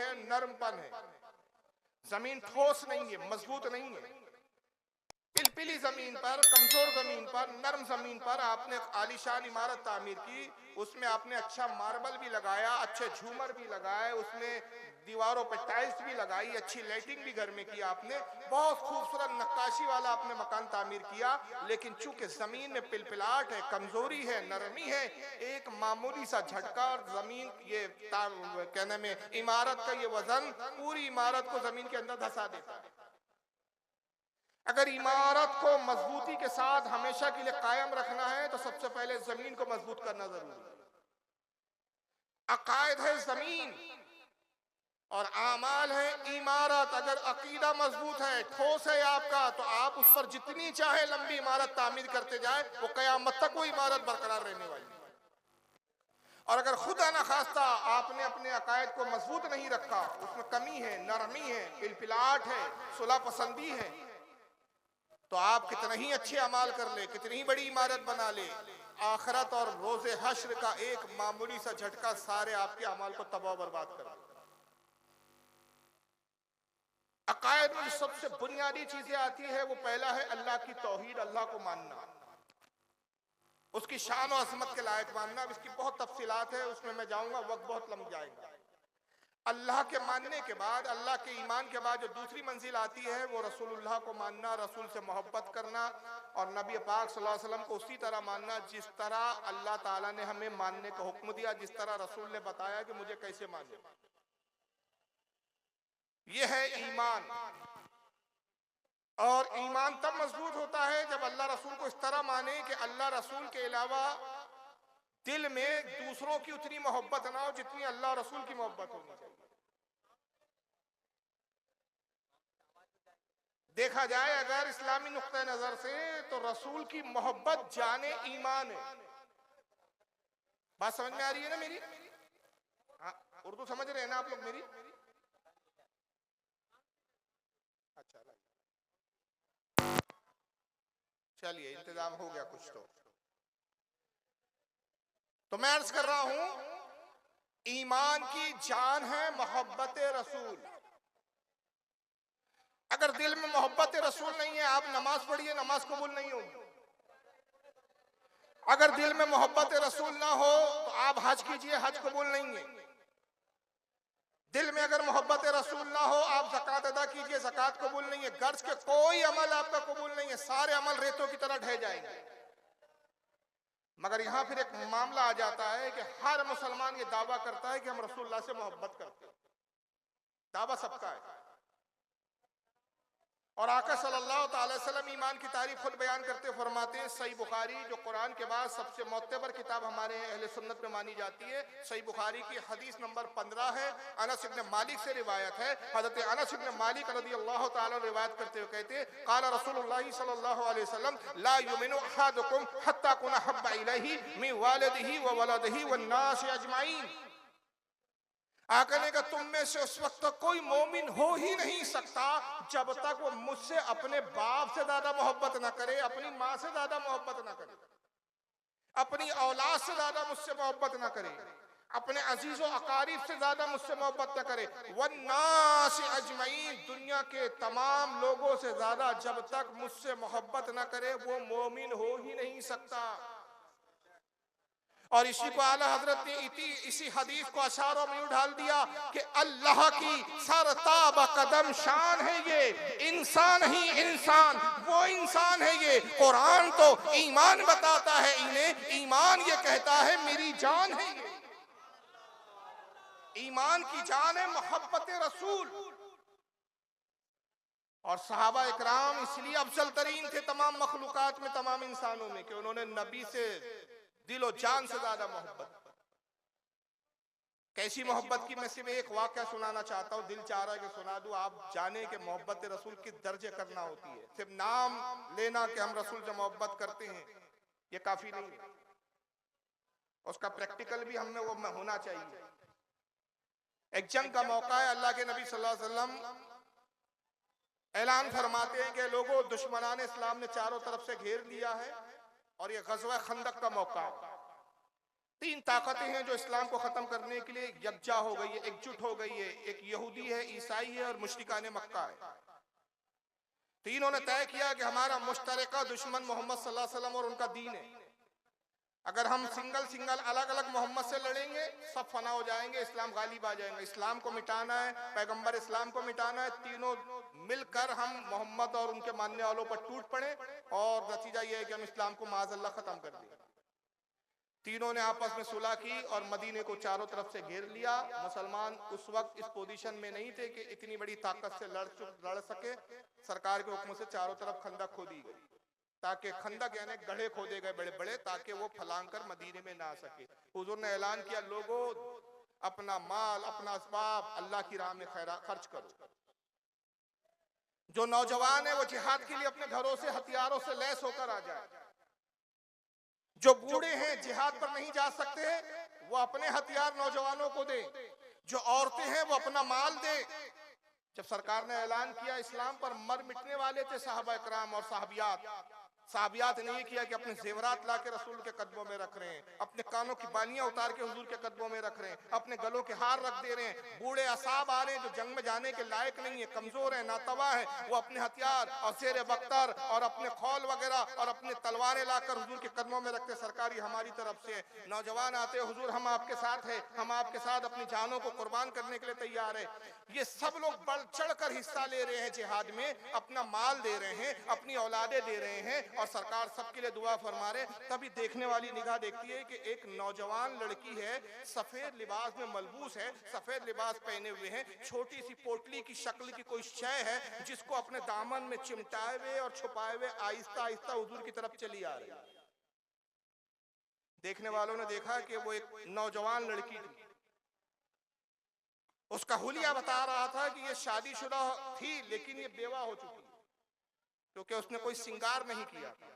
है, नरमपन है। जमीन ठोस नहीं है, मजबूत नहीं है। पिलपिली जमीन पर, कमजोर जमीन पर, नरम जमीन पर आपने आलीशान इमारत तामीर की, उसमें आपने अच्छा मार्बल भी लगाया, अच्छे झूमर भी लगाए, उसमें दीवारों पर टाइल्स भी लगाई, अच्छी लाइटिंग भी घर में की आपने, बहुत खूबसूरत नक्काशी वाला आपने मकान तामीर किया। लेकिन चूंकि जमीन में पिलपिलाहट है, कमजोरी है, नरमी है, एक मामूली सा झटका और जमीन ये कहने में इमारत का ये वजन पूरी इमारत को जमीन के अंदर धंसा देता है। अगर इमारत को मजबूती के साथ हमेशा के लिए कायम रखना है तो सबसे पहले जमीन को मजबूत करना जरूरी है। अकायद है जमीन और आमाल है इमारत। अगर अकीदा मजबूत है, ठोस है आपका, तो आप उस पर जितनी चाहे लंबी इमारत तामीर करते जाए, वो कयामत तक वो इमारत बरकरार रहने वाली है। और अगर खुदा न खास्ता आपने अपने अकायद को मजबूत नहीं रखा, उसमें कमी है, नरमी है, पिलपिलाहट है, सुलह पसंदी है, तो आप कितना ही अच्छे अमाल कर ले, कितनी ही बड़ी इमारत बना ले, आखिरत और रोजे हश्र का एक मामूली सा झटका सारे आपके अमाल को तबाह बर्बाद कर देगा। अकायद में सबसे बुनियादी चीजें आती है, वो पहला है अल्लाह की तौहीद, अल्लाह को मानना, उसकी शान और अजमत के लायक मानना। अब इसकी बहुत तफसीलात है, उसमें मैं जाऊंगा, वक्त बहुत लंब जाएगा। अल्लाह के मानने के बाद, अल्लाह के ईमान के बाद जो दूसरी मंजिल आती है वो रसूलुल्लाह को मानना, रसूल से मोहब्बत करना और नबी पाक सल्लल्लाहु अलैहि वसल्लम को उसी तरह मानना जिस तरह अल्लाह ताला ने हमें मानने का हुक्म दिया, जिस तरह रसूल ने बताया कि मुझे कैसे माने। ये है ईमान। और ईमान तब मजबूत होता है जब अल्लाह रसूल को इस तरह माने कि अल्लाह रसूल के अलावा दिल में दूसरों की उतनी मोहब्बत ना हो जितनी अल्लाह रसूल की मोहब्बत होनी चाहिए। देखा जाए अगर इस्लामी नुक्ता नजर से, तो रसूल की मोहब्बत जाने ईमान है। बात समझ में आ रही है ना मेरी? हाँ, उर्दू समझ रहे हैं ना आप लोग मेरी? अच्छा, चलिए इंतजाम हो गया कुछ। तो मैं अर्ज कर रहा हूं, ईमान की जान है मोहब्बत रसूल। अगर दिल में मोहब्बत रसूल नहीं है, आप नमाज पढ़िए, नमाज कबूल नहीं होगी। अगर दिल में मोहब्बत रसूल ना हो तो आप हज कीजिए, हज कबूल नहीं है। दिल में अगर मोहब्बत रसूल ना हो, आप ज़कात अदा कीजिए, ज़कात कबूल नहीं है। गर्ज के कोई अमल आपका कबूल नहीं है, सारे अमल रेतों की तरह ढह जाएंगे। मगर यहां फिर एक मामला आ जाता है कि हर मुसलमान ये दावा करता है कि हम रसूलुल्लाह से मोहब्बत करते हैं। दावा सबका है। और आका सल्लल्लाहु अलैहि वसल्लम ईमान की तारीफ खुद बयान करते फरमाते हैं, सही बुखारी जो कुरान के बाद सबसे मोतबर किताब हमारे अहले सुन्नत में मानी जाती है, सही बुखारी की हदीस नंबर 15 है। अनस इब्न मालिक से रिवायत है। हज़रत अनस इब्न मालिक रज़ियल्लाहु ताला रिवायत करते हुए कहते हैं, क़ाला रसूलुल्लाह सल्लल्लाहु अलैहि वसल्लम ला युमिनु अहदुकुम हत्ता कुना हब्बा इलैहि मिन वालिदिही व वलदिही वन नास अजमाइन। आका ने कहा, तुम में से उस वक्त तक कोई मोमिन हो ही नहीं सकता जब तक वो मुझसे अपने बाप से ज्यादा मोहब्बत ना करे, अपनी माँ से ज्यादा मोहब्बत ना करे, अपनी औलाद से ज्यादा मुझसे मोहब्बत ना करे, अपने अजीजों अकारीब से ज्यादा मुझसे मोहब्बत ना करे, वन्नास अजमईन, दुनिया के तमाम लोगों से ज्यादा जब तक मुझसे मोहब्बत ना करे वो मोमिन हो ही नहीं सकता। और इसी को आला हजरत ने इसी हदीस को अशारों में ढाल दिया कि अल्लाह की सरताब कदम शान है ये, इंसान ही इंसान, वो इंसान है ये। कुरान तो ईमान बताता है इन्हें, ईमान ये कहता है मेरी जान है ये। ईमान की जान है मोहब्बत रसूल। और सहाबा इकराम इसलिए अफजल तरीन थे तमाम मखलूकात में, तमाम इंसानों में, कि उन्होंने नबी से दिलो जान से ज्यादा मोहब्बत। कैसी मोहब्बत की मैं सिर्फ एक वाकया सुनाना चाहता हूँ, दिल चाह रहा है कि सुना दूं, आप जाने कि मोहब्बत रसूल किस दर्जे करना होती है। सिर्फ नाम लेना कि हम रसूल से मोहब्बत करते हैं ये काफी नहीं है, उसका प्रैक्टिकल भी हमें वो होना चाहिए। एक जंग का मौका है, अल्लाह के नबी सल्लल्लाहु अलैहि वसल्लम ऐलान फरमाते हैं कि लोगों, दुश्मनान इस्लाम ने चारों तरफ से घेर लिया है और ये गज़वा खंदक का मौका है। तीन ताकतें हैं जो इस्लाम को खत्म करने के लिए यकजा हो गई है, एकजुट हो गई है। एक यहूदी है, ईसाई है और मुश्रिकाने मक्का है। तीनों ने तय किया कि हमारा मुश्तरका दुश्मन मोहम्मद सल्लल्लाहु अलैहि वसल्लम और उनका दीन है। अगर हम सिंगल अलग अलग मोहम्मद से लड़ेंगे सब फना हो जाएंगे, इस्लाम गालिब आ जाएगा। इस्लाम को मिटाना है, पैगंबर इस्लाम को मिटाना है। तीनों मिलकर हम मोहम्मद और उनके मानने वालों पर टूट पड़े और नतीजा यह है कि हम इस्लाम को माज़अल्लाह खत्म कर दिया। तीनों ने आपस में सुलह की और मदीने को चारों तरफ से घेर लिया। मुसलमान उस वक्त इस पोजीशन में नहीं थे कि इतनी बड़ी ताकत से लड़ सके। सरकार के हुक्म से चारों तरफ खंदक खोदी गई, ताकि खंदक यानी गड्ढे खोदे गए बड़े बड़े, ताकि वो फलांग कर मदीने में ना आ सके। हुजूर ने ऐलान किया, लोगों अपना माल अपना असबाब अल्लाह की राह में खर्च करो। जो नौजवान है वो जिहाद के लिए अपने घरों से हथियारों से लैस होकर आ जाए। जो बूढ़े हैं जिहाद पर नहीं जा सकते वो अपने हथियार नौजवानों को दे। जो औरतें हैं वो अपना माल दे। जब सरकार ने ऐलान किया, इस्लाम पर मर मिटने वाले थे साहबा इकराम और साहबियात ने ये किया कि अपने जेवरात ला के रसूल के कदमों में रख रहे हैं, अपने कानों की बालियां उतार के हुजूर के कदमों में रख रहे हैं, अपने गलों के हार रख दे रहे हैं। बूढ़े असाब आ रहे हैं जो जंग में जाने के लायक नहीं है, कमजोर है, नातवा है, वो अपने हथियार और शेर बख्तर और अपने खौल वगैरह और अपने तलवारें लाकर हुजूर के कदमों में रखते। सरकारी हमारी तरफ से नौजवान आते, हुजूर हम आपके साथ है, हम आपके साथ अपनी जानों को कुर्बान करने के लिए तैयार है। ये सब लोग बढ़ चढ़ कर हिस्सा ले रहे हैं जिहाद में, अपना माल दे रहे हैं, अपनी औलादे दे रहे हैं और सरकार सबके लिए दुआ फरमा रहे। तभी देखने वाली निगाह देखती है कि एक नौजवान लड़की है, सफेद लिबास में मलबूस है, सफेद लिबास पहने हुए है, छोटी सी पोटली की शक्ल की कोई शय है जिसको अपने दामन में चिमटाए हुए और छुपाए हुए आहिस्ता आहिस्ता हुजूर की तरफ चली आ रही है। देखने वालों ने देखा कि वो एक नौजवान लड़की थी। उसका हुलिया बता रहा था कि ये शादीशुदा थी लेकिन ये बेवा हो चुकी है, क्योंकि उसने कोई श्रृंगार नहीं किया था।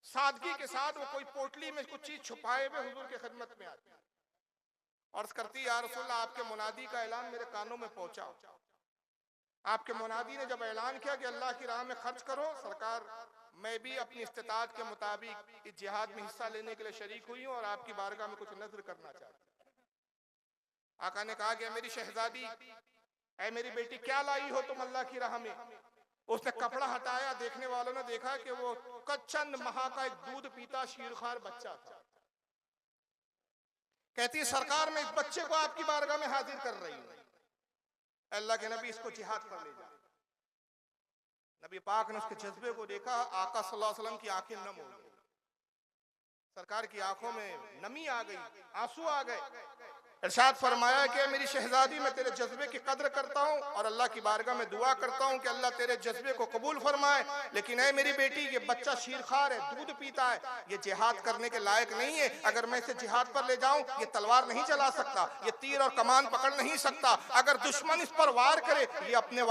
सादगी के साथ वो कोई पोटली में कुछ चीज छुपाए हुए हुजूर की खिदमत में आती और करती, या रसूलल्लाह आपके मुनादी का ऐलान मेरे कानों में पहुंचा। आपके मुनादी ने जब ऐलान किया कि अल्लाह की राह में खर्च करो, सरकार मैं भी अपनी इस्तिताअत के मुताबिक इस जिहाद में हिस्सा लेने के लिए शरीक हुई हूँ और आपकी बारगाह में कुछ नज़र करना चाहती हूँ। आका ने कहा कि मेरी शहजादी, ऐ मेरी बेटी, क्या लाई हो तुम अल्लाह की राह में? उसने कपड़ा हटाया। देखने वालों ने देखा कि वो चंद माह का एक दूध पीता शीरखार बच्चा था। कहती है, सरकार मैं इस बच्चे को आपकी बारगाह में हाजिर कर रही हूँ। अल्लाह के नबी इसको जिहाद पर ले जाए। नबी पाक ने उसके जज्बे को देखा। आका सल्लल्लाहु अलैहि वसल्लम की आंखें नम हो गई, सरकार की आंखों में नमी आ गई, आंसू आ गए। इरशाद फरमाया कि मेरी शहजादी, मैं तेरे जज्बे की कद्र करता हूँ और अल्लाह की बारगाह में दुआ करता हूँ कि अल्लाह तेरे जज्बे को कबूल फरमाए, लेकिन ऐ मेरी बेटी, ये बच्चा शीरखार है, दूध पीता है, ये जिहाद करने के लायक नहीं है। अगर मैं इसे जिहाद पर ले जाऊं, ये तलवार नहीं चला सकता, ये तीर और कमान पकड़ नहीं सकता। अगर दुश्मन इस पर वार करे, ये अपने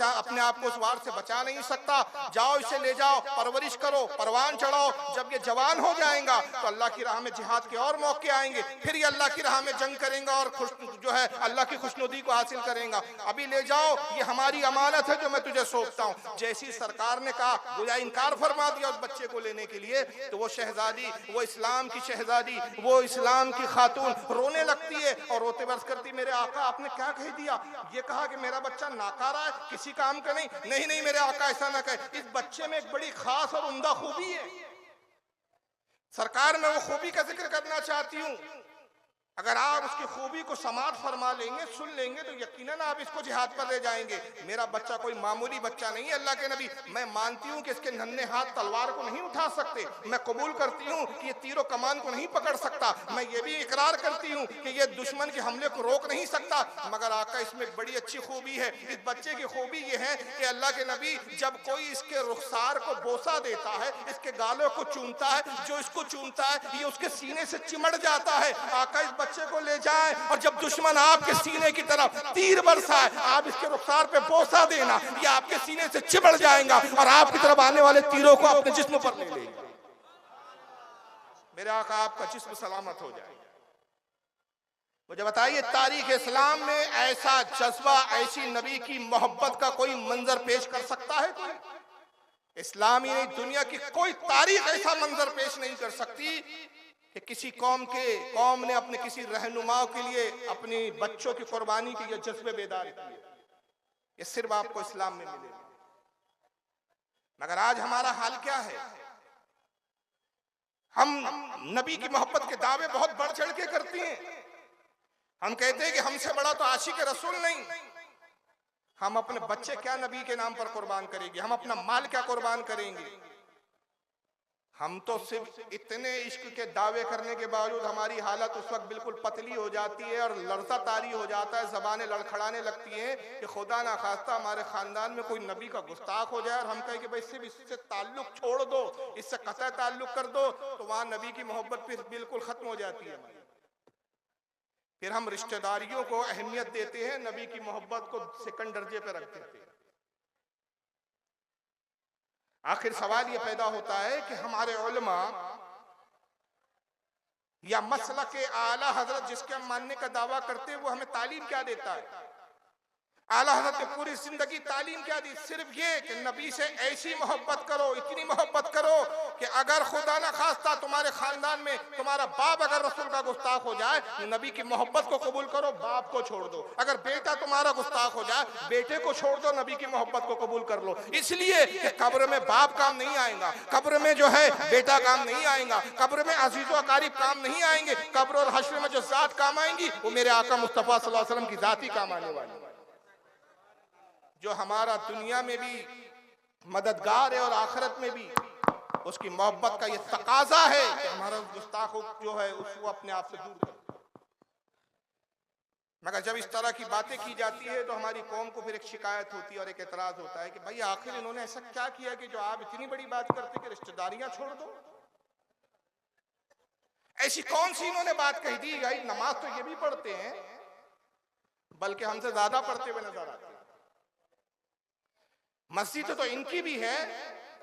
अपने आप को उस वार से बचा नहीं सकता। जाओ इसे ले जाओ, परवरिश करो, परवान चढ़ाओ। जब ये जवान हो जाएगा तो अल्लाह की राह में जिहाद के और मौके आएंगे, फिर ये अल्लाह की राह में जंग करेंगे और जो है अल्लाह की खुशनुदी को हासिल करेगा। अभी ले जाओ, ये हमारी अमानत है जो मैं तुझे सौंपता हूँ। जैसी सरकार ने कहा, गोया इनकार फरमा दिया उस बच्चे को लेने के लिए, तो वो शहजादी, वो इस्लाम की शहजादी, वो इस्लाम की खातून रोने लगती है और रोते बरस करती, मेरे आका आपने क्या कह दिया? ये कहा कि मेरा बच्चा नाकारा है, किसी काम का नहीं। नहीं मेरे आका ऐसा ना कहे, इस बच्चे में एक बड़ी खास और उम्दा खूबी है। सरकार, मैं वो खूबी का जिक्र करना चाहती हूँ। अगर आप उसकी खूबी को समात फरमा लेंगे, सुन लेंगे, तो यकीनन आप इसको जिहाद पर ले जाएंगे। मेरा बच्चा कोई मामूली बच्चा नहीं है। अल्लाह के नबी, मैं मानती हूँ कि इसके नन्हे हाथ तलवार को नहीं उठा सकते, मैं कबूल करती हूँ कि ये तीरों कमान को नहीं पकड़ सकता, मैं ये भी इकरार करती हूँ कि ये दुश्मन के हमले को रोक नहीं सकता, मगर आका इसमें एक बड़ी अच्छी खूबी है। इस बच्चे की खूबी ये है कि अल्लाह के नबी, जब कोई इसके रुखसार को बोसा देता है, इसके गालों को चूमता है, जो इसको चूमता है ये उसके सीने से चिमड़ जाता है। आका इस बच्चे को ले जाए और जब दुश्मन आपके सीने की तरफ तीर बरसाए, आप इसके रुखसार पे बोसा देना, ये आपके सीने से चिमड़ जाएगा और आपकी तरफ आने वाले तीरों को अपने जिस्म पर ले लेगा। मेरे आका आपका जिस्म सलामत हो जाएगा। मुझे बताइए, तारीख इस्लाम में ऐसा जज्बा, ऐसी नबी की मोहब्बत का कोई मंजर पेश कर सकता है? इस्लामी नहीं, दुनिया की कोई तारीख ऐसा मंजर पेश नहीं कर सकती कि किसी कौम ने अपने किसी रहनुमा के लिए अपनी बच्चों की कुर्बानी की ये जज्बे बेदार किए, ये सिर्फ आपको इस्लाम में मिले। मगर आज हमारा हाल क्या है? हम नबी की मोहब्बत के दावे बहुत बढ़ चढ़ के करती हैं। हम कहते हैं कि हमसे बड़ा तो आशिक रसूल नहीं। हम अपने बच्चे क्या नबी के नाम पर कुर्बान करेंगे? हम अपना माल क्या कुर्बान करेंगे? हम तो सिर्फ इतने इश्क के दावे करने के बावजूद हमारी हालत उस वक्त बिल्कुल पतली हो जाती है और लड़ता तारी हो जाता है, जबानें लड़खड़ाने लगती हैं कि खुदा ना खास्ता हमारे खानदान में कोई नबी का गुस्ताख हो जाए और हम कहें कि भाई सिर्फ इससे ताल्लुक छोड़ दो, इससे कतई ताल्लुक कर दो, तो वहां नबी की मोहब्बत फिर बिल्कुल खत्म हो जाती है। फिर हम रिश्तेदारियों को अहमियत देते हैं, नबी की मोहब्बत को सेकंड दर्जे पर रख देते हैं। आखिर सवाल ये पैदा होता है कि हमारे उलमा या मसला के आला हजरत जिसके हम मानने का दावा करते हैं वो हमें तालीम क्या देता है? आला हजरत ने पूरी जिंदगी तालीम क्या दी? सिर्फ ये कि नबी से ऐसी मोहब्बत करो, इतनी मोहब्बत करो कि अगर खुदा ना खास्ता तुम्हारे खानदान में तुम्हारा बाप अगर रसूल का गुस्ताख हो जाए, नबी की मोहब्बत को कबूल करो, बाप को छोड़ दो। अगर बेटा तुम्हारा गुस्ताख हो जाए, बेटे को छोड़ दो, नबी की मोहब्बत को कबूल कर लो। इसलिए कि कब्र में बाप काम नहीं आएगा, कब्र में जो है बेटा काम नहीं आएगा, कब्र में अजीज़ो अकारीब काम नहीं आएंगे, कब्र और हश्र में जो जात काम आएंगी वो मेरे आका मुस्तफा सल्लल्लाहु अलैहि वसल्लम की जात ही काम आने वाली। जो हमारा दुनिया में भी मददगार है और आखिरत में भी, उसकी मोहब्बत का ये तकाजा है कि हमारा गुस्ताख जो है उसको अपने आप से दूर कर। मगर जब इस तरह की बातें की जाती है तो हमारी कौम को फिर एक शिकायत होती है और एक एतराज होता है कि भाई आखिर इन्होंने ऐसा क्या किया कि जो आप इतनी बड़ी बात करते कि रिश्तेदारियां छोड़ दो? ऐसी कौन सी इन्होंने बात कही दी? भाई नमाज तो ये भी पढ़ते हैं, बल्कि हमसे ज्यादा पढ़ते हुए नजर आते हैं। मस्जिद तो इनकी भी है,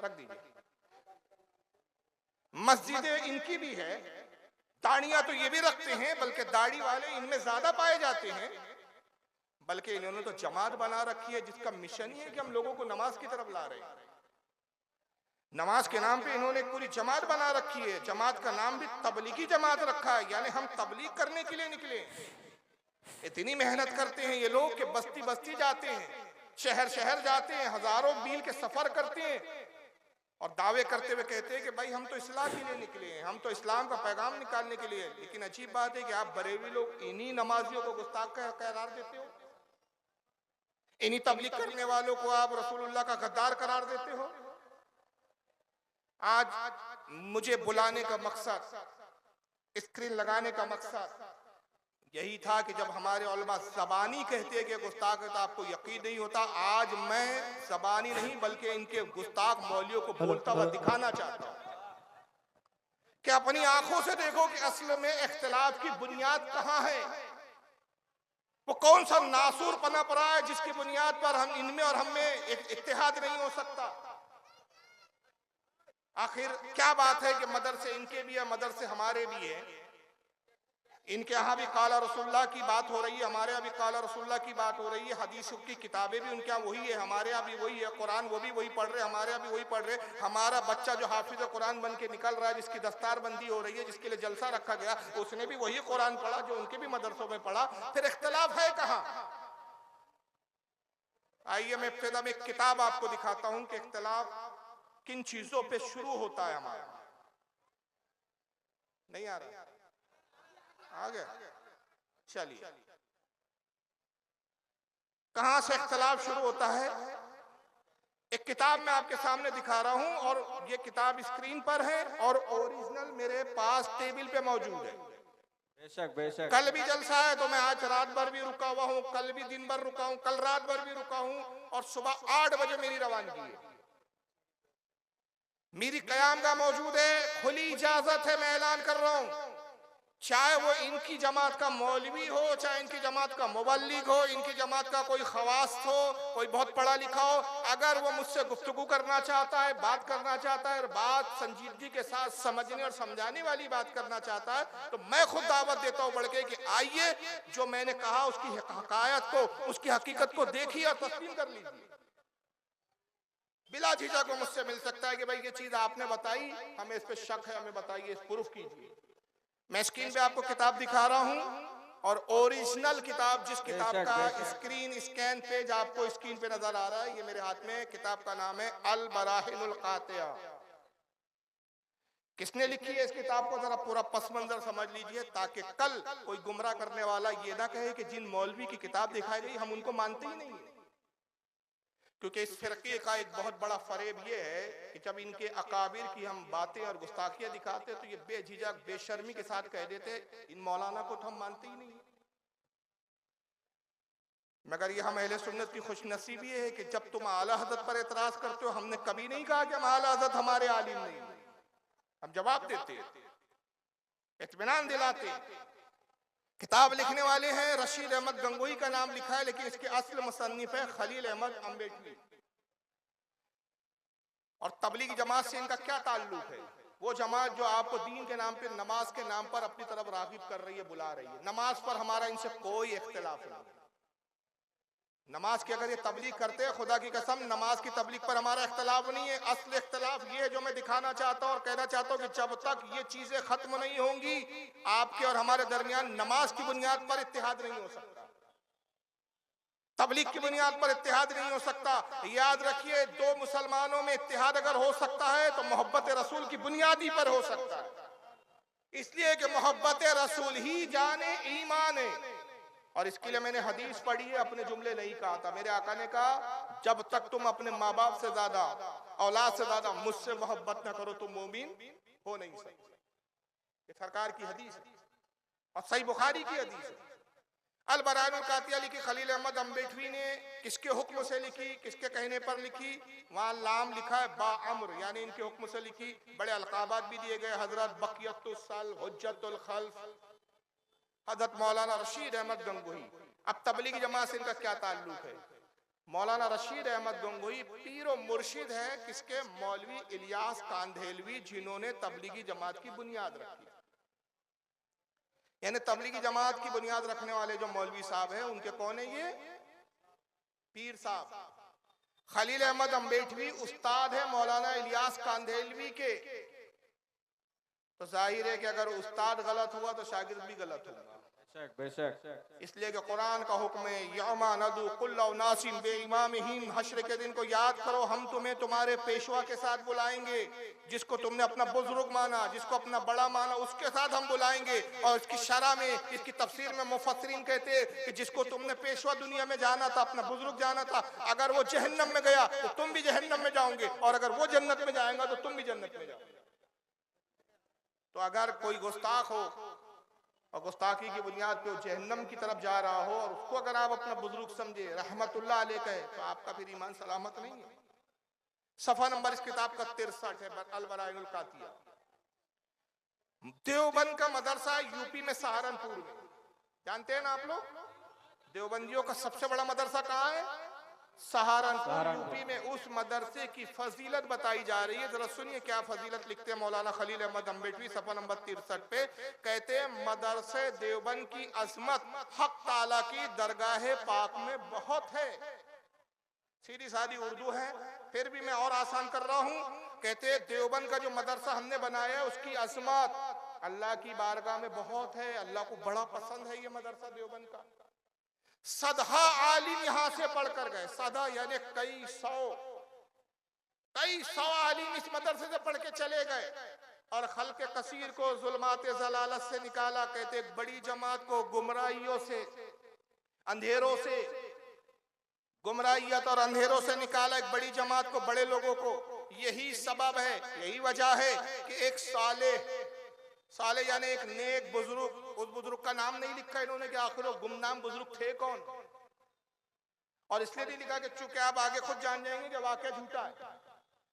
रख दीजिए, मस्जिदें इनकी भी है, दाढ़ियां तो ये भी रखते हैं, बल्कि दाढ़ी वाले इनमें ज्यादा पाए जाते हैं। बल्कि इन्होंने तो जमात बना रखी है जिसका मिशन ही है कि हम लोगों को नमाज की तरफ ला रहे हैं। नमाज के नाम पे इन्होंने पूरी जमात बना रखी है। जमात का नाम भी तबलीगी जमात रखा है, यानी हम तबलीग करने के लिए निकले। इतनी मेहनत करते हैं ये लोग कि बस्ती बस्ती जाते हैं, शहर शहर जाते हैं, हजारों मील के सफर करते हैं और दावे करते हुए कहते हैं कि भाई हम तो इस्लाम के लिए निकले हैं, हम तो इस्लाम का पैगाम निकालने के लिए। लेकिन अजीब बात है कि आप बरेलवी लोग इन्हीं नमाजियों को गुस्ताख करार देते हो, इन्हीं तबलीग करने वालों को आप रसूलुल्लाह का गद्दार करार देते हो। आज मुझे बुलाने का मकसद, स्क्रीन लगाने का मकसद यही था कि जब हमारे उलमा ज़बानी कहते हैं कि गुस्ताख है तो आपको यकीन नहीं होता। आज मैं ज़बानी नहीं बल्कि इनके गुस्ताख मौलियों को बोलता हुआ दिखाना चाहता हूं कि अपनी आंखों से देखो कि असल में इख्तिलाफ की बुनियाद कहां है। वो कौन सा नासूर पना पड़ा है जिसकी बुनियाद पर हम इनमें और हम में इत्तेहाद नहीं हो सकता। आखिर क्या बात है कि मदरसे इनके भी है, मदरसे हमारे भी है। इनके यहाँ भी काला रसूलुल्लाह की बात हो रही है, हमारे यहाँ भी काला रसूलुल्लाह की बात हो रही है। हदीसों की किताबें भी उनके यहाँ वही है, हमारे यहाँ भी वही है। कुरान वो भी वही पढ़ रहे, हमारे यहाँ भी वही पढ़ रहे। हमारा बच्चा जो हाफिज कुरान बन के निकल रहा है, जिसकी दस्तार बंदी हो रही है, जिसके लिए जलसा रखा गया, उसने भी वही कुरान पढ़ा जो उनके भी मदरसों में पढ़ा। फिर इख्तिलाफ है कहाँ? आइए मैं इब्तिदा में एक किताब आपको दिखाता हूँ कि इख्तिलाफ किन चीजों पे शुरू होता है हमारा। नहीं आ रहा? आ गया? चलिए, कहां से इख्तिलाफ शुरू होता है? एक किताब मैं आपके सामने दिखा रहा हूं और ये किताब स्क्रीन पर है और ओरिजिनल मेरे पास टेबल पे मौजूद है। बेशक बेशक। कल भी जलसा है तो मैं आज रात भर भी रुका हुआ हूं, कल भी दिन भर रुका हूं, कल रात भर भी रुका हूं और सुबह 8 बजे मेरी रवानगी है। मेरी कयामगाह मौजूद है, खुली इजाजत है, मैं ऐलान कर रहा हूं। चाहे वो इनकी जमात का मौलवी हो, चाहे इनकी जमात का मुबल्लिग हो, इनकी जमात का कोई खवास हो, कोई बहुत पढ़ा लिखा हो, अगर वो मुझसे गुफ्तगू करना चाहता है, बात करना चाहता है और बात संजीदगी के साथ समझने और समझाने वाली बात करना चाहता है, तो मैं खुद दावत देता हूं बढ़ के कि आइए, जो मैंने कहा उसकी हकायत को, उसकी हकीकत को देखिए और तस्लीम कर लीजिए। बिला झिझक को मुझसे मिल सकता है कि भाई ये चीज आपने बताई, हमें इस पे शक है, हमें बताइए, इस प्रूफ कीजिए। मैं स्क्रीन पे आपको किताब दिखा रहा हूं और ओरिजिनल किताब, जिस किताब का स्क्रीन स्कैन पेज आपको स्क्रीन पे नजर आ रहा है, ये मेरे हाथ में किताब का नाम है अल बराहिनुल कातिया। किसने लिखी है इस किताब को जरा पूरा पस मंजर समझ लीजिए, ताकि कल कोई गुमराह करने वाला ये ना कहे कि जिन मौलवी की किताब दिखाई गई हम उनको मानते ही नहीं है। क्योंकि इस फिरके का एक बहुत बड़ा फरेब ये है कि जब इनके अकाबिर की हम बातें और गुस्ताखियां दिखाते तो ये बेझिझक बेशर्मी के साथ कह देते इन मौलाना को तो हम मानते ही नहीं। मगर ये हम अहले सुन्नत की खुशनसीबी है कि जब तुम आला हज़रत पर एतराज करते हो, हमने कभी नहीं कहा कि हम आला हज़रत हमारे आलिम नहीं, हम जवाब देते, इत्मीनान दिलाते। किताब लिखने वाले हैं रशीद अहमद गंगोही का नाम लिखा है, लेकिन इसके असल मुसन्निफ है खलील अहमद अम्बेडवी। और तबलीगी जमात से इनका क्या ताल्लुक है? वो जमात जो आपको दीन के नाम पे, नमाज के नाम पर अपनी तरफ राग़िब कर रही है, बुला रही है। नमाज पर हमारा इनसे कोई इख्तिलाफ नहीं। नमाज की अगर ये तबलीग करते हैं, खुदा की कसम नमाज की तबलीग पर हमारा इख्तिलाफ नहीं है। असल इख्तिलाफ ये है जो मैं दिखाना चाहता हूँ और कहना चाहता हूँ कि जब तक ये चीजें खत्म नहीं होंगी, आपके और हमारे दरमियान नमाज की बुनियाद पर इत्तिहाद नहीं हो सकता, तबलीग की बुनियाद पर इत्तिहाद नहीं हो सकता। याद रखिए, दो मुसलमानों में इत्तिहाद अगर हो सकता है तो मोहब्बत रसूल की बुनियादी पर हो सकता है, इसलिए कि मोहब्बत रसूल ही जाने ईमान है। और इसके लिए मैंने हदीस पढ़ी है, अपने जुमले नहीं कहा था। मेरे आका ने कहा, जब तक तुम अपने माँ बाप से ज्यादा, औलाद से ज्यादा मुझसे मोहब्बत न करो तुम मोमिन हो नहीं सकते। ये सरकार की हदीस है और सही बुखारी की हदीस है। अल बराहिनुल कातिया लिखी खलील अहमद अम्बेडवी ने। किसके हुक्म से लिखी, किसके कहने पर लिखी? वहां लाम लिखा है बा अम्र, यानी इनके हुक्म से लिखी। बड़े अलकाबात भी दिए गए, हजरत बकियतुस सल, हुज्जतुल खल्फ, हज़रत मौलाना रशीद अहमद गंगोही। अब तबलीगी जमात से इनका क्या ताल्लुक है? मौलाना रशीद अहमद गंगोही पीर मुर्शिद है किसके? मौलवी इलियास कांधेलवी, जिन्होंने तबलीगी जमात की बुनियाद रखी। यानी तबलीगी जमात की बुनियाद रखने वाले जो मौलवी साहब हैं, उनके कौन है ये? पीर साहब। खलील अहमद अम्बेडवी उस्ताद है मौलाना इलियास कांधेलवी के। तो जाहिर है कि अगर उस्ताद गलत हुआ तो शागिर्द भी गलत होगा। इसलिए कि कुरान का हुक्म है, यौमा नदू कुल्ला नासिम बेइमामिहिम, हश्र के दिन को याद करो, हम तुम्हें तुम्हारे पेशवा के साथ बुलाएंगे। जिसको तुमने अपना बुजुर्ग माना, जिसको अपना बड़ा माना, उसके साथ हम बुलाएंगे। और इसकी शरह में, इसकी तफसीर में मुफस्सिरीन कहते हैं कि जिसको तुमने पेशवा दुनिया में जाना था, अपना बुजुर्ग जाना था, अगर वो जहन्नम में गया तो तुम भी जहन्नम में जाओगे, और अगर वो जन्नत में जाएगा तो तुम भी जन्नत में जाओगे। तो अगर कोई गुस्ताख हो और गुस्ताखी की बुनियाद पे जहन्नम की तरफ जा रहा हो और उसको अगर आप अपना बुजुर्ग समझे, रहमतुल्लाह अलैह कहे, तो आपका फिर ईमान सलामत नहीं है। सफा नंबर इस किताब का 63 है, अल बराहिनुल कातिया। देवबंद का मदरसा यूपी में सहारनपुर में, जानते हैं ना आप लोग? देवबंदियों का सबसे बड़ा मदरसा कहाँ है? सहारनपुर यूपी में। उस मदरसे की फजीलत बताई जा रही है, जरा सुनिए क्या फजीलत लिखते हैं मौलाना खलील अहमद अम्बेडवी सफा नंबर 63 पे। कहते हैं, मदरसे देवबंद की अजमत हक ताला की दरगाह पाक में बहुत है। सीधी सादी उर्दू है, फिर भी मैं और आसान कर रहा हूँ। कहते हैं, देवबंद का जो मदरसा हमने बनाया है उसकी अजमत अल्लाह की बारगाह में बहुत है, अल्लाह को बड़ा पसंद है ये मदरसा देवबंद का। सदहा आलिम यहां से पढ़कर गए, सदा यानी कई सौ आलिम इस मदरसे से पढ़ के चले गए और खल्क़ कसीर को जुल्मात जलालत से निकाला। कहते एक बड़ी जमात को गुमराहियों से, अंधेरों से, गुमराहियत और अंधेरों से निकाला एक बड़ी जमात को, बड़े लोगों को। यही सबब है, यही वजह है कि एक साले यानी एक नेक बुजुर्ग, उस बुजुर्ग का नाम नहीं लिखा इन्होंने कि आखिर वो गुमनाम बुजुर्ग थे कौन, और इसलिए नहीं लिखा कि चूंकि आप आगे खुद जान जाएंगे कि वाकया झूठा है।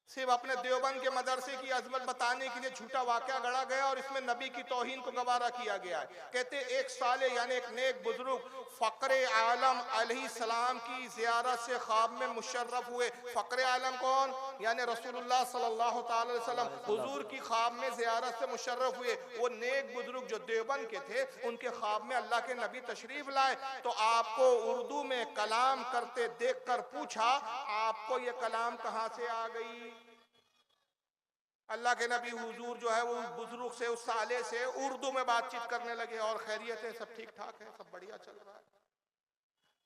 सिर्फ अपने देवबंद के मदरसे की अजमत बताने के लिए झूठा वाकया गढ़ा गया और इसमें नबी की तौहीन को गवारा किया गया है। कहते एक साले यानी एक नेक बुजुर्ग फक्रे आलम अलैहिस्सलाम की ज़ियारत से ख्वाब में मुशर्रफ हुए। फक्रे आलम कौन? यानी रसूलुल्लाह सल्लल्लाहु अलैहि वसल्लम हुजूर की ख्वाब में ज़ियारत से मुशर्रफ हुए। वो नेक बुजुर्ग जो देवबंद के थे, उनके ख्वाब में अल्लाह के नबी तशरीफ लाए। तो आपको उर्दू में कलाम करते देखकर पूछा, आपको ये कलाम कहां से आ गई? अल्लाह के नबी हुजूर जो है वो बुजुर्ग से, उस साले से उर्दू में बातचीत करने लगे और खैरियत है, सब ठीक ठाक है, सब बढ़िया चल रहा है।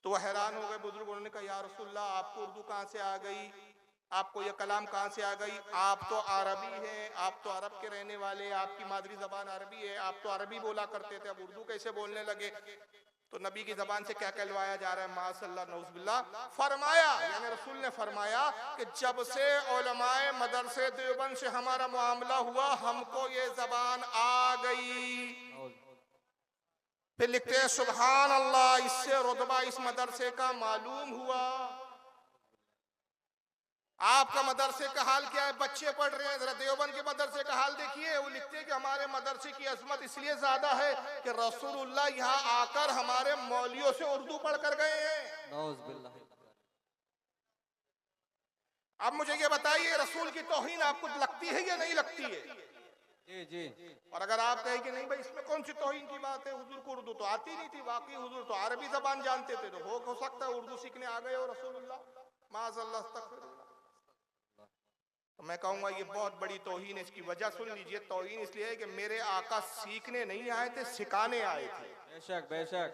तो वह हैरान हो गए बुजुर्ग, उन्होंने कहा या रसूलल्लाह आपको उर्दू कहाँ से आ गई, आपको ये कलाम कहाँ से आ गई, आप तो अरबी हैं, आप तो अरब के रहने वाले, आपकी मादरी जबान अरबी है, आप तो अरबी बोला करते थे, अब उर्दू कैसे बोलने लगे। तो नबी की जबान से क्या कहलवाया जा रहा है, माशअल्लाह नौज़ुबिल्लाह। फरमाया यानी रसूल ने फरमाया कि जब से उलमाए मदरसे देवबंद से हमारा मामला हुआ हमको ये जबान आ गई। फिर लिखते हैं सुभान अल्लाह, इससे रुतबा इस मदरसे का मालूम हुआ। आपका मदरसे का हाल क्या है, बच्चे पढ़ रहे हैं, जरा देवबंद के मदरसे का हाल देखिए। वो लिखते हैं कि हमारे मदरसे की अजमत इसलिए ज्यादा है कि रसूलुल्लाह यहाँ आकर हमारे मौलियों से उर्दू पढ़ कर गए हैं। अब मुझे ये बताइए रसूल की तौहीन आपको लगती है या नहीं लगती है? जी जी। और अगर आप कहें कि नहीं भाई इसमें कौन सी तौहीन की बात है, हुजूर को उर्दू तो आती नहीं थी, वाकई हुजूर तो अरबी जबान जानते थे, तो हो सकता है उर्दू सीखने आ गए हो रसूलुल्लाह, माज़अल्लाह अस्तग़फिरुल्लाह। तो मैं कहूंगा ये बहुत बड़ी तौहीन है। इसकी वजह सुन लीजिए, तौहीन इसलिए है कि मेरे आका सीखने नहीं आए थे, सिखाने आए थे। बेशक बेशक।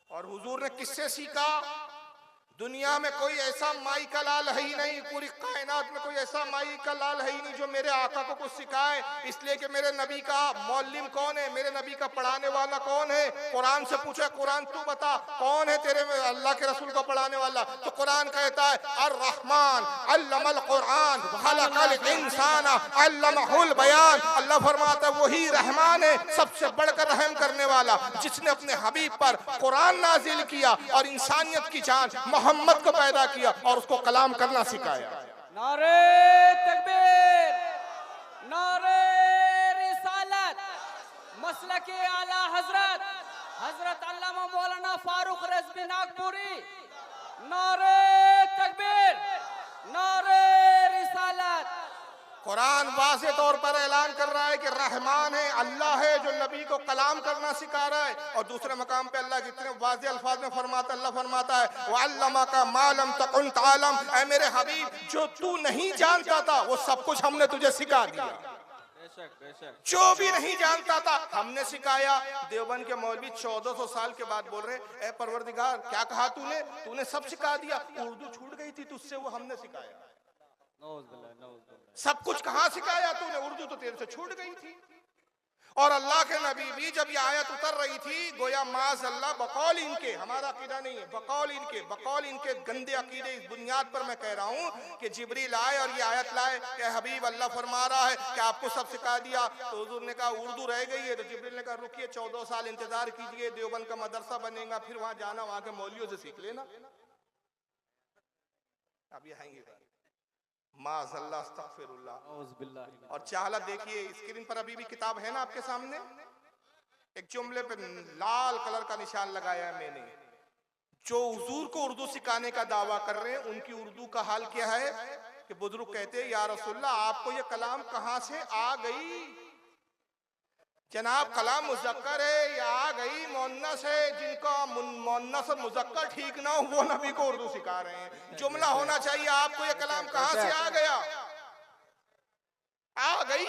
और हुजूर ने किससे सीखा? दुनिया में कोई ऐसा माई का लाल है ही नहीं, पूरी कायनात में कोई ऐसा माई का लाल है ही नहीं जो मेरे आका को कुछ सिखाए। इसलिए कि मेरे नबी का मौलिम कौन है, मेरे नबी का पढ़ाने वाला कौन है? कुरान से पूछा, कुरान तू बता कौन है तेरे में अल्लाह के रसूल को पढ़ाने वाला? तो कुरान कहता है अर्रहमान अल्लमल कुरान खलकल इंसान अल्लमहुल बयान। अल्लाह फरमाता है वही रहमान है, सबसे बढ़कर रहम करने वाला, जिसने अपने हबीब पर कुरान नाजिल किया और इंसानियत की जान मोहम्मद को पैदा किया और उसको कलाम करना सिखाया। नारे तकबीर, नारे रिसालत, मसलके आला हजरत हजरत अल्लामा मौलाना फारूक रज़वी नागपुरी। नारे तकबीर, नारे रिसालत। कुरान वाज़े तौर पर ऐलान कर रहा है कि रहमान है, अल्लाह है जो नबी को कलाम करना सिखा रहा है। और दूसरे मकाम पे अल्लाह कितने वाज़े अल्फाज में फरमाता, अल्लाह फरमाता है वअल्लमका मा लम तकुन तालम, ऐ मेरे हबीब जो तू नहीं जानता था वो सब कुछ हमने तुझे सिखा दिया। बेशक बेशक। जो भी नहीं जानता था हमने सिखाया। देवबंद के मौलवी 1400 साल के बाद बोल रहे, ए परवरदिगार क्या कहा तूने, तूने सब सिखा दिया, उर्दू छूट गई थी तुझसे, वो हमने सिखाया। सब कुछ कहां सिखाया तूने, उर्दू तो तेरे से छूट गई थी। और अल्लाह के नबी भी जब ये आयत उतर रही थी, गोया माज़अल्लाह बकौल इनके, हमारा अकीदा नहीं है, बकौल इनके गंदे अकीदे, इस बुनियाद पर मैं कह रहा हूं कि जिब्रील आए और ये आयत लाए कि हबीब अल्लाह फरमा रहा है कि आपको सब सिखा दिया। तो हुजूर ने कहा उर्दू रह गई है, तो जिब्रील ने कहा रुकिए 14 साल इंतजार कीजिए, देवबंद का मदरसा बनेगा, फिर वहां जाना, वहां के मौलियों से सीख लेना। अब ये आएंगे माज़अल्लाह अस्तग़फिरुल्लाह। और चाहला देखिए स्क्रीन पर अभी भी किताब है ना आपके सामने, एक जुमले पे लाल कलर का निशान लगाया है मैंने। जो हुजूर को उर्दू सिखाने का दावा कर रहे हैं उनकी उर्दू का हाल क्या है कि बुजुर्ग कहते हैं या रसूलल्लाह आपको ये कलाम कहां से आ गई? जनाब कलाम मुज़क्कर है या आ गई मुन्नस है, जिनका मुन्नस और मुज़क्कर ठीक ना हो वो नबी को उर्दू सिखा रहे हैं। जुमला होना चाहिए आपको ये कलाम कहां से आ गया, आ गई।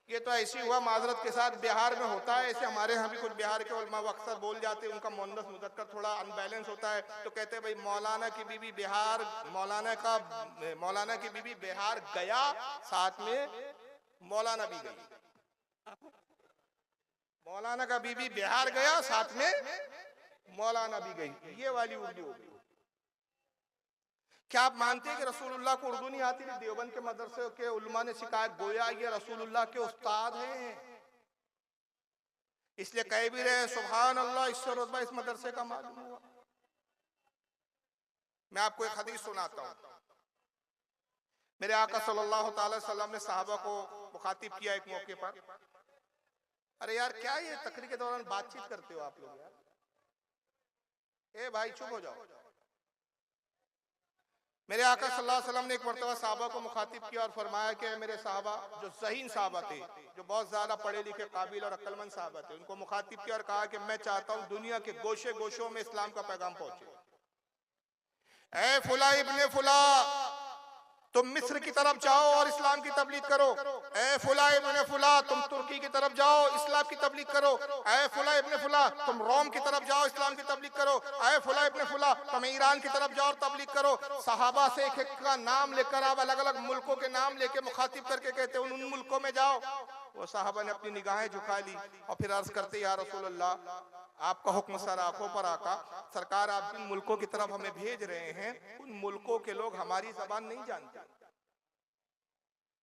ये तो ऐसी हुआ माजरत के साथ बिहार में होता है, ऐसे हमारे यहाँ भी कुछ बिहार के उलमा अक्सर बोल जाते हैं, उनका मुन्नस मुज़क्कर थोड़ा अनबैलेंस होता है, तो कहते हैं भाई मौलाना की बीबी बिहार, मौलाना की बीबी बिहार गया, साथ में मौलाना भी गई। मौलाना का बीबी बिहार गया, साथ में मौलाना भी गई, ये वाली उर्दू हो गई। क्या आप मानते हैं कि रसूलुल्लाह को उर्दू नहीं आती थी? देवबंद के मदरसे के उलमा ने शिकायत, गोया ये रसूलुल्लाह के उस्ताद हैं, इसलिए कह भी रहे सुभान अल्लाह, इससे रुतबा इस मदरसे का मालूम हुआ। मैं आपको एक हदीस सुनाता हूँ। मेरे आका सल्लल्लाहु अलैहि वसल्लम ने सहाबा को मुखातिब किया एक मौके पर, अरे यार क्या ये तकरीर के दौरान बातचीत करते हो आप लोग यार, ए भाई चुप हो जाओ। मेरे आका सल्लल्लाहु अलैहि वसल्लम ने एक मर्तबा साहबा को मुखातिब किया और फरमाया कि मेरे साहबा जो ज़हीन साहबा थे, जो बहुत ज्यादा पढ़े लिखे काबिल और अक्लमंद साहबा थे, उनको मुखातिब किया और कहा कि मैं चाहता हूं दुनिया के गोशे गोशों में इस्लाम का पैगाम पहुंचे। ए फुला इब्ने फुला, तुम मिस्र की तरफ जाओ और इस्लाम की तबलीग करो। ए फुला इब्ने फुला, तुम तुर्की की तरफ जाओ, इस्लाम की तबलीग करो। ए फुला इब्ने फुला, तुम रोम की तरफ जाओ, इस्लाम की तबलीग करो। ए फुला इब्ने फुला, तुम ईरान की तरफ जाओ और तबलीग करो। सहाबा से एक एक का नाम लेकर, आप अलग अलग मुल्कों के नाम लेके मुखातिब करके कहते उन मुल्कों में जाओ। वो साहबा ने अपनी निगाहें झुका ली और फिर अर्ज करते, या रसूल अल्लाह, आपका हुक्म सर आंखों पर आका, सरकार आप जिन मुल्कों की तरफ हमें भेज रहे हैं उन मुल्कों के लोग हमारी जबान नहीं जानते।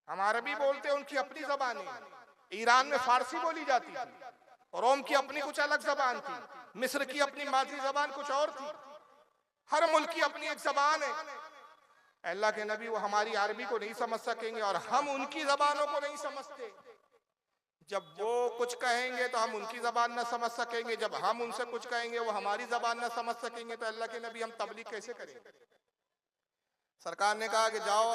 हम अरबी बोलते हैं, उनकी अपनी जबान है। ईरान में फारसी बोली जाती थी, रोम की अपनी कुछ अलग जबान थी, मिस्र की अपनी मादरी जबान कुछ और थी। हर मुल्क की अपनी एक जबान है। अल्लाह के नबी वो हमारी अरबी को नहीं समझ सकेंगे और हम उनकी जबानों को नहीं समझते। जब वो कुछ कहेंगे तो हम उनकी जबान ना समझ सकेंगे, जब हम उनसे कुछ कहेंगे वो हमारी जबान ना समझ सकेंगे, तो अल्लाह के नबी हम तबलीग कैसे करेंगे। सरकार ने कहा कि जाओ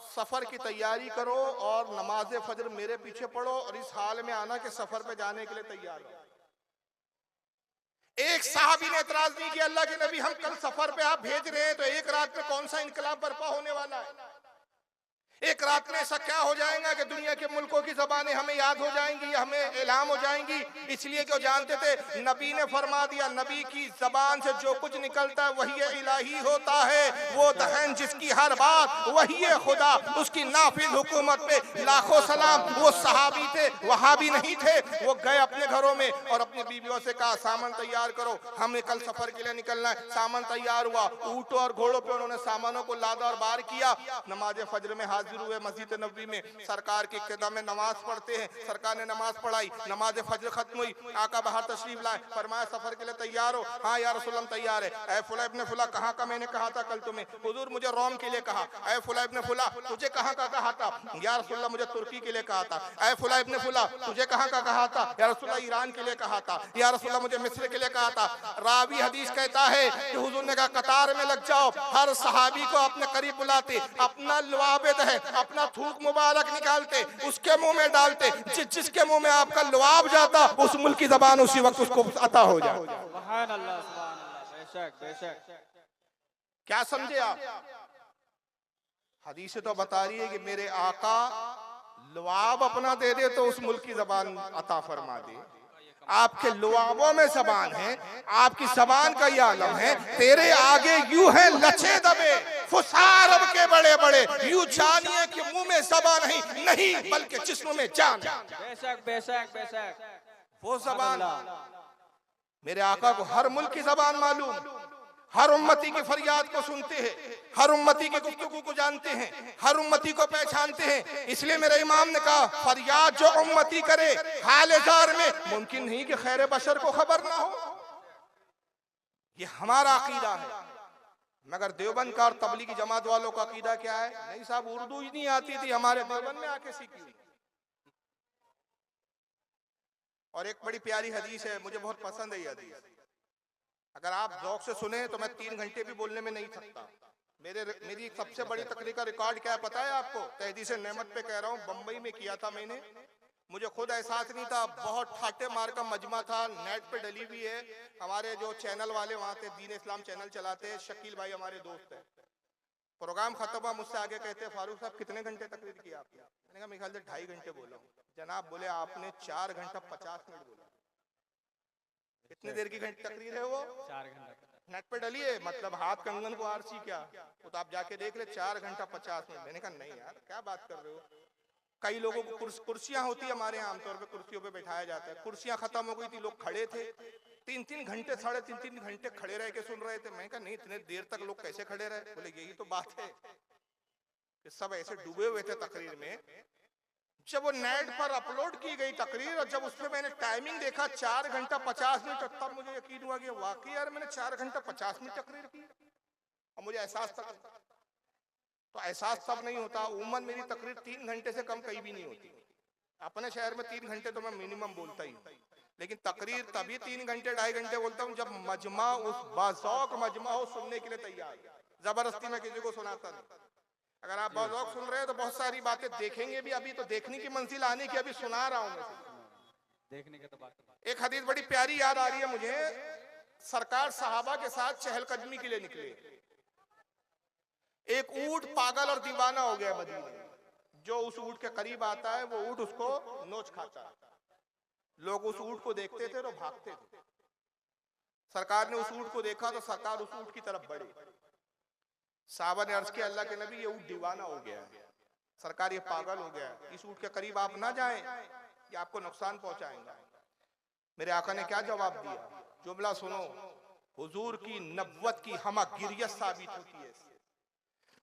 सफर की तैयारी करो और नमाज फजर मेरे पीछे पढ़ो और इस हाल में आना कि सफर पे जाने के लिए तैयार हो। एक साहबी ने एतराज नहीं किया, अल्लाह के नबी हम कल सफर पे आप भेज रहे हैं तो एक रात में कौन सा इनकलाब बर्पा होने वाला है। एक रात में ऐसा क्या हो जाएगा कि दुनिया के मुल्कों की जबानें हमें याद हो जाएंगी, हमें इल्हाम हो जाएंगी। इसलिए कि जानते थे, नबी ने फरमा दिया, नबी की जबान से जो कुछ निकलता है वही इलाही होता है। वो दहन जिसकी हर बात वही खुदा, उसकी नाफिज हुकूमत पे लाखों सलाम। वो सहाबी थे, वहाबी नहीं थे। वो गए अपने घरों में और अपनी बीवियों से कहा सामान तैयार करो, हमें कल सफर के लिए निकलना है। सामान तैयार हुआ, ऊँटों और घोड़ों पे उन्होंने सामानों को लादा और बार किया। नमाज फजर में हाजिर हुए मस्जिद नबवी में, सरकार की क़दम में नमाज पढ़ते हैं। सरकार ने नमाज पढ़ाई, नमाज फजर खत्म हुई, आका बाहर तशरीफ लाए, फरमाया सफर के लिए तैयार हो। हाँ या रसूल अल्लाह तैयार है। ऐ फुला इब्ने फुला, कहाँ का मैंने कहा था कल तुम्हें? हुजूर मुझे रोम के लिए कहा। ऐ फुला इब्ने फुला, तुझे कहाँ का कहा था? या रसूल अल्लाह मुझे तुर्की के लिए कहा था। ऐ फुला इब्ने फुला, तुझे कहाँ का कहा था? या रसूल अल्लाह ईरान के लिए कहा था। या रसूल अल्लाह मुझे मिस्र के लिए कहा था। रावी हदीस कहता है कि हुजूर ने कहा कतार में लग जाओ। हर सहाबी को अपने करीब बुलाते, अपना लुआब है, अपना थूक मुबारक निकालते, उसके मुंह में डालते। जिसके मुंह में आपका लुआब जाता उस मुल्क की जबान उसी वक्त उसको अता हो जाए। सुभान अल्लाह, सुभान अल्लाह, बेशक बेशक। क्या समझे आप? हदीस तो बता रही है कि मेरे आका लुआब अपना दे दे तो उस मुल्क की जबान अता फरमा दे। आपके लुआबों में जबान है, आपकी जबान का यह आलम है। तेरे आगे यूं है लचे दबे फुसारब के बड़े बड़े, यूं जानिए कि मुंह में जबान नहीं बल्कि जिस्म में जान। बेशक बेशक बेशक। वो जबान मेरे आका को हर मुल्क की जबान मालूम, हर उम्मती की फरियाद को सुनते हैं, हर उम्मती की गुफ्तगू को जानते हैं, हर उम्मती को पहचानते हैं। इसलिए मेरे इमाम ने कहा फरियाद जो उम्मती करे हाल जार में, मुमकिन नहीं कि खैर बशर को खबर ना हो। ये हमारा अकीदा है। मगर देवबंद का और तबलीगी जमात वालों का अकीदा क्या है? नहीं साहब, उर्दू ही नहीं आती थी, हमारे देवबंद में आके सीखी हुई। और एक बड़ी प्यारी हदीस है, मुझे बहुत पसंद है ये हदीस। अगर आप ज़ौक़ से सुने तो मैं 3 घंटे भी बोलने में नहीं थकता। मेरी सबसे बड़ी तकरीर का रिकॉर्ड क्या है पता है आपको? तहदीस नेमत पे कह रहा हूँ, बम्बई में किया था मैंने। मुझे खुद एहसास नहीं था, बहुत ठाटे मार का मजमा था, नेट पे डली हुई है। हमारे जो चैनल वाले वहाँ थे, दीन इस्लाम चैनल चलाते हैं, शकील भाई हमारे दोस्त हैं। प्रोग्राम खत्म हुआ, मुझसे आगे कहते हैं फारूक साहब कितने घंटे तकरीर की आपने? मैंने कहा मेरे ख्याल से 2.5 घंटे बोला हूँ। जनाब बोले आपने 4 घंटा 50 मिनट बोला। कितनी देर की तकरीर है वो? 4 घंटा। नेट पे डली है, मतलब हाथ कंगन को आरसी क्या, वो तो आप जाके देख ले। 4 घंटा 50 मिनट। मैंने कहा नहीं यार क्या बात कर रहे हो। कई लोगों को कुर्सियां होती है, हमारे यहाँ आमतौर पे कुर्सियों पे बैठाया जाता है। कुर्सियां खत्म हो गई थी, लोग खड़े थे, 3-3 घंटे 3.5 घंटे खड़े रह के सुन रहे थे। मैं कहा नहीं इतने देर तक लोग कैसे खड़े रहे? बोले यही तो बात है कि सब ऐसे डूबे हुए थे तकरीर में। जब वो नेट पर अपलोड की गई तकरीर और जब उसमें मैंने टाइमिंग देखा 4 घंटा 50 मिनट, तब मुझे यकीन हुआ कि वाकई यार मैंने 4 घंटा 50 मिनट तकरीर की। और मुझे एहसास था, तो एहसास तब नहीं होता। उम्मन मेरी तकरीर 3 घंटे से कम कहीं भी नहीं होती। अपने शहर में 3 घंटे तो मैं मिनिमम बोलता ही, लेकिन तकरीर तभी 3 घंटे 2.5 घंटे बोलता हूँ जब मजमा उस बाज़ौक़ मजमा हो, सुनने के लिए तैयार। जबरदस्ती में किसी को सुनाता नहीं। अगर आप बाज़ौक़ सुन रहे हैं तो बहुत सारी बातें देखेंगे भी, अभी तो देखने की मंजिल आने की, अभी सुना रहा हूँ मैं। देखने के तो बात। एक हदीस बड़ी प्यारी याद आ रही है मुझे। सरकार सहाबा के साथ चहलकदमी के लिए निकले। एक ऊंट पागल और दीवाना हो गया मदीने में। जो उस ऊंट के करीब आता है वो ऊंट उसको नोच खाता है। लोग उस ऊंट को देखते थे और भागते थे। सरकार ने उस ऊंट को देखा तो सरकार उस ऊंट की तरफ बढ़ी। साहबा ने अर्ज किया, अल्लाह के नबी, ये ऊंट दीवाना हो गया है, सरकार ये पागल हो गया है, इस ऊंट के करीब आप ना जाएं, ये आपको नुकसान पहुंचाएंगा। मेरे आका ने क्या जवाब दिया? जुमला सुनो, हुजूर की नब्वत की हमागिरियत साबित होती है।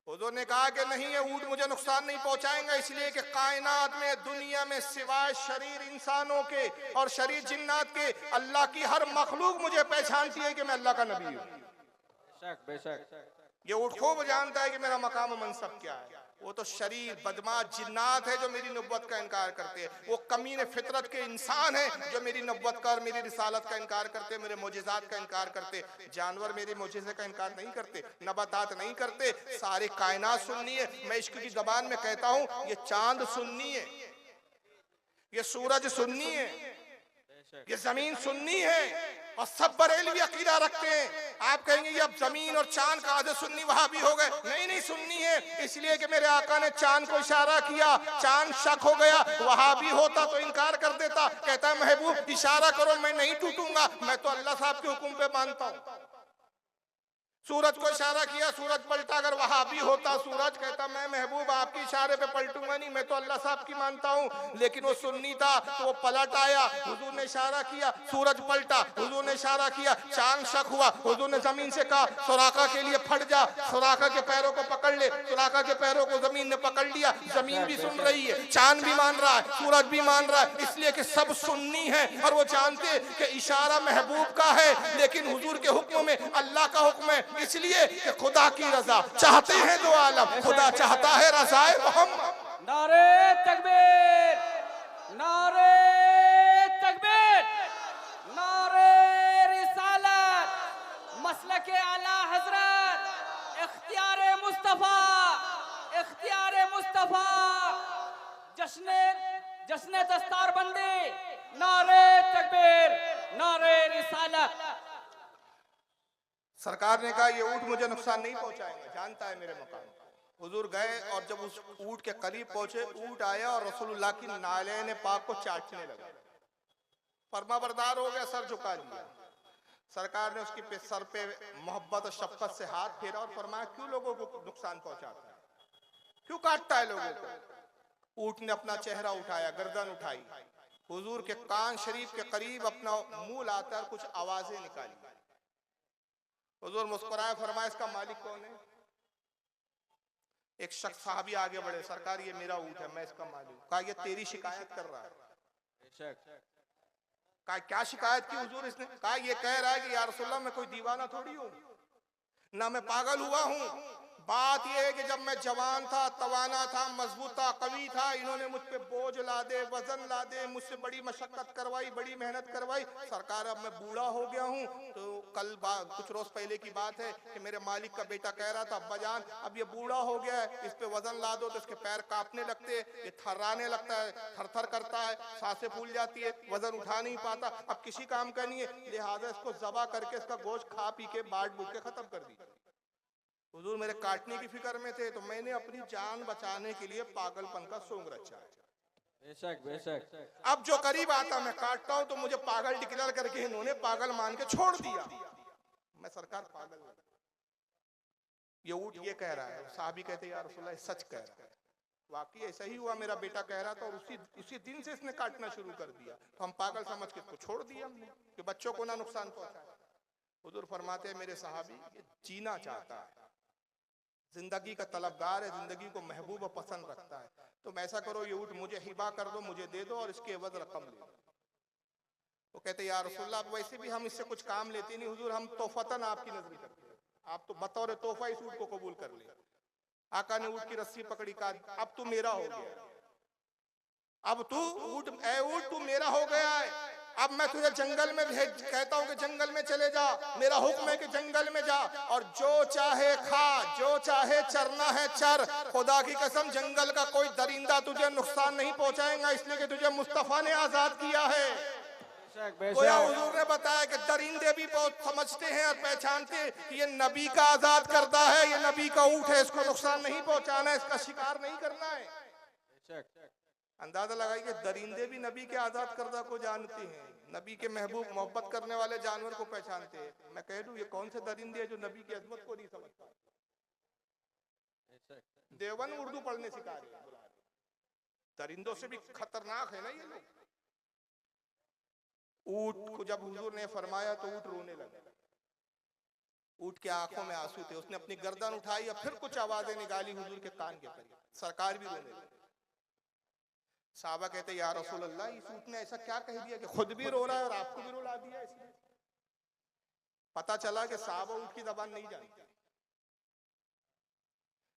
हुजूर ने कहा कि नहीं, ये ऊंट मुझे नुकसान नहीं पहुंचाएंगा, इसलिए कि कायनात में, दुनिया में सिवाय शरीर इंसानों के और शरीर जिन्नात के अल्लाह की हर मखलूक मुझे पहचानती है कि मैं अल्लाह का नबी हूँ। बेशक बेशक। ये ऊंट खूब जानता है कि मेरा मकाम मनसब क्या है। वो तो शरीर बदमाश जिन्नात है जो मेरी नब्वत का इनकार करते हैं। वो कमीने फितरत के इंसान है जो मेरी नब्वत का और मेरी रिसालत का इनकार करते, मेरे मोजिज़ात का इनकार करते। जानवर मेरे मोजिज़े का इनकार नहीं करते, नबातात नहीं करते, सारे कायनात सुन्नी है। मैं इश्क की ज़बान में कहता हूँ, ये चांद सुन्नी है, ये सूरज सुन्नी है, ये जमीन सुन्नी है और सब बरेलवी अकीदा रखते हैं। आप कहेंगे ये अब जमीन और चांद का आधे सुन्नी वहां भी हो गए। नहीं नहीं, सुन्नी है, इसलिए कि मेरे आका ने चांद को इशारा किया, चांद शक हो गया। वहां भी होता तो इनकार कर देता, कहता है महबूब इशारा करो, मैं नहीं टूटूंगा, मैं तो अल्लाह साहब के हुक्म पे मानता हूँ। सूरज को इशारा किया, सूरज पलटा, अगर वहां भी होता सूरज कहता मैं महबूब आपके इशारे पे पलटूंगा नहीं, मैं तो अल्लाह साहब की मानता हूँ। लेकिन वो सुन्नी था तो वो पलट आया, हुजूर ने इशारा किया, सूरज पलटा, हुजूर ने इशारा किया, चांद शक हुआ, हुजूर ने जमीन से कहा सुराका के लिए फट जा, सुराका के पैरों को पकड़ ले, सुराका के पैरों को जमीन ने पकड़ लिया। जमीन भी सुन रही है, चांद भी मान रहा है, सूरज भी मान रहा है, इसलिए कि सब सुन्नी है और वो जानते कि इशारा महबूब का है लेकिन हुजूर के हुक्म में अल्लाह का हुक्म है, इसलिए कि खुदा की रजा चाहते हैं दो आलम, खुदा चाहता है रज़ाए मोहम्मद। नारे तकबीर, नारे तकबीर, नारे रिसालत, मसलके आला हजरत, इख्तियारे मुस्तफा, इख्तियारे मुस्तफा, जश्न दस्तारबंदी, नारे तकबीर, नारे रिसालत। सरकार ने कहा ये ऊंट मुझे नुकसान नहीं पहुंचाएंगे, जानता है मेरे मकाम। हुजूर गए और जब उस ऊंट के करीब पहुंचे, ऊंट आया और रसूलुल्लाह की नालैन पाक को चाटने लगा। फरमाबरदार हो गया, सर झुका लिया। सरकार ने उसके सर पे मोहब्बत और शफकत से हाथ फेरा और फरमाया क्यों लोगों को नुकसान पहुंचाता है, क्यों काटता है लोगों को। ऊंट ने अपना चेहरा उठाया, गर्दन उठाई, हुजूर के कान शरीफ के करीब अपना मुंह लाता और कुछ आवाजें निकाली। हुजूर मुस्कुराए, फरमाया इसका मालिक कौन है? एक शख्स साहबी आगे बढ़े, सरकार ये मेरा ऊंट है, मैं इसका मालिक हूं। कहा ये तेरी शिकायत कर रहा है। कहा क्या शिकायत की हुजूर इसने? कहा ये कह रहा है कि या रसूलल्लाह मैं कोई दीवाना थोड़ी हूं, ना मैं पागल हुआ हूं। बात यह है कि जब मैं जवान था, तवाना था, मजबूत था, कवि था, इन्होंने मुझ पे बोझ लादे, वजन लादे, मुझसे बड़ी मशक्कत करवाई, बड़ी मेहनत करवाई। सरकार अब मैं बूढ़ा हो गया हूँ। तो कल कुछ रोज पहले की बात है कि मेरे मालिक का बेटा कह रहा था अब्बा जान अब ये बूढ़ा हो गया है, इस पे वजन ला दो तो इसके पैर कांपने लगते हैं, ये थर्राने लगता है, थर-थर करता है, सांसें फूल जाती है, वजन उठा नहीं पाता, अब किसी काम का नहीं है, लिहाजा इसको ज़बा करके इसका गोश्त खा पी के बाट बूट के खत्म कर दी। हुजूर मेरे काटने की फिक्र में थे तो मैंने अपनी जान बचाने के लिए पागलपन का सोंग रचा। बेशक बेशक। अब जो करीब आता मैं काटता हूं तो मुझे पागल डिक्लेयर करके इन्होंने पागल मान के छोड़ दिया। मैं सरकार पागल हूं। ये ऊंट ये कह रहा है, साहबी कहते यार रसूलल्लाह सच कह रहा है। वाकई ऐसा ही हुआ, मेरा बेटा कह रहा था और उसी दिन से इसने काटना शुरू कर दिया। तो हम पागल समझ के इसको छोड़ दिया हमने कि बच्चों को ना नुकसान पहुंचाए। हुजूर फरमाते हैं मेरे साहबी ये जीना चाहता है, जिंदगी का तलबगार है, जिंदगी को महबूब और पसंद रखता है। तुम ऐसा करो ये ऊंट मुझे हिबा कर दो, मुझे दे दो और इसके एवज रकम ले लो। वो कहते यार रसूलल्लाह वैसे भी हम इससे कुछ काम लेते नहीं हुजूर, हम तोहफतन आपकी नजर करते हैं, आप तो बतौर तोहफा इस ऊंट को कबूल कर ले। आका ने ऊंट की रस्सी पकड़ी, कहा अब तू मेरा हो गया, अब तू ऊंट तू मेरा हो गया है। अब मैं तुझे जंगल में भेज कहता हूं कि जंगल में चले जा, मेरा हुक्म है कि जंगल में जा और जो चाहे खा, जो चाहे चरना है चर। खुदा की कसम जंगल का कोई दरिंदा तुझे नुकसान नहीं पहुंचाएगा, इसलिए कि तुझे मुस्तफा ने आजाद किया है। गोया हुजूर ने बताया कि दरिंदे भी बहुत समझते हैं और पहचानते हैं कि ये नबी का आजाद करदा है, ये नबी का ऊँट है, इसको नुकसान नहीं पहुंचाना है, इसका शिकार नहीं करना है। अंदाजा लगाइए कि दरिंदे भी नबी के आजाद करदा को जानते हैं, नबी के महबूब मोहब्बत करने वाले जानवर को पहचानते हैं। मैं कह दूं ये कौन से दरिंदे हैं जो नबी की अजमत को नहीं समझता। देवबंद उर्दू पढ़ने सिखा रहे हैं, दरिंदों से भी खतरनाक है ना ये लोग। ऊंट को जब हुजूर ने फरमाया तो ऊंट रोने लगा, ऊंट के आंखों में आंसू थे, उसने अपनी गर्दन उठाई और फिर कुछ आवाजें निकाली हुजूर के कान के करीब, सरकार भी रोने लगे। साहबा कहते या रसूल अल्लाह, इस ऊंट ने ऐसा क्या कह दिया कि खुद भी रो रहा है और आपको भी रुला दिया इसने। पता चला कि साहबा ऊंट की जबान नहीं जानते।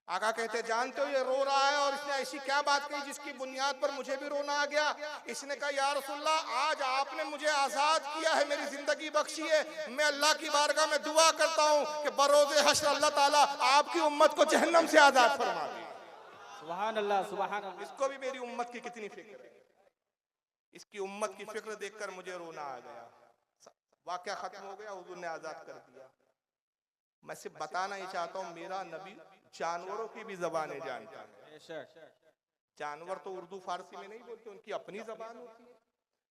आका कहते जानते हो ये रो रहा है और इसने ऐसी क्या बात कही जिसकी बुनियाद पर मुझे भी रोना आ गया। इसने कहा या रसूलल्लाह, आज आपने मुझे आजाद किया है, मेरी जिंदगी बख्शी है, मैं अल्लाह की बारगाह में दुआ करता हूँ कि बरोज़े हश्र अल्लाह ताला आपकी उम्मत को जहन्नम से आजाद फरमा दे। सुभान अल्लाह, सुभान अल्लाह। इसको भी मेरी उम्मत की कितनी फिक्र है, इसकी उम्मत की फिक्र देखकर मुझे रोना आ गया। वाक़या खत्म हो गया, हुजूर ने आजाद कर दिया। मैं सिर्फ बताना ही चाहता हूँ मेरा नबी जानवरों की भी जबानें जानता है। जानवर तो उर्दू फारसी में नहीं बोलते, उनकी अपनी जबान होती है।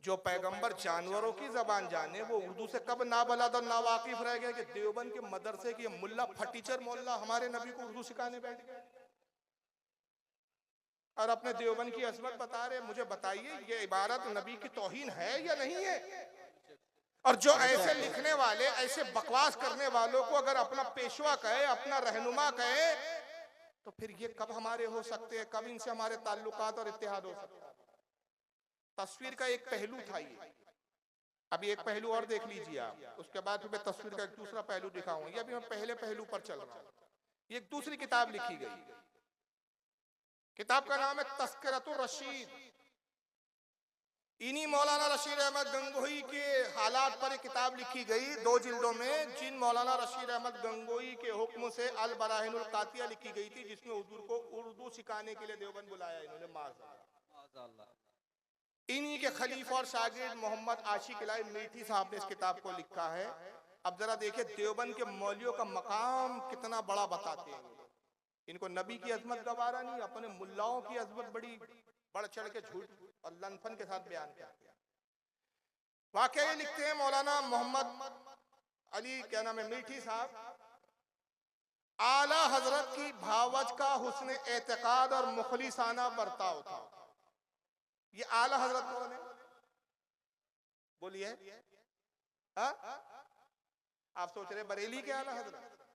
जो पैगंबर जानवरों की जबान जाने वो उर्दू से कब ना बलाद और ना वाकिफ रह गए कि देवबंद के मदरसे के मुल्ला फटीचर मोल्ला हमारे नबी को उर्दू सिखाने बैठ गए और अपने देवबंद की अजमत बता रहे। मुझे बताइए ये इबारत नबी की तौहीन है या नहीं है? और जो ऐसे लिखने वाले, ऐसे बकवास करने वालों को अगर अपना पेशवा कहे, अपना रहनुमा कहे, तो फिर ये कब हमारे हो सकते हैं, कब इनसे हमारे ताल्लुकात और इत्तेहाद हो सकता है। तस्वीर का एक पहलू था ये, अभी एक पहलू और देख लीजिए आप, उसके बाद मैं तस्वीर का एक दूसरा पहलू दिखाऊंगा। ये अभी मैं पहले पहलू पर चल रहा हूँ। ये एक दूसरी किताब लिखी गई, किताब का नाम है तस्किरतुर रशीद। इन्हीं मौलाना रशीद अहमद गंगोही के हालात पर एक किताब लिखी गई 2 जिल्दों में, जिन मौलाना रशीद अहमद गंगोही के हुक्म से अल बराहिनुल कातिया लिखी गई थी, जिसमें हुजूर को उर्दू सिखाने के लिए देवबंद बुलाया इन्होंने। माज़अल्लाह। इन्हीं के खलीफा और शागिर्द मोहम्मद आशिक इलाही मीठी साहब ने इस किताब को लिखा है। अब जरा देखिए देवबंद के मौलियों का मकाम कितना बड़ा बताते हैं। इनको नबी की अजमत गवारा नहीं, अपने मुल्लाओं की अजमत बड़ी बढ़ चढ़ के झूठ और लनफन के साथ बयान करते हैं। वाकई ये लिखते हैं मौलाना मोहम्मद अली क्या नाम है मीठी साहब, आला हजरत की भावज का हुस्न एतकाद और मुखलिसाना बर्ताव था। ये आला हजरत कौन है बोलिए? आप सोच रहे बरेली के आला हजरत?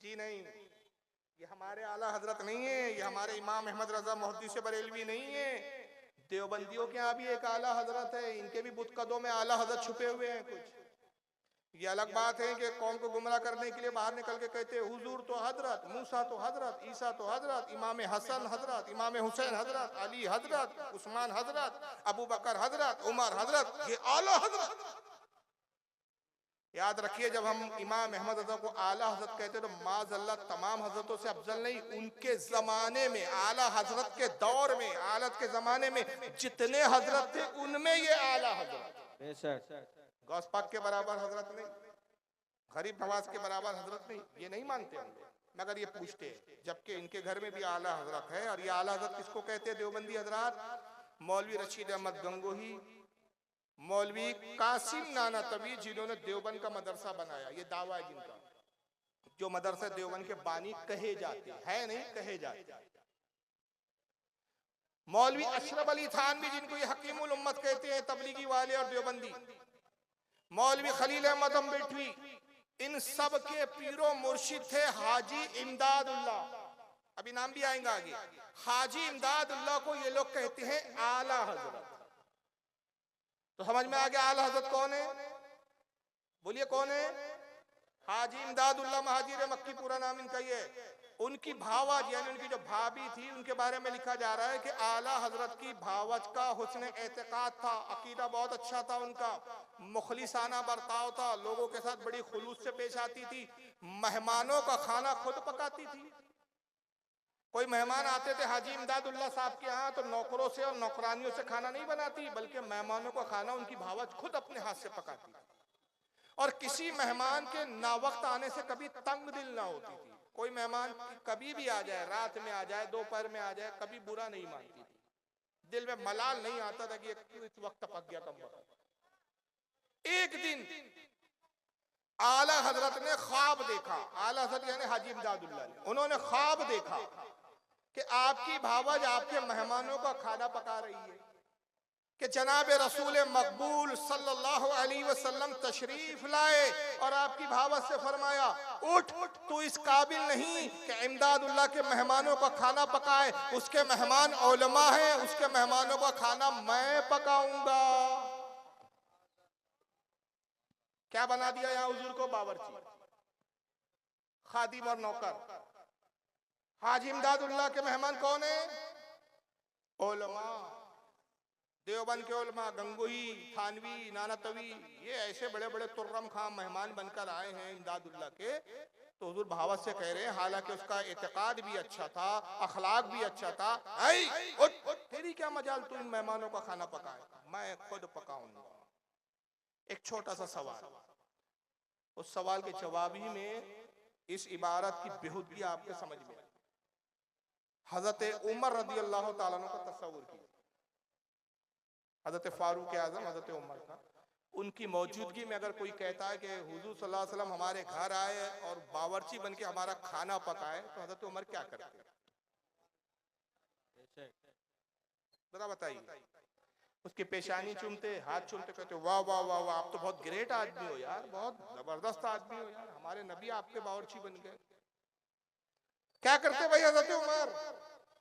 जी नहीं, ये हमारे आला हजरत नहीं है, ये हमारे इमाम अहमद रजा मुहद्दिस बरेलवी नहीं है। देवबंदियों के यहाँ भी एक आला हजरत है, इनके भी बुतकदों में आला हजरत छुपे हुए हैं कुछ। ये अलग बात है कि कौम को गुमराह करने के लिए बाहर निकल के कहते हैं हुजूर तो हजरत, मूसा तो हजरत, ईसा तो हजरत, इमाम हसन हजरत, इमाम हुसैन हजरत, अली हजरत, उस्मान हजरत, अबू बकर हजरत, उमर हजरत, ये आला हजरत। याद रखिए जब हम इमाम अहमद रजा को आला हजरत कहते तो माज़अल्लाह तमाम हजरतों से अफजल नहीं, उनके जमाने में आला हजरत के दौर में, आलत के जमाने में जितने हजरत थे उनमें ये आला हजरत। गौस पाक के बराबर हजरत नहीं, गरीब नवाज के बराबर हजरत नहीं, ये नहीं मानते हम लोग, मगर ये पूछते हैं। जबकि इनके घर में भी आला हजरत है। और ये आला हजरत किसको कहते हैं देवबंदी हजरात? मौलवी रशीद अहमद गंगोही, मौलवी कासिम नाना तवी, जिन्होंने देवबंद का मदरसा बनाया। ये दावा है जिनका, जो मदरसा देवबंद के बानी कहे जाते हैं, नहीं कहे जाते। मौलवी अशरफ अली थानवी, जिनको ये हकीमुल उम्मत कहते हैं, तबलीगी वाले और देवबंदी। मौलवी खलील अहमद अम्बेठवी, इन सब के पीरो मुर्शिद थे हाजी इमदादुल्लाह। अभी नाम भी आएगा आगे। हाजी इमदादुल्लाह को ये लोग कहते हैं आला हजरत। तो समझ में आ गया आला हजरत कौन है? बोलिए कौन है? हाजी इमदादुल्लाह महाजिर मक्की, पूरा नाम इनका ये है। उनकी भावज यानी उनकी जो भाभी थी, उनके बारे में लिखा जा रहा है कि आला हजरत की भावज का हुस्न एतकाद था, अकीदा बहुत अच्छा था उनका, मुखलिसाना बर्ताव था, लोगों के साथ बड़ी खुलूस से पेश आती थी, मेहमानों का खाना खुद पकाती थी। कोई मेहमान आते थे हाजी इमदादुल्लाह साहब के यहाँ, तो नौकरों से और नौकरानियों से खाना नहीं बनाती, बल्कि मेहमानों का खाना उनकी भावज खुद अपने हाथ से पकाती। और किसी मेहमान के नावक्त आने से कभी तंग दिल ना होती थी। कोई मेहमान कभी भी आ जाए, रात में आ जाए, दोपहर में आ जाए, कभी बुरा नहीं मानती थी। दिल में मलाल नहीं आता था कि इस वक्त पक गया कम वक्त। एक दिन आला हजरत ने ख्वाब देखा, आला हजरत यानी हाजी इमदादुल्लाह ने, उन्होंने ख्वाब देखा कि आपकी भावज आपके मेहमानों का खाना पका रही है, कि जनाब रसूल मकबूल सल्लल्लाहु अलैहि वसल्लम तशरीफ लाए और आपकी भावज से फरमाया, उठ, तू इस काबिल नहीं कि इमदादुल्लाह के मेहमानों का खाना पकाए, उसके मेहमान उलमा हैं, उसके मेहमानों का खाना मैं पकाऊंगा। क्या बना दिया यहाँ हुजूर को? बावर्ची, खादिम और नौकर। हाजी इमदादुल्लाह के मेहमान कौन है? उलमा, देवबंद के उलमा, गंगोही, थानवी, नानातवी, ये ऐसे बड़े बड़े तुर्रम खां मेहमान बनकर आए हैं इमदादुल्लाह के। तो हुजूर भावत से कह रहे हैं, हालांकि उसका एतकाद भी अच्छा था, अखलाक भी अच्छा था, तेरी क्या मजाल तू इन मेहमानों का खाना पकाए, मैं खुद पकाऊंगा। एक छोटा सा सवाल, उस सवाल के जवाब ही में इस इबारत की बेहुदगी आपके समझ में। हजरत उमर रदी अल्लाह ताला अन्हु का तस्वुर किया, हजरत फारूक आजम हजरत उमर का, उनकी मौजूदगी में अगर कोई कहता है कि हुजूर सल्लल्लाहु अलैहि वसल्लम हमारे घर आए और बावर्ची बन के हमारा खाना पकाए, तो हजरत उमर क्या करते? जरा बताइए। उसकी पेशानी चूमते, हाथ चूमते, कहते वाह वाह वाह वाह, आप तो बहुत ग्रेट आदमी हो यार, बहुत जबरदस्त आदमी हो यार, हमारे नबी आपके बावर्ची बन गए। क्या करते भाई हजरत उमर?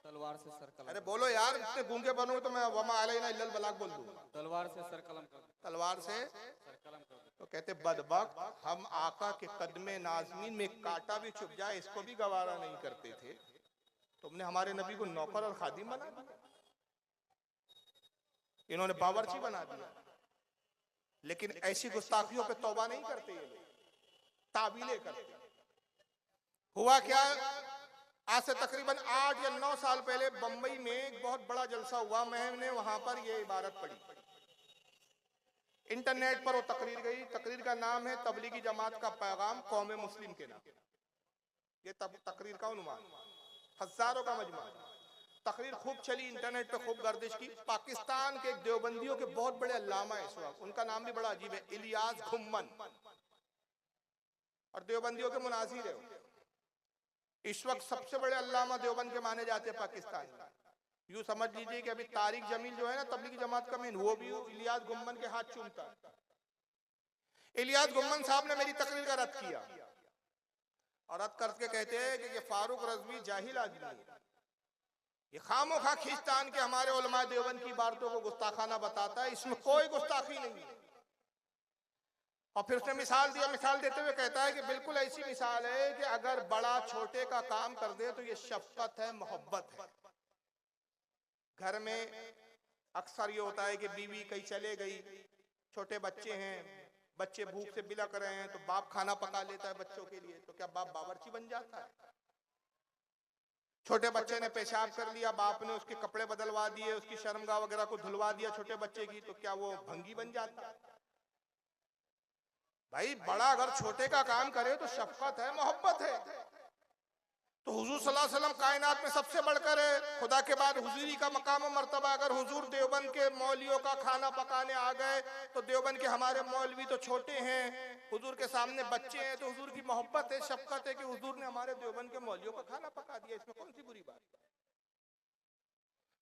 तलवार से सर कलम। अरे बोलो यार, इतने गूंगे बनोगे तो मैं वमा अलैना इल्लल बलाग बोल दूंगा। तलवार से सर कलम कर, तलवार से सर कलम कर। तो कहते बदबख्त, हम आका के कदमे नाज़मीन में कांटा भी चुभ जाए इसको भी गवारा नहीं करते थे, तुमने हमारे नबी को नौकर और खादिम बना दिया, इन्होंने बावर्ची बना दिया। लेकिन ऐसी गुस्ताखियों पे तौबा नहीं करते ये लोग, ताबीले करते। हुआ क्या, आज से तकरीबन 8 या 9 साल पहले बंबई में एक बहुत बड़ा जलसा हुआ, मैंने वहां पर ये इबारत पढ़ी, इंटरनेट पर वो तकरीर गई। तकरीर का नाम है तबलीगी जमात का पैगाम कौम मुस्लिम के नाम। ये तकरीर का उन्वान, हजारों का मजमा। तकरीर खूब चली, इंटरनेट पे खूब गर्दिश की। पाकिस्तान के एक देवबंदियों के बहुत बड़े अल्लामा है इस वक्त, उनका नाम भी बड़ा अजीब है, इलियास घुम्मन, और देवबंदियों के मुनाजिर है। इस वक्त सबसे बड़े अल्लामा देवबंद के माने जाते हैं पाकिस्तान में। यूं समझ लीजिए कि अभी तारिक जमील जो है ना तबलीगी जमात का मेन, वो भी इलियास घुम्मन के हाथ चूमता है। इलियास घुम्मन साहब ने मेरी तकरीर का रद्द किया और रद्द करके कहते हैं कि ये फारूक रज़वी जाहिल आदमी है, ये खामोखा खींचतान के हमारे उलमा देवबंद की बातों को गुस्ताखाना बताता है, इसमें कोई गुस्ताखी नहीं है। और फिर उसने मिसाल दिया, मिसाल देते हुए कहता है कि बिल्कुल ऐसी मिसाल है कि अगर बड़ा छोटे का काम कर दे तो ये शफकत है, मोहब्बत है। घर में अक्सर ये होता है कि बीवी कहीं चले गई, छोटे बच्चे हैं, बच्चे भूख से बिलक रहे हैं, तो बाप खाना पका लेता है बच्चों के लिए, तो क्या बाप बावर्ची बन जाता है? छोटे बच्चे ने पेशाब कर लिया, बाप ने उसके कपड़े बदलवा दिए, उसकी शर्मगाह वगैरह को धुलवा दिया छोटे बच्चे की, तो क्या वो भंगी बन जाता है? भाई बड़ा अगर छोटे का काम करे तो शफकत है, मोहब्बत है। तो हुजूर सल्लल्लाहु अलैहि वसल्लम कायनात में सबसे बढ़कर है, खुदा के बाद हुजूरी का मकाम और मर्तबा। अगर हुजूर देवबंद के मौलवियों का खाना पकाने आ गए तो देवबंद के हमारे मौलवी तो छोटे हैं, हुजूर के सामने बच्चे हैं, तो हुजूर की मोहब्बत है, शफकत है कि हुजूर ने हमारे देवबंद के मौलवियों का खाना पका दिया, इसमें कौन सी बुरी बात?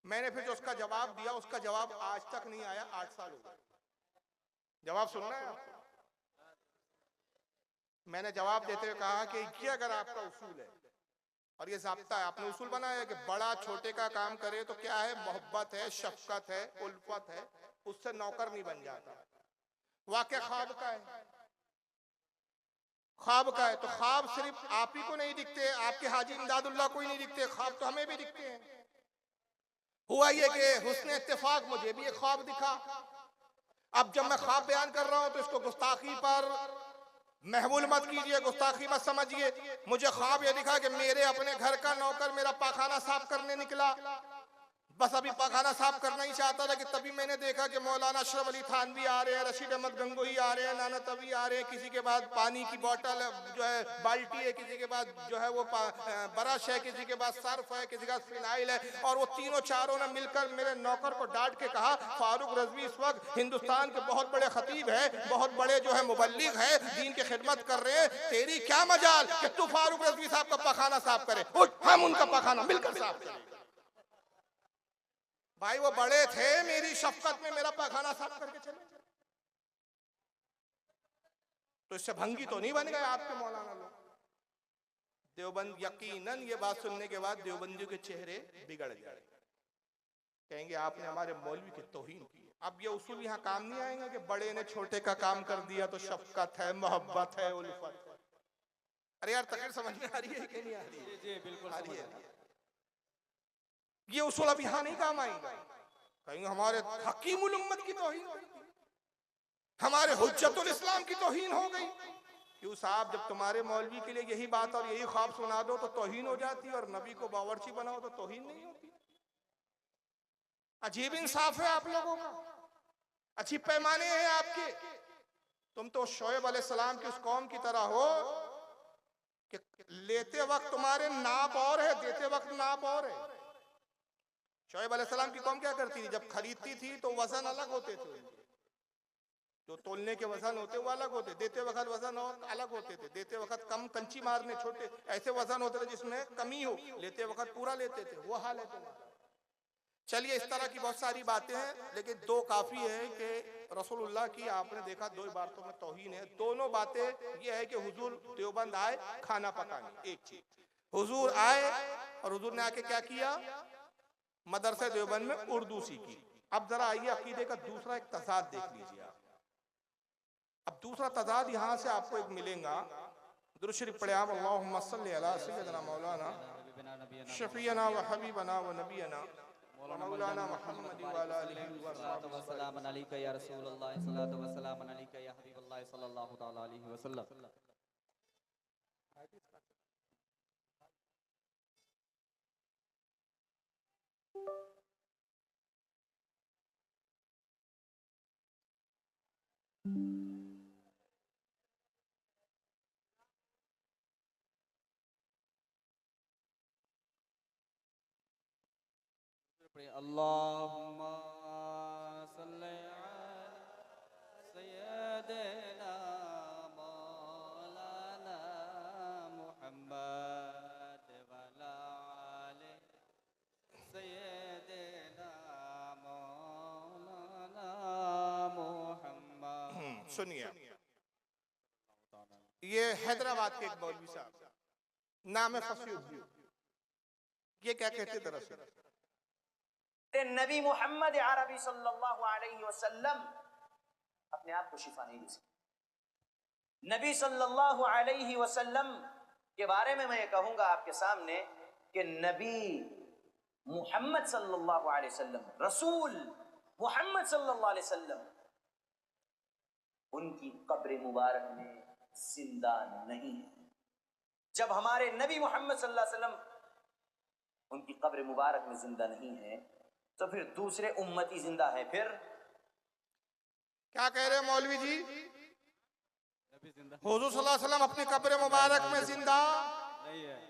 मैंने फिर जो उसका जवाब दिया, उसका जवाब आज तक नहीं आया, 8 साल हो गए। जवाब सुनना है आपको? मैंने जवाब देते हुए कहा कि ये अगर आपका उसूल है और ये ज़ाब्ता है, आपने उसूल बनाया है कि बड़ा छोटे का काम करे तो क्या है, मोहब्बत है, शफकत है, उल्फत है, उससे नौकर नहीं बन जाता। वाक़या ख्वाब का है, ख्वाब का है। तो ख्वाब सिर्फ आप ही को नहीं दिखते, आपके हाजी इमदादुल्लाह को ही नहीं दिखते, ख्वाब तो हमें भी दिखते हैं। हुआ ये कि हुस्न इत्तेफाक मुझे भी एक ख्वाब दिखा। अब जब मैं ख्वाब बयान कर रहा हूं तो इसको गुस्ताखी पर महमूल मत कीजिए, गुस्ताखी मत समझिए। मुझे ख्वाब ये दिखा कि मेरे अपने घर का नौकर मेरा पाखाना साफ करने निकला, बस अभी पाखाना साफ करना ही चाहता था कि तभी मैंने देखा कि मौलाना अशरफ अली थानवी आ रहे हैं, रशीद अहमद गंगोही आ रहे हैं, नाना तवी आ रहे हैं, किसी के बाद पानी की बोतल जो है बाल्टी है, किसी के बाद जो है वो ब्रश है, किसी के बाद सर्फ है, किसी का फिनाइल है। और वो तीनों चारों ने मिलकर मेरे नौकर को डांट के कहा, फारूक रजवी इस वक्त हिंदुस्तान के बहुत बड़े खतीब है, बहुत बड़े जो है मुबल्लिग है, दीन की खिदमत कर रहे हैं, तेरी क्या मजाल कि तू फारूक रजवी साहब का पाखाना साफ करे, हम उनका पाखाना मिलकर साफ करें। भाई वो बड़े थे, मेरी शफकत में मेरा पाखाना साफ करके चले, तो इससे भंगी तो नहीं बन गए आपके मौलाना लोग। देवबंद यकीनन ये बात सुनने के बाद देवबंदियों के चेहरे बिगड़ गए, कहेंगे आपने हमारे मौलवी की तौहीन की। अब ये उसूल यहाँ काम नहीं आएगा कि बड़े ने छोटे का काम कर दिया तो शफकत है, मोहब्बत है, उल्फत है। अरे यार तकरीर समझ में आ रही है कि नहीं आ रही है? जी बिल्कुल आ रही है। ये उसूल अब यहाँ नहीं काम आएंगे, कहेंगे हमारे हकीमुल उम्मत की तौहीन हो गई, हमारे हुज्जतुल इस्लाम की तौहीन हो गई। क्यों साहब, जब तुम्हारे मौलवी के लिए यही बात और यही ख्वाब सुना दो तो तौहीन हो जाती है, और नबी को बावर्ची बनाओ तो तौहीन नहीं होती। अजीब इंसाफ है आप लोगों का, अच्छी पैमाने हैं आपके। तुम तो शोएब अलैहिस्सलाम की उस कौम की तरह हो कि लेते वक्त तुम्हारे नाप और है, देते वक्त नाप और है। शोएब अलैहिस्सलाम की कौम क्या करती थी, जब खरीदती थी तो वजन अलग होते थे, जो तोलने के वजन होते वो अलग होते, देते वक्त वजन और अलग होते थे। देते वक्त कम कंची मारने छोटे ऐसे वजन होते थे जिसमें कमी हो, लेते वक्त पूरा लेते थे। वो हाल है तुम्हारा। चलिए, इस तरह की बहुत सारी बातें हैं, लेकिन दो काफी है कि रसूलुल्लाह की आपने देखा दो इबारतों में तौहीन है। दोनों बातें ये है कि हुजूर देवबंद आए खाना पकाने, एक चीज हुजूर आए और हुजूर ने आके क्या किया, मदरसे देवबंद में उर्दू सीखी। अब जरा आइए अकीदे का दूसरा एक तजाद देख लीजिए आप। अब दूसरा तजाद यहाँ से आपको एक मिलेगा। दुरूद शरीफ पढ़े आप, अल्लाहुम्मा सल्ली अला सय्यदना मौलाना शफीना व हबीबना व नबीना मौलाना मुहम्मद व अला आलिहि व सल्लल्लाहु वसल्लम अलैका या रसूलल्लाह, सल्लल्लाहु वसल्लम अलैका या हबीबल्लाह सल्लल्लाहु तआला अलैहि वसल्लम। अल्लाहुम्मा सल्ली अला सय्यदिना मौलाना मुहम्मद व अला आलि सय्यदिना मौलाना मुहम्मद। सुनिए, ये हैदराबाद के एक मौलवी साहब, नाम है फसीउद्दीन, ये क्या कहते दरअसल, नबी मोहम्मद अरबी सल्लल्लाहु अलैहि वसल्लम अपने आप को शिफा नहीं दे सकते। नबी सल्लल्लाहु अलैहि वसल्लम के बारे में मैं ये कहूंगा आपके सामने कि नबी मोहम्मद सल्लल्लाहु अलैहि वसल्लम, रसूल मोहम्मद सल्लल्लाहु अलैहि वसल्लम, उनकी कब्र मुबारक में जिंदा नहीं है। जब हमारे नबी मोहम्मद सल्लल्लाहु अलैहि वसल्लम उनकी कब्र मुबारक में जिंदा नहीं है, तो फिर दूसरे उम्मती जिंदा है। फिर क्या कह रहे हैं मौलवी जी, नबी जिंदा हुजूर सल्लल्लाहु अलैहि वसल्लम अपनी कब्र मुबारक में जिंदा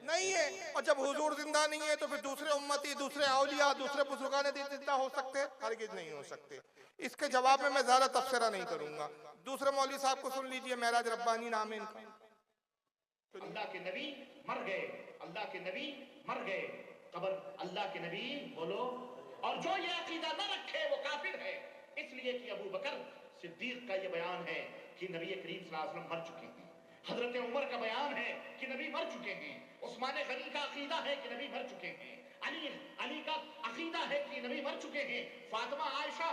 नहीं है। और जब हुजूर जिंदा नहीं है तो फिर दूसरे उम्मती, दूसरे औलिया, दूसरे बुजुर्गान दीन जिंदा हो सकते? हरगिज नहीं हो सकते। इसके जवाब में मैं ज्यादा तफसीरा नहीं करूंगा। दूसरे मौलवी साहब को सुन लीजिए, महराज रब्बानी नाम है इनका। अल्लाह के नबी मर गए, अल्लाह के नबी मर गए, कब्र अल्लाह के नबी बोलो, और जो ये अकीदा न रखे वो काफिर है। इसलिए कि अबू बकर सिद्दीक का ये बयान है कि नबी करीम सल्लल्लाहु अलैहि वसल्लम मर चुके हैं। हजरत उमर का बयान है कि नबी मर चुके हैं। उस्मान गनी का अकीदा है कि नबी मर चुके हैं। अली का अकीदा है कि नबी मर चुके हैं। फातिमा, आयशा,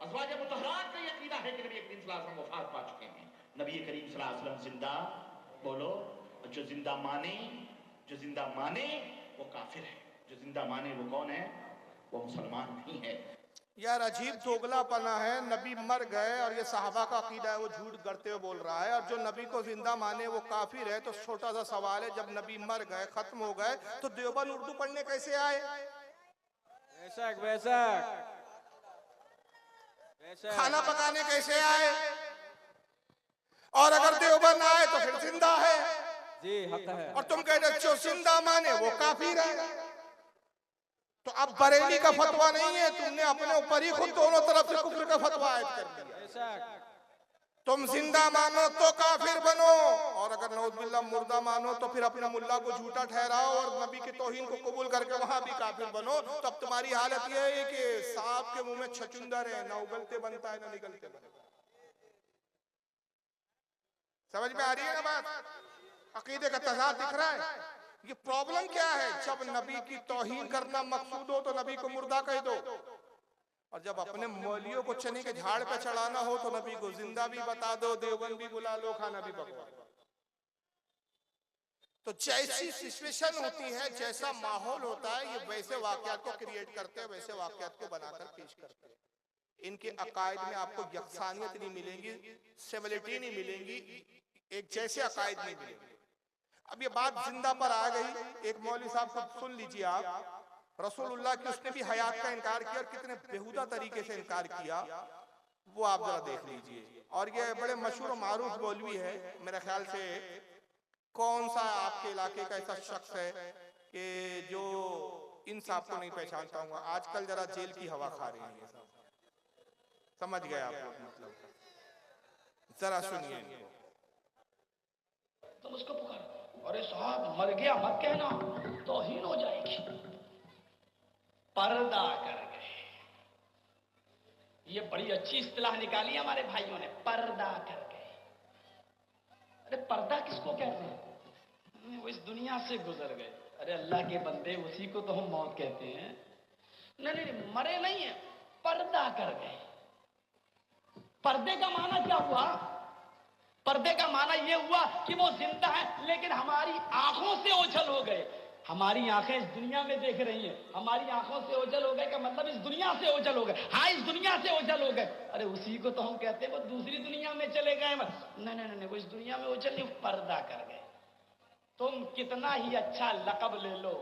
अज़वाज मुतहरात का ये अकीदा है कि नबी करीम सल्लल्लाहु अलैहि वसल्लम वफात पा चुके हैं। नबी करीम सल्लल्लाहु अलैहि वसल्लम जिंदा बोलो, जो जिंदा माने वो काफिर है, जो जिंदा माने वो कौन है? वो मुसलमान नहीं है। यार अजीब दोगलापना है। नबी मर गए और ये साहबा का अकीदा है, वो झूठ करते हुए बोल रहा है। और जो नबी को जिंदा माने वो काफिर है। तो छोटा सा सवाल है, जब नबी मर गए, खत्म हो गए, तो देवबंद उर्दू पढ़ने कैसे आए? बेशक बेशक बेशक। खाना पकाने कैसे आए? और अगर देवबंद आए तो फिर जिंदा है। जी हक है। और तुम कहते हो जो जिंदा माने वो काफिर है। तो अब बरेली का फतवा नहीं है, तुमने अपने ऊपर ही खुद दोनों तरफ से कुफ्र का फतवा आयत कर दिया। बेशक। तुम जिंदा मानो तो काफिर बनो, और अगर नौजुबिल्लाह मुर्दा मानो तो फिर अपने मुल्ला को झूठा ठहराओ और नबी की तौहीन को कबूल करके वहां भी काफिर बनो। तो अब तुम्हारी हालत यह है कि सांप के मुंह में छचुंदर है, ना उगलते बनता है ना निकलते बनता है। समझ में आ रही है ना बात? अकीदे का तजाद दिख रहा है। ये प्रॉब्लम क्या है? जब नबी की तौहीन करना मकसूद हो तो नबी को मुर्दा कह दो, और जब अपने मौलियों को चने के झाड़ पे चढ़ाना हो तो नबी को जिंदा भी बता दो, देवबंद भी बुला लो, खाना भी पकवा दो। तो जैसी सिचुएशन होती है, जैसा माहौल होता है, ये वैसे वाकयात को क्रिएट करते हैं, वैसे वाकयात को बनाकर पेश करते हैं। इनके अकायद में आपको यकसानियत नहीं मिलेंगी, सिमिलिटी नहीं मिलेंगी, एक जैसे अकायद नहीं मिलेंगे। अब ये बात जिंदा पर आ गई। एक मौलवी साहब को सुन लीजिए आप, रसूलुल्लाह की उसने भी हयात का इनकार किया और कितने बेहुदा तरीके से इनकार किया, वो आप जरा देख लीजिए। और ये बड़े मशहूर और मारूफ मौलवी है, मेरे ख्याल से कौन सा आपके इलाके का ऐसा शख्स है कि जो इन साहब को नहीं पहचानता हूँ, आजकल जरा जेल की हवा खा रहे हैं। समझ गए आप लोग? मतलब जरा सुनिए इनको। तुम उसको पुकारो, अरे साहब मर गया मत कहना, तौहीन हो जाएगी। पर्दा कर गए, ये बड़ी अच्छी इस्तिलाह निकाली हमारे भाइयों ने, पर्दा कर गए। अरे पर्दा किसको कहते हैं? वो इस दुनिया से गुजर गए। अरे अल्लाह के बंदे, उसी को तो हम मौत कहते हैं। नहीं नहीं, मरे नहीं है, पर्दा कर गए। पर्दे का माना क्या हुआ? पर्दे का माना यह हुआ कि वो जिंदा है लेकिन हमारी आंखों से ओझल हो गए। हमारी आंखें इस दुनिया में देख रही हैं, हमारी आंखों से ओझल हो गए का मतलब इस दुनिया से ओझल हो गए। हाँ, इस दुनिया से ओझल हो गए। अरे उसी को तो हम कहते हैं वो दूसरी दुनिया में चले गए। नहीं नहीं नहीं, वो इस दुनिया में ओझल नहीं, पर्दा कर गए। तुम कितना ही अच्छा लक़ब ले लो,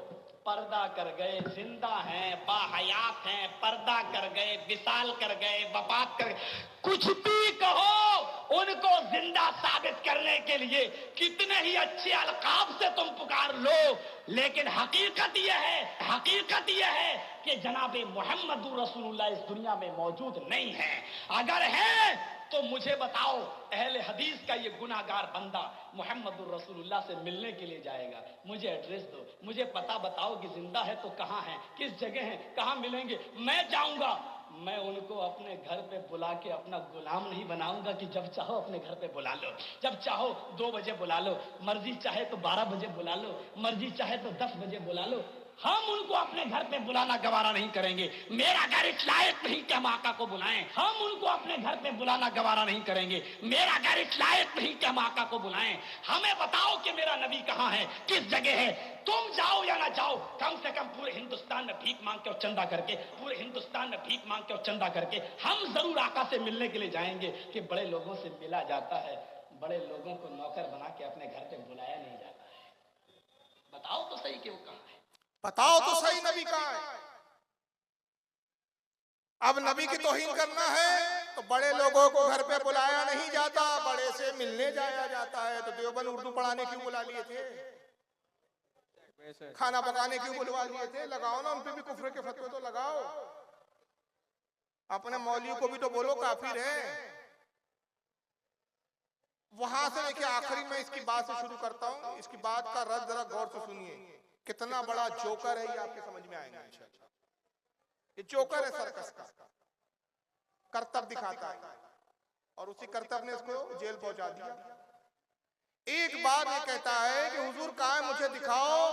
पर्दा कर गए। जिंदा हैं, बाहयात हैं, पर्दा कर गए, विसाल कर गए, वफात कर गए, कुछ भी कहो, उनको जिंदा साबित करने के लिए कितने ही अच्छे अलकाब से तुम पुकार लो, लेकिन हकीकत यह है कि जनाबे मोहम्मद रसूलुल्लाह इस दुनिया में मौजूद नहीं है। अगर है तो मुझे बताओ, अहले हदीस का ये गुनाहगार बंदा मोहम्मद रसूलुल्लाह से मिलने के लिए जाएगा, मुझे एड्रेस दो, मुझे पता बताओ कि जिंदा है तो कहाँ है, किस जगह है, कहाँ मिलेंगे, मैं जाऊंगा। मैं उनको अपने घर पे बुला के अपना गुलाम नहीं बनाऊंगा कि जब चाहो अपने घर पे बुला लो, जब चाहो 2 बजे बुला लो, मर्जी चाहे तो 12 बजे बुला लो, मर्जी चाहे तो 10 बजे बुला लो। हम उनको अपने घर पे बुलाना गवारा नहीं करेंगे। मेरा घर इस लायक नहीं कि हम आका को बुलाएं। हम उनको अपने घर पे बुलाना गवारा नहीं करेंगे। मेरा घर इस लायक नहीं कि हम आका को बुलाएं। हमें बताओ कि मेरा नबी कहाँ है, किस जगह है। तुम जाओ या ना जाओ, कम से कम पूरे हिंदुस्तान में भीख मांग के और चंदा करके, पूरे हिंदुस्तान में भीख मांग के और चंदा करके हम जरूर आका से मिलने के लिए जाएंगे। कि बड़े लोगों से मिला जाता है, बड़े लोगों को नौकर बना के अपने घर पे बुलाया नहीं जाता है। बताओ तो सही कि वो कहाँ है, बताओ तो सही नबी कहाँ है। अब नबी की तौहीन करना है तो बड़े लोगों को घर पे बुलाया नहीं जाता, बड़े से मिलने जाया जाता है। तो देवबंद उर्दू पढ़ाने क्यों बुला लिए थे? खाना पकाने क्यों बुलवा लिए थे? लगाओ ना उन पे भी कुफ्र के फतवे तो लगाओ। अपने मौलवी को भी तो बोलो काफिर है। वहां से देखिए, आखिरी में इसकी बात से शुरू करता हूं। इसकी बात का रद्द जरा गौर से सुनिए। कितना बड़ा जोकर है ये आपके समझ में आएगा इंशाअल्लाह। ये जोकर है सर्कस का, करतब दिखाता है और उसी करतब ने इसको जेल पहुंचा दिया। एक बार ये कहता है कि हुजूर कहाँ है, मुझे दिखाओ,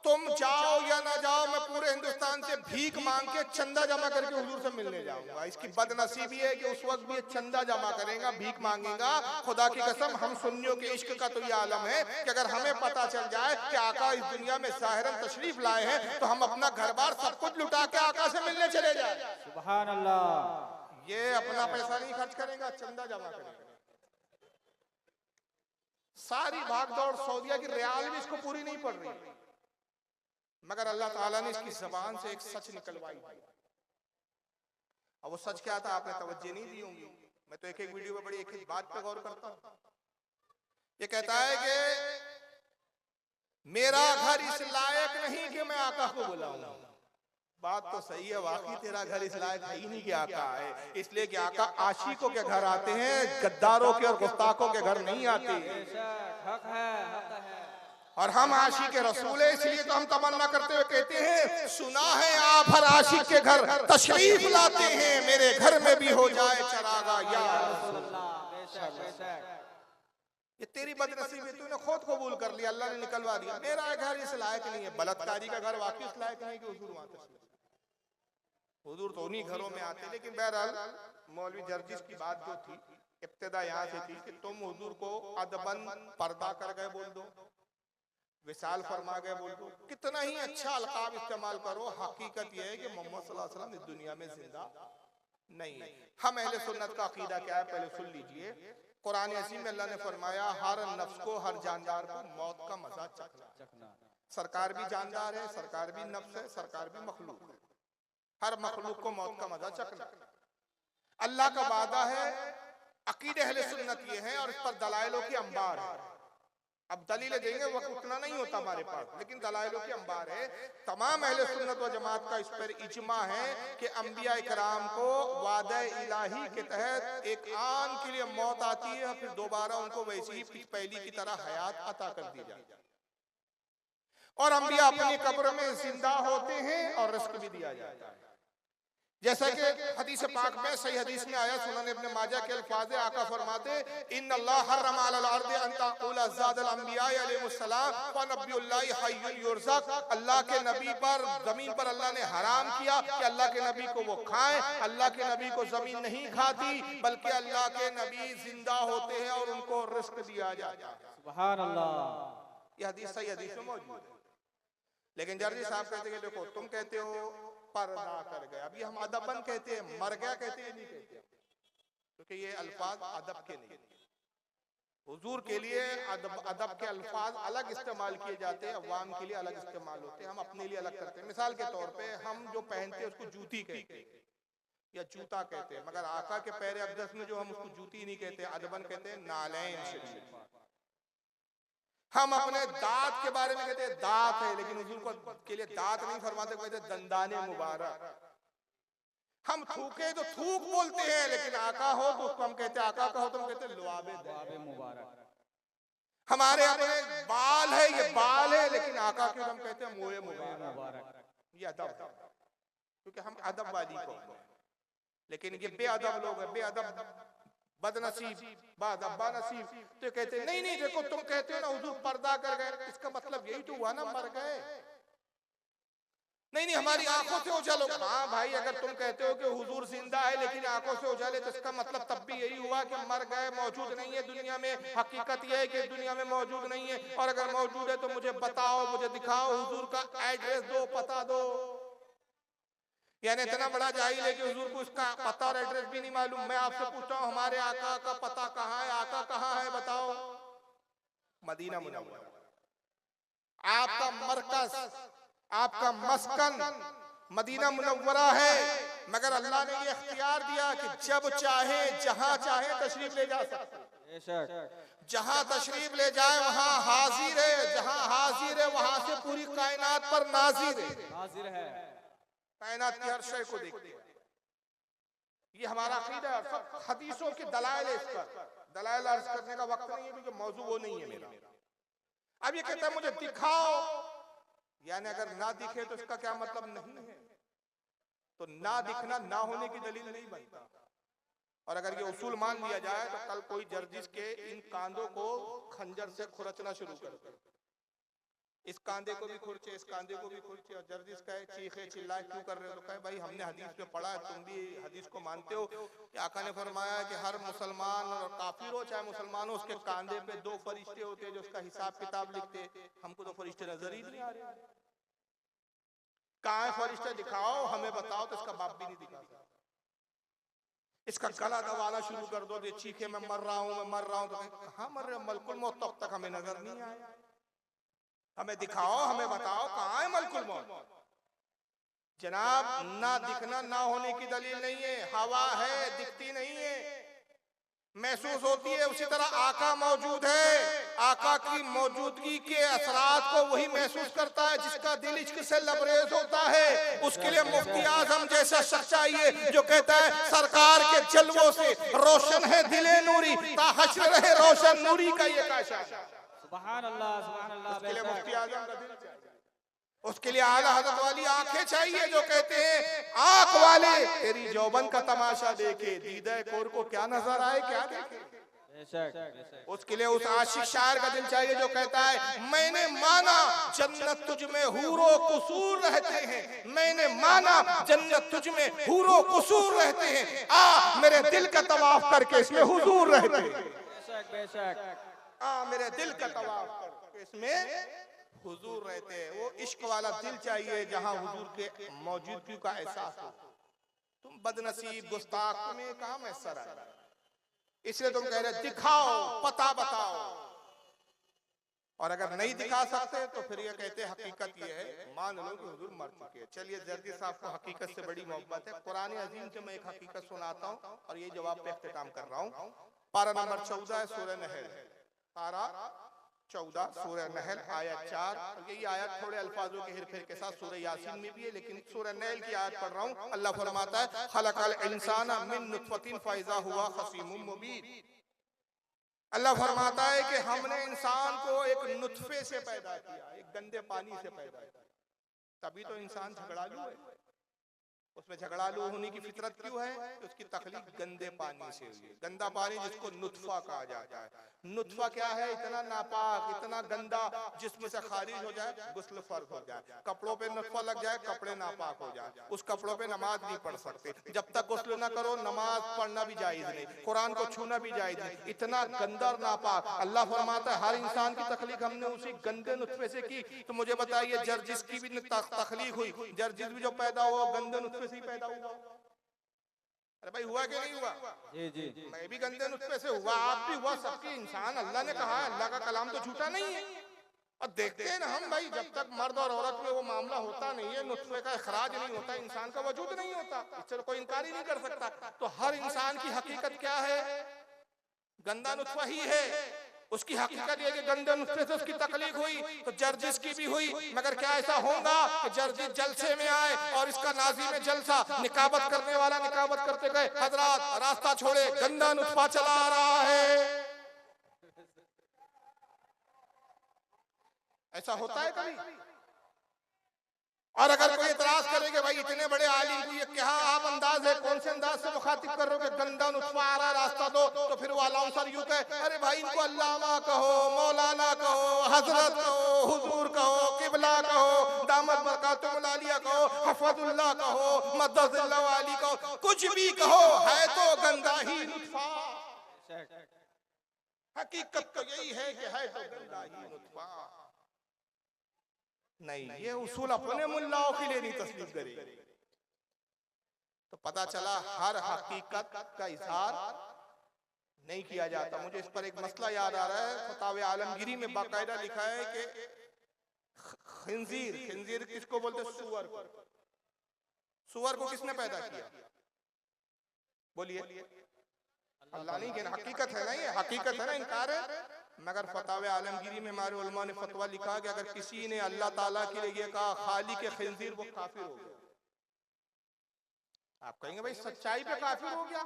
तुम जाओ या ना जाओ मैं पूरे हिंदुस्तान से भीख मांग के चंदा जमा करके हुजूर से मिलने जाऊंगा। इसकी बदनसीबी है कि उस वक्त भी ये चंदा जमा करेगा, भीख मांगेगा। खुदा की कसम हम सुन्नियों के इश्क का तो ये आलम है कि अगर हमें पता चल जाए कि आका इस दुनिया में ज़ाहिरन तशरीफ लाए हैं तो हम अपना घर बार सब कुछ लुटा के आका से मिलने चले जाए। सुभान अल्लाह। ये अपना पैसा नहीं खर्च करेगा, चंदा जमा करेगा। सारी भागदौड़ सऊदिया की रियाल भी इसको पूरी नहीं पड़ रही, मगर अल्लाह ताला ने इसकी जबान से एक सच निकलवाई। अब वो सच क्या था आपने तवज्जो नहीं दी होंगी। मैं तो एक एक वीडियो में बड़ी एक एक बात पे गौर करता हूं। ये कहता है कि मेरा घर इस लायक नहीं कि मैं आका को बुलाऊं। बात तो सही है, वाकई तेरा घर इस लायक है ही नहीं कि आका है, इसलिए कि आका आशिकों के घर आते हैं, गद्दारों के और गुस्ताखों के घर नहीं आते। हक है, हक है। और हम आशिक के रसूल है, इसलिए तो हम तमन्ना करते हुए कहते हैं, सुना है आप हर आशिक के घर तशरीफ लाते हैं, मेरे घर में भी हो जाए चरागा या ये तेरी बदनसीबी, तूने खुद कबूल कर लिया, अल्लाह ने निकलवा दिया। मेरा घर इस लायक नहीं है। बलात्कारी का घर वाकई इस लायक नहीं कि हुजूर वहां तशरीफ, हुजूर तो उन्हीं घरों में आते। लेकिन बहरहाल मौलवी जर्जिस की बात जो थी इब्तिदा यहाँ से थी कि तुम हुजूर को अदबन पर्दा कर गए बोल दो, विशाल फरमा गए बोल दो, कितना ही अच्छा अलकाब इस्तेमाल करो, हकीकत यह है कि मोहम्मद सल्लल्लाहु अलैहि वसल्लम इस दुनिया में जिंदा नहीं है। हम अहले सुन्नत का अकीदा क्या है पहले सुन लीजिए। कुरान अज़ीम में अल्लाह ने फरमाया हर नफ्स को, हर जानदार को मौत का मजा चखना। सरकार भी जानदार है, सरकार भी नफ्स है, सरकार भी मखलूक है। हर मखलूक को मौत का मजा चखना अल्लाह का वादा है। अकीदे अहले सुन्नत ये है और इस पर दलाइलों की अंबार है। अब दलीलें देंगे वक्त उतना नहीं होता हमारे पास, लेकिन दलाइलों की अंबार है। तमाम अहले सुन्नत व जमात का इस पर इजमा है कि अंबिया इकराम को वादा इलाही के तहत एक आन के लिए मौत आती है, फिर दोबारा उनको वैसी ही पहली की तरह हयात अता कर दी जाती है और अंबिया अपनी कब्र में जिंदा होते हैं और रिस्क भी दिया जाता है। जैसा कि हदीस पाक में सही हदीस में आया, सुनन इब्न माजा के अल्फाज आका फरमाते इन्नल्लाह हर्रम अलल अर्दि अन तक़ूल ज़ादल अंबिया अलैहिमुस्सलाम व नबियुल्लाहि हय्युन युरज़क़। अल्लाह के नबी पर जमीन पर अल्लाह ने हराम किया कि अल्लाह के नबी को वो खाएं। अल्लाह के नबी को जमीन नहीं खाती, बल्कि अल्लाह के नबी जिंदा होते हैं और उनको रिस्क दिया जाता है। सुभान अल्लाह। ये हदीस सही हदीस में मौजूद है। लेकिन जर्जी साहब कहते हैं देखो तुम कहते हो पर्दा कर गया, अभी हम अदबन कहते हैं, मर गया कहते हैं नहीं कहते, क्योंकि ये अल्फाज अदब के नहीं। हुजूर के लिए अदब के अल्फाज अलग इस्तेमाल किए जाते हैं, अवाम के लिए अलग इस्तेमाल होते हैं, हम अपने लिए अलग करते हैं। मिसाल के तौर पे हम जो पहनते हैं उसको जूती कहते हैं या जूता कहते हैं, मगर आका के पैर अक़दस में जो हम उसको जूती नहीं कहते, अदबन कहते हैं नालैन शरीफ। हम अपने दांत के बारे में कहते हैं दांत है, लेकिन हुजूर को के लिए दांत नहीं फरमाते, कहते दंदाने मुबारक। हम थूके तो थूक बोलते हैं, लेकिन आका हो तो उसको हम कहते हैं आका का हो तो हम कहते हैं लुआबे मुबारक। हमारे अपने बाल है, ये बाल है, लेकिन आका के हम कहते हैं मोए मुबारक। ये अदब, क्योंकि हम अदब वाली कौम हैं। लेकिन ये बेअदब लोग हैं, बेअदब बदनसीब बानसीब, तो कहते नहीं नहीं देखो तुम कहते हो ना हुजूर पर्दा कर गए, इसका मतलब यही तो हुआ ना मर गए। नहीं नहीं हमारी आंखों से ओझल हो। हाँ भाई, अगर तुम कहते हो कि हुजूर जिंदा है लेकिन आंखों से ओझल है, तो इसका मतलब तब भी यही हुआ कि मर गए, मौजूद नहीं है दुनिया में। हकीकत यह है कि दुनिया में मौजूद नहीं है, और अगर मौजूद है तो मुझे बताओ, मुझे दिखाओ, हुजूर का एड्रेस दो, पता दो। यानी इतना बड़ा जाहिल है कि हुजूर को उसका पता और एड्रेस भी नहीं मालूम। मैं आपसे पूछता हूँ हमारे आका का पता कहाँ है, आका कहाँ है बताओ? Medina Munawwara. आपका मरकज, आपका मस्कन मदीना मुनव्वरा है, मगर अल्लाह ने ये इख्तियार दिया कि जब चाहे जहां चाहे तशरीफ ले जा सकते। जहां तशरीफ ले जाए वहां हाजिर है, जहां हाजिर है वहां से पूरी कायनात पर नाजिर है। कायनात की हर शय को देखते हैं। ये हमारा अकीदा है। सब हदीसों के दलाइल है, इस पर दलाइल अर्ज करने का वक्त नहीं है, क्योंकि मौजू वो नहीं है मेरा। अब ये कहता है मुझे दिखाओ, यानी अगर ना दिखे तो इसका क्या मतलब नहीं है, तो ना दिखना ना होने की दलील नहीं बनता। और अगर ये उसूल मान लिया जाए तो कल कोई जर्जिस के इन कांधों को खंजर से खुरचना शुरू कर दे। इस कांधे को भी खुरचे, इस कांधे को भी खुरचे। और जर्जिस कहे चीखे चिल्लाए क्यों कर रहे हो? तो कहे भाई हमने हदीस में पढ़ा है, तुम भी हदीस को मानते हो कि आका ने फरमाया कि हर मुसलमान और काफिर हो चाहे मुसलमान हो, उसके कांधे पे 2 फरिश्ते होते हैं जो उसका हिसाब किताब लिखते। हमको तो फरिश्ते नजर ही नहीं आ रहे। कहाँ फरिश्ते दिखाओ, हमें बताओ। तो इसका बाप भी नहीं दिखा सकता। इसका गला दबाना शुरू कर दो, चीखे मैं मर रहा हूँ, मैं मर रहा हूँ। तो कहाँ मर रहे हो? मलकुल मौत तब तक हमें नजर नहीं आया। हमें दिखाओ, हमें बताओ कहाँ है मलकुल मौत। जनाब, ना दिखना ना होने की दलील नहीं है। हवा है, दिखती नहीं है, महसूस होती है। उसी तरह आका मौजूद है, आका की मौजूदगी के असरात को वही महसूस करता है जिसका दिल इश्क से लबरेज होता है। उसके लिए मुफ्ती आजम जैसा शख्स चाहिए जो कहता है सरकार के जलवों से रोशन है दिले नूरी, ताहश्र रहे रोशन नूरी का ये काशा। सुभान अल्लाह, सुभान अल्लाह। उसके लिए मुफ्ती आजम का दिल चाहिए, उसके लिए आला हज़रत वाली आंखें चाहिए जो कहते हैं आंख वाले तेरी जौबन का तमाशा देखे, दीदा कोर को क्या नजर आए, क्या देखे। उसके लिए उस आशिक शायर का दिल चाहिए जो कहता है मैंने माना जन्नत तुझ में हूरो कुसूर रहते हैं, मैंने माना जन्नत तुझ में हूरो कुसूर रहते हैं, आ मेरे दिल का तवाफ करके इसमें हुजूर रहते हैं। मेरे दिल का तवाफ करके इसमें हुजूर रहते हैं। वो इश्क वाला दिल चाहिए जहां हुजूर के मौजूदगी का एहसास हो। तुम बदनसीब गुस्ताख, तुम्हें कहां मैसर है? इसलिए तुम कह रहे दिखाओ, पता बताओ। और अगर नहीं दिखा सकते तो फिर ये कहते हकीकत ये है, मान लो कि हुजूर मर चुके हैं। चलिए जर्दी साहब को हकीकत से बड़ी मोहब्बत है, कुरान अजीम से मैं एक हकीकत सुनाता हूँ और ये जवाब पे इख्तिताम कर रहा हूँ। पारा नंबर 14 है सूरह नहल, पारा 14 सूरह नहल आयत 4। यही आयत थोड़े अल्फाजों के हेरफेर के साथ सूरह यासीन में भी है, लेकिन सूरह नहल की आयत पढ़ रहा हूँ। अल्लाह फरमाता है खलकल इंसाना मिन नुत्फतिन फइज़ा हुवा खसीमुम मुबीन। अल्लाह फरमाता है कि हमने इंसान को एक नुत्फे से पैदा किया, एक गंदे पानी से पैदा किया। तभी तो इंसान झगड़ालू है। उसमें झगड़ालू होने की फितरत क्यों है? कि उसकी तखलीक गंदे पानी से हुई है। गंदा पानी जिसको नुत्फा कहा जाता है। नुत्फा क्या है? इतना नापाक, इतना गंदा जिसमें से खारिज हो जाए गुस्ल फर्ज हो जाए। कपड़ों पे नुत्फा लग जाए, कपड़े नापाक हो जाए, उस कपड़ों पे नमाज नहीं पढ़ सकते। जब तक गुस्ल ना करो नमाज पढ़ना भी जायज नहीं, कुरान को छूना भी जायज नहीं। इतना गंदा और नापाक। अल्लाह फरमाता है हर इंसान की तखलीक हमने उसी गंदे नुत्फे से की। तो मुझे बताइए जर्जिस की भी तखलीक हुई, जर्जिस भी जो पैदा हुआ गंदे नुत्फे से ही पैदा हुआ। अरे भाई हुआ कि नहीं हुआ? जी जी, मैं भी गंदे नुत्फे से हुआ, आप भी हुआ, सबके इंसान। अल्लाह ने कहा है, अल्लाह का कलाम तो झूठा नहीं है। और देखते हैं ना हम भाई, जब तक मर्द और औरत में वो मामला होता नहीं है, नुत्फे का इखराज नहीं होता, इंसान का वजूद नहीं होता। इससे कोई इनकार ही नहीं कर सकता। तो हर इंसान की हकीकत क्या है? गंदा नुत्फा ही है। उसकी हकीकत ये कि गंदे नुस्खे से उसकी तकलीफ हुई, तो जर्जिस की भी हुई। मगर क्या ऐसा होगा कि जर्जिस जलसे में आए और इसका नाजी में जलसा, निकाबत करने वाला निकाबत करते गए, हजरात रास्ता छोड़े, गंदा नुस्खा चला आ रहा है। ऐसा होता है कभी? और अगर कोई इतराज करेगा भाई इतने बड़े आलिम को ये क्या आप अंदाज है, कौन से अंदाज से मुखातिब कर रहे हो कि गंदा नुस्खा आ रहा है रास्ता दो, तो फिर वो आलम सर यूं कहे अरे भाई इनको अल्लामा कहो, मौलाना कहो, हजरत कहो, हुजूर कहो, किबला कहो, दामत बरकातुहुल आलिया कहो, हफजुल्लाह कहो, मददुल्लाह वाली कहो, कुछ भी कहो, है तो गंदा ही नुस्खा। हकीकत तो यही है कि है तो गंदा ही नुस्खा। नहीं, ये उसूल अपने मुल्लाओं के लिए नहीं तस्लीम करेगी। तो पता चला हर हकीकत का इजहार नहीं किया जाता। मुझे इस पर एक मसला याद आ रहा है, फतावे आलमगीरी में बाकायदा लिखा है कि खिंजीर, खिंजीर किसको बोलते? सुअर को। सुअर को किसने पैदा किया? बोलिए। अल्लाह नहीं कहना, हकीकत है ना, ये हकीकत है ना, इनकार है। मगर फतावे आलमगीरी में हमारे उलमा ने फतवा लिखा कि अगर किसी ने अल्लाह ताला के लिए ये कहा खाली के खिंजीर, वो काफिर हो गया। आप कहेंगे भाई सच्चाई पे काफिर हो गया,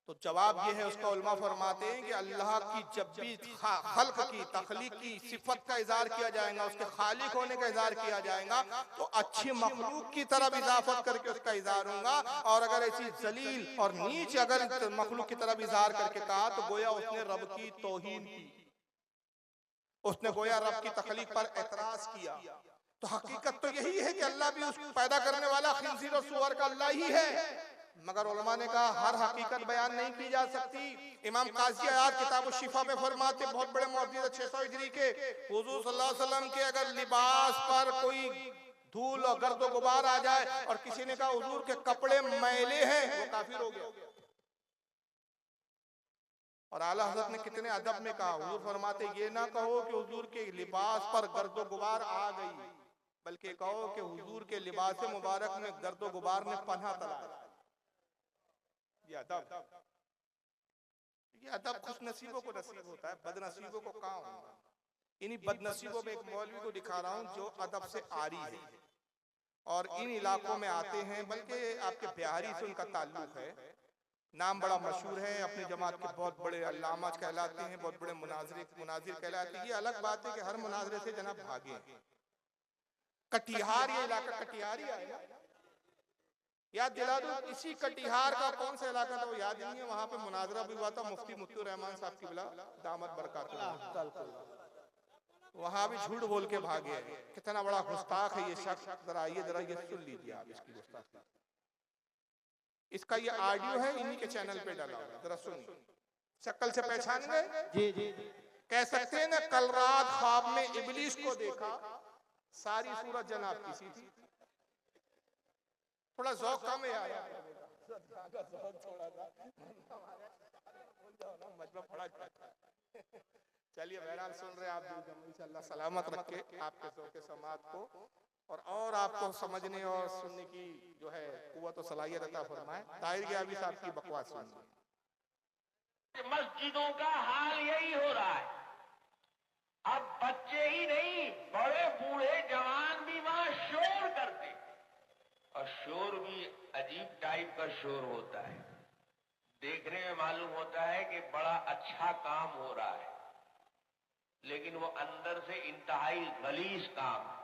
तो जवाब ये है उसका, उलमा फरमाते हैं कि अल्लाह की जब भी खल्क की तखलीक की सिफत का इज़हार किया जाएगा, उसके खालिक होने का इज़हार किया जाएगा, तो अच्छी मखलूक की तरफ इजाफत करके उसका इज़हार होगा। और अगर ऐसी जलील और नीच अगर मखलूक की तरफ इज़हार करके कहा तो गोया उसने रब की तौहीन की। उसने गोया रब की तखलीक पर एतराज किया। तो हकीकत तो यही है कि अल्लाह भी उस पैदा करने वाला खिंजीर और सूअर का अल्लाह ही है, मगर उलमा ने कहा हर हकीकत बयान नहीं की जा सकती। इमाम काजी आयात किताब शिफा में फरमाते, बहुत बड़े मुहद्दिस 600 हिजरी के, हुजूर सल्लल्लाहु अलैहि वसल्लम के अगर लिबास पर कोई धूल और गर्द गुबार आ जाए और किसी ने कहा हुजूर के कपड़े मैले हैं, वो काफिर हो गया। और आला हज़रत ने कितने अदब में कहा, हुजूर फरमाते ये ना कहो कि हुजूर के लिबास पर गर्द गुबार आ गई, बल्कि कहो कि हुजूर के लिबास मुबारक में गर्द गुबार ने पन्हा तलाया। ये अदब खुश नसीबों को नसीब होता है, बदनसीबों को कहाँ होगा। इन्हीं बदनसीबों में एक मौलवी को दिखा रहा हूँ जो अदब से आरी है और इन इलाकों में आते हैं, बल्कि आपके बिहारी से उनका ताल्लुक है, नाम बड़ा मशहूर है, अपनी जमात के बहुत बड़े अल्लामा कहलाते हैं, बहुत बड़े मुनाजिर कहलाते हैं। ये अलग बात है कि हर मुनाजरे से जनाब भागे। कटिहार, ये इलाका कटिहार ही आएगा, याद दिला दो। इसी कटिहार का कौन सा इलाका था वो याद नहीं है, वहां पे मुनाजरा भी हुआ था मुफ्ती मुफ्ती रहमान साहब की बिला दामद बरकात, वहां भी झूठ बोल के भागे। कितना बड़ा गुस्ताख है ये शख्स, जरा आइए जरा ये सुन लीजिए आप इसकी गुस्ताखी। इसका ये ऑडियो है, इन्हीं के चैनल पे डाला हुआ, जरा सुनिए। शक्ल से पहचान गए? जी जी। कह सकते हैं ना, कल रात ख्वाब में इबलीस को देखा, सारी सूरत जनाब किसी थी। थोड़ा ज़ौक़ कम है यार, चलिए बहरहाल सुन रहे आप, इंशाअल्लाह सलामत रखे आपके ज़ौक़ समात को और आपको समझने और सुनने की जो है कुव्वत और सलाहियत अता फरमाए। ताहिर गियाबी साहब की बकवास सुनिए। मस्जिदों का हाल यही हो रहा है, अब बच्चे ही नहीं बड़े बूढ़े जवान भी वहां शोर करते, और शोर भी अजीब टाइप का शोर होता है। देखने में मालूम होता है कि बड़ा अच्छा काम हो रहा है, लेकिन वो अंदर से इंतहाई गलीज काम है।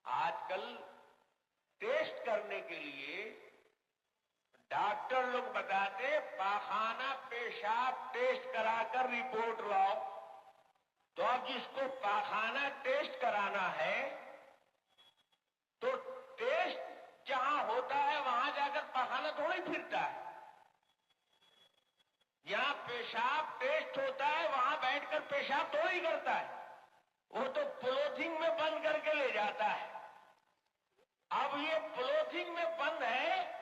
आजकल टेस्ट करने के लिए डॉक्टर लोग बताते पाखाना पेशाब टेस्ट कराकर रिपोर्ट लाओ। तो अब जिसको पाखाना टेस्ट कराना है तो टेस्ट जहां होता है वहां जाकर पाखाना थोड़ी फिरता है। जहां पेशाब टेस्ट होता है वहां बैठकर पेशाब थोड़ी करता है, वो तो पॉलीथिन में बंद करके ले जाता है। अब ये पॉलीथिन में बंद है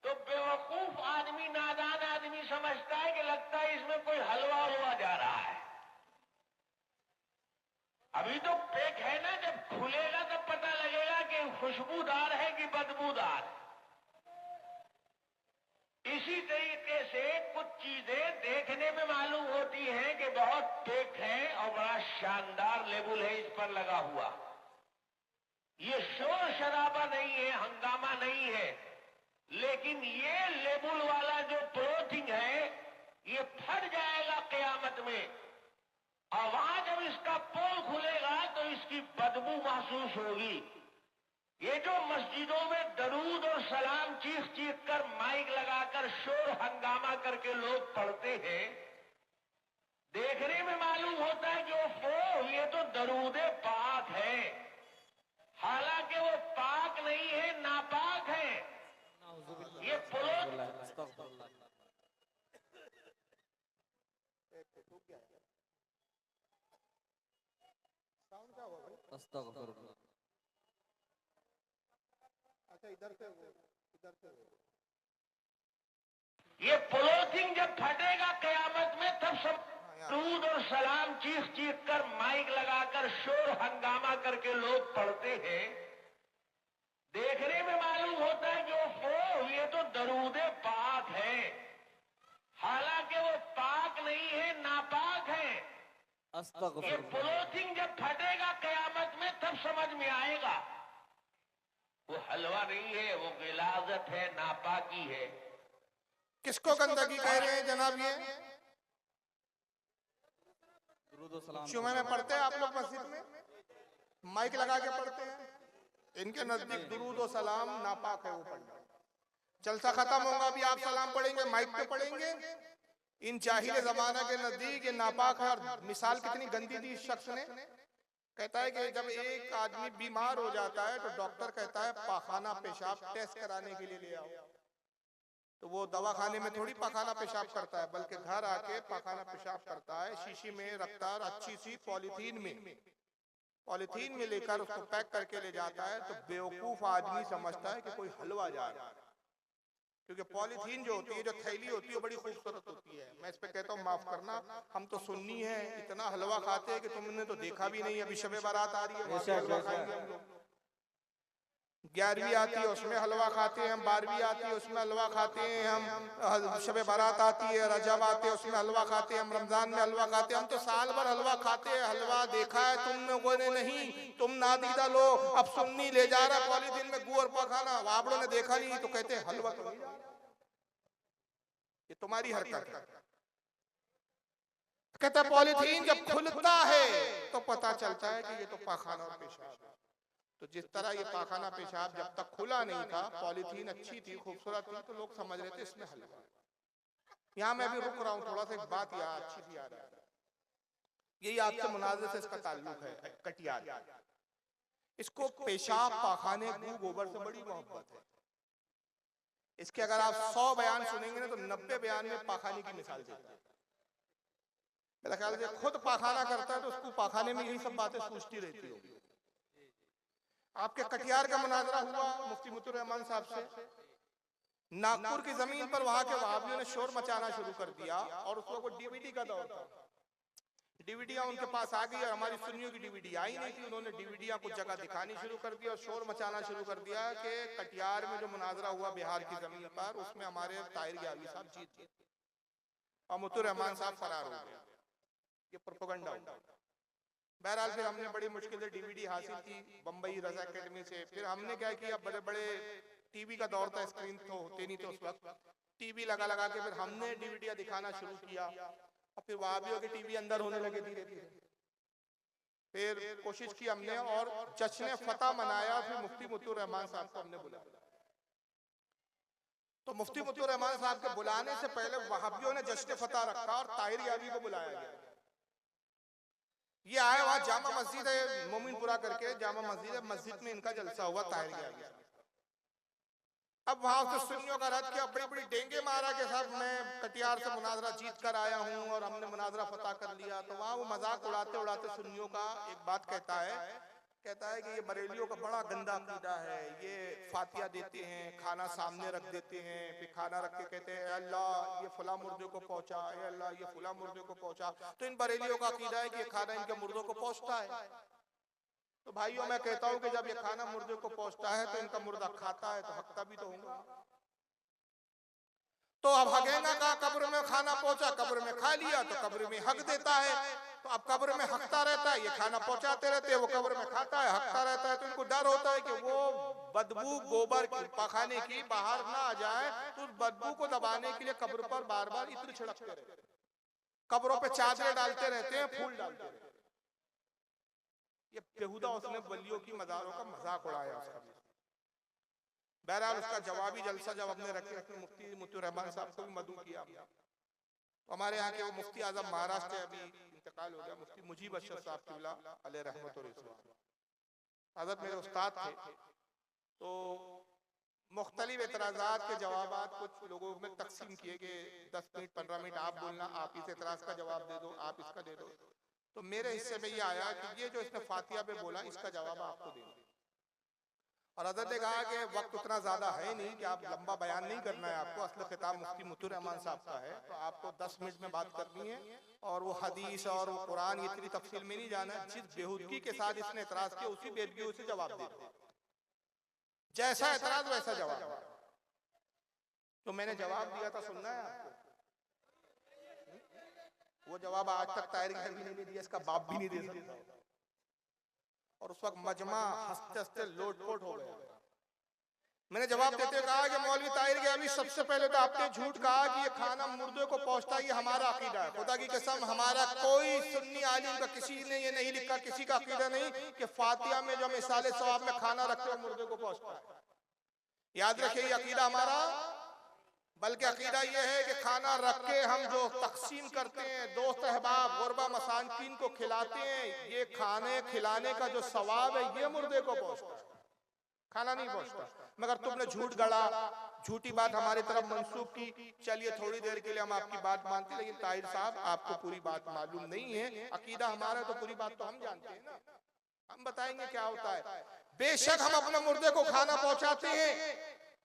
तो बेवकूफ आदमी, नादान आदमी समझता है कि लगता है इसमें कोई हलवा हुआ जा रहा है। अभी तो पैक है ना, जब खुलेगा तब पता लगेगा कि खुशबूदार है कि बदबूदार है। इसी तरीके से कुछ चीजें देखने में मालूम होती हैं कि बहुत पैक है और बड़ा शानदार लेबल है इस पर लगा हुआ। ये शोर शराबा नहीं है, हंगामा नहीं है, लेकिन ये लेबल वाला जो पॉलीथिन है ये फट जाएगा क़यामत में, और वहां जब इसका पोल खुलेगा तो इसकी बदबू महसूस होगी। ये जो मस्जिदों में दरूद और सलाम चीख चीख कर माइक लगाकर शोर हंगामा करके लोग पढ़ते हैं, देखने में मालूम होता है कि वो ये तो दरूदे पाक है, हालांकि वो पाक नहीं है, नापाक है। ये ये पॉलीथिन जब फटेगा कयामत में तब सब दरूद और सलाम चीख चीख कर माइक लगाकर शोर हंगामा करके लोग पढ़ते हैं, देखने में मालूम होता है कि वो ये तो दरूदे पाक है, हालांकि वो पाक नहीं है, नापाक है। ये पॉलीथिन जब फटेगा कयामत में तब समझ में आएगा वो हलवा नहीं है, वो गिलाजत है, नापाकी है। किसको गंदगी कह रहे हैं जनाब? ये जुमे में पढ़ते हैं आप लोग मस्जिद में, माइक लगा के पढ़ते हैं, इनके नजदीक दुरूद और सलाम नापाक है वो पढ़ना। जलसा खत्म होगा भी आप सलाम पढ़ेंगे, माइक पे पढ़ेंगे, इन जाहिल जमाना के नजदीक ये नापाक है। और मिसाल कितनी गंदी दी इस शख्स ने। कहता है कि जब एक आदमी बीमार हो जाता है तो डॉक्टर कहता है पाखाना पेशाब टेस्ट कराने के लिए ले आओ। तो वो दवाखाने में थोड़ी पाखाना पेशाब करता है, बल्कि घर आके पाखाना पेशाब करता है। शीशी में रखता है, अच्छी सी पॉलीथीन में लेकर उसको पैक करके ले जाता है। तो बेवकूफ आदमी समझता है कि कोई हलवा जा रहा है, क्योंकि पॉलीथीन जो होती है, जो थैली होती है, बड़ी खूबसूरत होती है। मैं इस पे कहता हूँ माफ करना, हम तो सुन्नी है, इतना हलवा खाते हैं कि तुमने तो देखा भी नहीं। अभी शबे बारात आ रही है, हलवा खाएंगे हम लोग। 11वीं आती है उसमें हलवा खाते हैं हम, 12वीं आती है उसमें हलवा खाते हैं हम, शबे बारात आती है, रजब आते हैं उसमें हलवा खाते हैं हम, रमजान में हलवा खाते हैं हम। तो साल भर हलवा खाते हैं। हलवा देखा है तुम लोगों ने? नहीं, तुम नादीदा लोग। अब सुन्नी ले जा रहा पॉलीथीन में गू और पखाना, वाबड़ों ने देखा नहीं तो कहते हलवा तो नहीं जा रहा। ये तुम्हारी हरकत है। कहता पॉलीथीन जब खुलता है तो पता चलता है कि ये तो पाखाना और पेशाब है। तो जिस तरह ये पाखाना पेशाब जब तक खुला नहीं था, पॉलीथीन अच्छी थी, खूबसूरत थी, तो लोग समझ रहे थे इसमें हलवा। यहाँ मैं अभी रुक रहा हूँ, थोड़ा सा एक बात याद अच्छी सी याद है। यही आपसे मुनाज़े से इसका ताल्लुक है। कटियार, इसको पेशाब पाखाने गू गोबर से बड़ी मोहब्बत है। इसके अगर आप 100 बयान सुनेंगे ना तो 90 बयान में पाखाने की मिसाल देता है। मेरा ख्याल से खुद पाखाना करता है तो उसको पाखाने में यही सब बातें सूझती रहती होगी। आपके कटियार का मुनाजरा हुआ मुफ्ती मुतुर रहमान साहब से। नागपुर की जमीन पर वहां के वहाबियों ने शोर मचाना शुरू कर दिया, और उस वक्त डीवीडी का दौर था। डीवीडियां उनके पास आ गई और हमारी सुन्नियों की डीवीडी आई नहीं थी। उन्होंने डीवीडियां कुछ जगह दिखानी शुरू कर दी और शोर मचाना शुरू कर दिया कि कटियार में जो मुनाजरा हुआ बिहार की जमीन पर, उसमें हमारे ताहिर यावी साहब जीत गए और मुतुर रहमान साहब फरार हो गए। ये प्रोपेगेंडा हुआ। बहरहाल फिर हमने बड़ी मुश्किल से डीवीडी हासिल की बम्बई रजा एकेडमी से। फिर हमने क्या किया, बड़े बड़े टीवी का दौर था, स्क्रीन तो होते नहीं थे उस वक्त, टीवी लगा के फिर हमने डीवीडियां दिखाना शुरू किया। और फिर वहाबियों के टीवी अंदर होने लगे धीरे धीरे। फिर कोशिश की हमने और जश्न फतह मनाया। फिर मुफ्ती मुतुर रहमान साहब को हमने बुलाया। तो मुफ्ती मुतुर रहमान साहब के बुलाने से पहले वहाबियों ने जश्न फतह रखा और ताहिर यावी को बुलाया गया। ये आए वहां जामा मस्जिद है मोमिनपुरा करके, जामा मस्जिद है, मस्जिद में इनका जलसा हुआ ताहिर यावी। अब वहां से सुन्नियों का रद्द किया, बड़ी बड़ी डेंगे मारा के साथ मैं कटियार से मुनाजरा जीत कर आया हूं और हमने मुनाजरा फतह कर लिया। तो वहां वो मजाक उड़ाते उड़ाते सुन्नियों का एक बात कहता है कि ये बरेलियों का बड़ा गंदा अकीदा है। ये फातिया देते हैं, खाना सामने रख देते हैं, फिर खाना रख के कहते हैं अल्लाह ये फला मुर्दे को पहुंचा, अल्लाह ये फला मुर्दे को पहुंचा। तो इन बरेलियों का अकीदा है कि ये खाना इनके मुर्दों को पहुंचता है। तो भाइयों मैं कहता हूं कि जब ये खाना मुर्दे को पहुंचता है तो इनका मुर्दा खाता है तो हकता भी तो होगा। तो अब हगेगा का कब्र में खाना पहुंचा, कब्र में खा लिया तो कब्र में हक देता है। तो अब कब्र में हकता रहता है, ये खाना पहुंचाते रहते हैं, वो कब्र में खाता है, हकता रहता है। तो इनको डर होता है कि वो बदबू गोबर की पखाने की बाहर ना आ जाए, तो उस बदबू को दबाने के लिए कब्र पर बार बार इत्र छिड़कते रहते हैं, कब्रों पे चादरें डालते रहते हैं, फूल डालते रहते हैं। ये बेहुदा उसने वलियों की मज़ारों का मजाक उड़ाया उसका। बहरहाल उसका जवाबी जलसा जब हमने रखे, मुफ्ती मुतुर रहमान साहब को भी मदऊ किया। तो हमारे यहाँ के वो मुफ्ती आजम महाराष्ट्र है, अभी इंतकाल हो गया, मुफ्ती मुजीब अशरफ साहब क़िबला अलैहि रहमत और रिज़वान, हज़रत मेरे उस्ताद थे। तो मुख्तलिफ एतराज़ात के जवाबात कुछ लोगों में तकसीम किए कि 10 मिनट 15 मिनट आप बोलना, आप इस एतराज़ का जवाब दे दो, आप इसका दे दो। तो मेरे हिस्से में ये आया कि ये जो इसने फातिया पे बोला इसका जवाब आपको देना। और हज़रत ने कहा कि वक्त उतना ज्यादा है नहीं कि आप लंबा बयान नहीं करना है आपको, असल खिताब मुफ्ती मुतुर रहमान साहब का है, तो आपको 10 मिनट में बात करनी है। और वो हदीस और वो कुरान इतनी तफसील में नहीं जाना है। जिस बेहूदगी के साथ इसने एतराज किया उसी बेहूदगी से जवाब दे, जैसा एतराज वैसा जवाब। तो मैंने जवाब दिया था, सुनना है आपको? वो जवाब आज तक ताहिर यावी ने नहीं दिया, इसका बाप भी नहीं दे सकता। और उस वक्त मजमा हंसते हंसते लोटपोट हो गया। मैंने जवाब देते कहा कि मौलवी ताहिर यावी, सबसे पहले तो आपने झूठ कहा कि ये खाना मुर्दे को पहुंचता है, ये हमारा अकीदा है। खुदा की कसम हमारा कोई सुन्नी आलिम का किसी ने ये नहीं लिखा, किसी का अकीदा नहीं कि फातिया में जो हम इसाले सवाब में खाना रखते हो मुर्दे को पहुंचता है। याद रखिए ये अकीदा हमारा बल्कि अकीदा ये है कि खाना रख के हम जो तकसीम करते हैं, दोस्त अहबाब गुरबा मसाकीन को खिलाते हैं, ये खाने खिलाने का जो सवाब है ये मुर्दे को पहुंचता है, खाना नहीं पहुंचता। मगर तुमने झूठ गढ़ा, झूठी बात हमारी तरफ मंसूब की। चलिए थोड़ी देर के लिए हम आपकी बात मानते हैं, लेकिन ताहिर साहब आपको पूरी बात मालूम नहीं है। अकीदा हमारा तो पूरी बात तो हम जानते हैं ना, हम बताएंगे क्या होता है। बेशक हम अपने मुर्दे को खाना पहुंचाते हैं,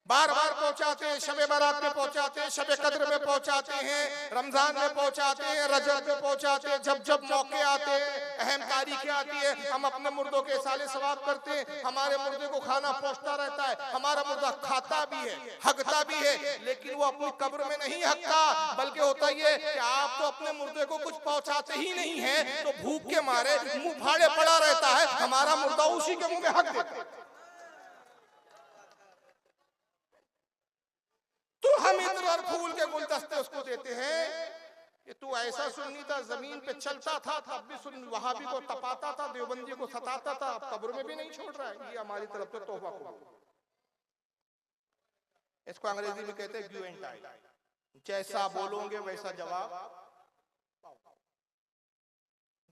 बार बार पहुंचाते हैं, शबे बारात में पहुंचाते हैं, शबे कद्र में पहुंचाते हैं, रमजान में पहुंचाते हैं, रजब में पहुंचाते हैं। जब जब मौके आते हैं, अहम तारीखें आती है, हम अपने मुर्दों के साले सवाब करते हैं। हमारे मुर्दे को खाना पहुंचता रहता है, हमारा मुर्दा खाता भी है, हकता भी है, लेकिन वो अपनी कब्र में नहीं हकता। बल्कि होता ये कि आप तो अपने मुर्दे को कुछ पहुंचाते ही नहीं है, तो भूख के मारे मुंह फाड़े पड़ा रहता है, हमारा मुर्दा उसी के मुंह में हक देता है। तो हम इत्र और फूल के गुलदस्ते उसको देते हैं कि तू ऐसा सुन्नी था, जमीन पे चलता था तब भी सुन, वहाबी को तपाता था, देवबंदी को सताता था, अब कब्र में भी नहीं छोड़ रहा है। ये हमारी तरफ से तोहफा को, इसको अंग्रेजी में कहते हैं गिव एंड टाइम, जैसा बोलोगे वैसा जवाब।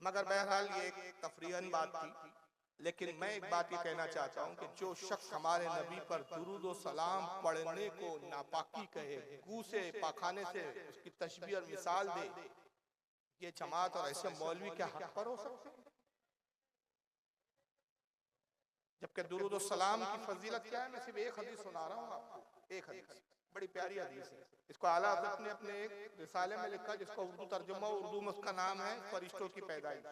मगर बहरहाल ये एक तफरीहन बात थी, लेकिन मैं एक बात ये कहना चाहता हूं कि जो शख्स हमारे नबी पर दुरूद और सलाम पढ़ने को नापाकी कहे, गू से पाखाने से उसकी तशबीह और मिसाल दे, ये जमात और ऐसे मौलवी क्या हक पर हो सकते हैं? जबकि दुरूद और सलाम की फजीलत क्या है, मैं सिर्फ एक हदीस सुना रहा हूँ आपको, एक हदीस बड़ी प्यारी हदीस है। इसको आला हज़रत ने अपने एक रिसाले में लिखा, जिसका उर्दू तर्जुमा, उर्दू में उसका नाम है फरिश्तों की पैदाइश,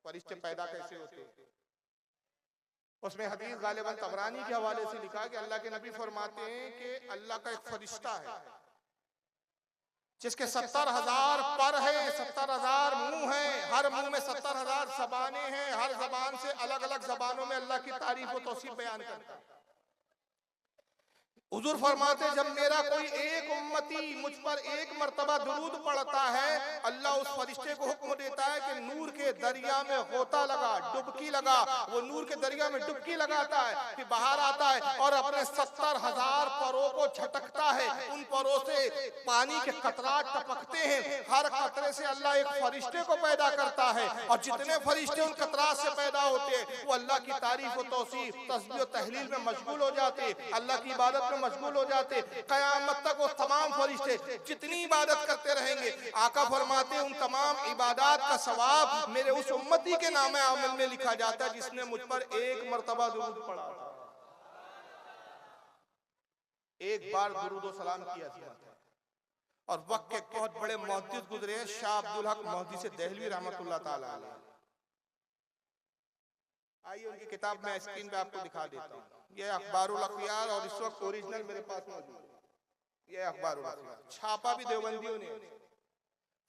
फरिश्ते पैदा कैसे होते हैं। उसमें हदीस गालिबन तबरानी के हवाले से लिखा कि अल्लाह के नबी फरमाते हैं कि अल्लाह का एक फरिश्ता है जिसके 70,000 पर है, 70,000 मुंह हैं, हर मुंह में 70,000 ज़बानें हैं, हर जबान से अलग अलग जबानों में अल्लाह की तारीफ और तौसीफ बयान करता है। हुजूर फरमाते जब मेरा कोई एक उम्मती मुझ पर एक मर्तबा दुरूद पढ़ता है, अल्लाह उस फरिश्ते को हुक्म देता है कि नूर के दरिया में होता लगा, डुबकी लगा। वो नूर के दरिया में डुबकी लगाता है, फिर बाहर आता है और अपने 70,000 परों को झटकता है। उन परों से पानी के कतरात टपकते हैं, हर कतरे से अल्लाह एक फरिश्ते को पैदा करता है, और जितने फरिश्ते उन कतरात से पैदा होते हैं वो अल्लाह की तारीफ और तौसीफ, तस्बीह और तहलील में मशगूल हो जाते, अल्लाह की इबादत में मशगूल हो जाते। क़यामत तक वो तमाम फरिश्ते जितनी इबादत करते रहेंगे, आका फरमाते उन तमाम इबादत का सवाब मेरे उस उम्मती के नाम आमल में लिखा जाता है जिसने मुझ पर एक मर्तबा दुरूद पढ़ा। एक बार दुरूद और सलाम की अज़मत है। और वक्त के बहुत बड़े मुहद्दिस गुजरे हैं, शाह अब्दुल हक मुहद्दिस देहलवी रहमतुल्लाह ताला अलैह। आइए उनकी किताब मैं स्क्रीन पे आपको दिखा देता हूँ। ये अखबारुल अखयार, और इस वक्त ओरिजिनल मेरे पास मौजूद है। ये अखबारुल अखयार छापा भी देवबंदियों ने,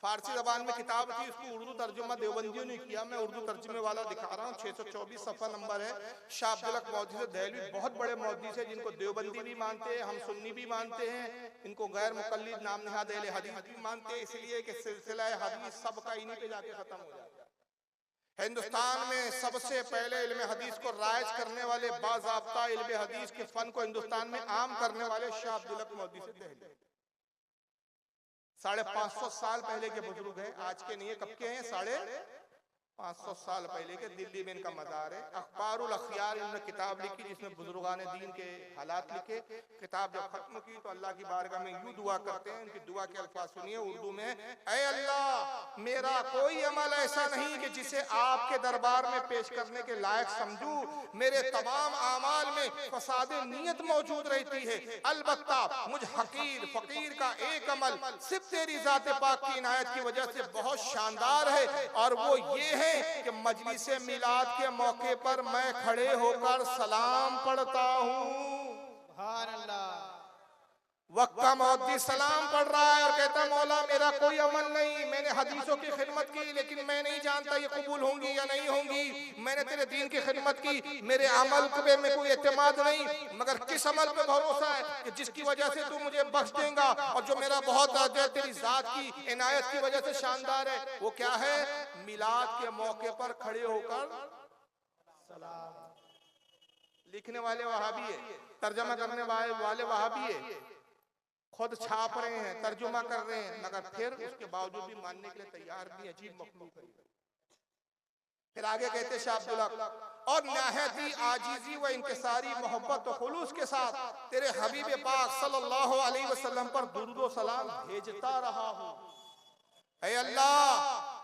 फारसी जबान में किताब थी, उसको उर्दू तर्जुमा देवबंदियों ने किया। मैं उर्दू तर्जुमे वाला दिखा रहा हूँ, 624 सफ़ा नंबर है। शाह अब्दुल हक मुहद्दिस देहलवी बहुत बड़े मुहद्दिस है, जिनको देवबंदी भी मानते हैं, हम सुन्नी भी मानते हैं, इनको गैर मुक़ल्लिद नाम नहाद अहले हदीस भी मानते हैं, इसलिए कि सिलसिला हदीस सबका इन्हीं पे जाके खत्म हो जाता है। हिंदुस्तान में सबसे पहले इल्म हदीस को राइज करने वाले, बाज़ाब्ता इल्म हदीस के फन को हिंदुस्तान में आम करने वाले शाह अब्दुल हक मुहद्दिस देहलवी 550 साल पहले के बुजुर्ग हैं, आज के नहीं है। कब के हैं? 550 साल पहले के। दिल्ली में इनका मज़ार है। अखबारुल अखयार इन्होंने किताब लिखी जिसमें बुजुर्गान दीन के हालात लिखे। किताब जब खत्म की तो अल्लाह की बारगाह में यूं दुआ करते हैं, उनकी दुआ के अल्फाज सुनिए उर्दू में। ऐ अल्लाह, मेरा कोई अमल ऐसा नहीं कि जिसे आपके दरबार में पेश करने के लायक समझूं। मेरे तमाम आमाल में फसाद नीयत मौजूद रहती है। अलबत्ता मुझ हकीर फकीर का एक अमल सिर्फ तेरी ज़ात पाक की इनायत की वजह से बहुत शानदार है, और वो ये है कि मजलिस मिलाद के मौके पर मैं खड़े होकर सलाम पढ़ता हूँ। वक्त का मुहद्दिस सलाम पढ़ रहा है और कहता है मौला मेरा कोई अमल नहीं, मैंने हदीसों की खिदमत की लेकिन मैं नहीं जानता ये कबूल होंगी या नहीं होंगी। मैंने तेरे दीन की खिदमत की, मेरे अमल पे में कोई एतमाद नहीं, मगर किस अमल पे भरोसा है कि जिसकी वजह से तू मुझे बख्श देगा, और जो मेरा बहुत तेरी जात की इनायत की वजह से शानदार है। वो क्या है? मिलाद के मौके पर खड़े होकर सलाम। लिखने वाले वहाबी है, तर्जमा करने वाले वहाबी है। खुद छाप रहे हैं, तर्जुमा कर रहे हैं, मगर फिर उसके बावजूद भी मानने के लिए तैयार नहीं। अजीब मखलूक है। फिर आगे कहते शाह अब्दुल हक और निहायती आजीजी व इंकिसारी मोहब्बत व खुलूस के साथ तेरे हबीब पाक सल्लल्लाहु अलैहि वसल्लम पर दुरूद व सलाम भेजता रहा हूँ। ऐ अल्लाह,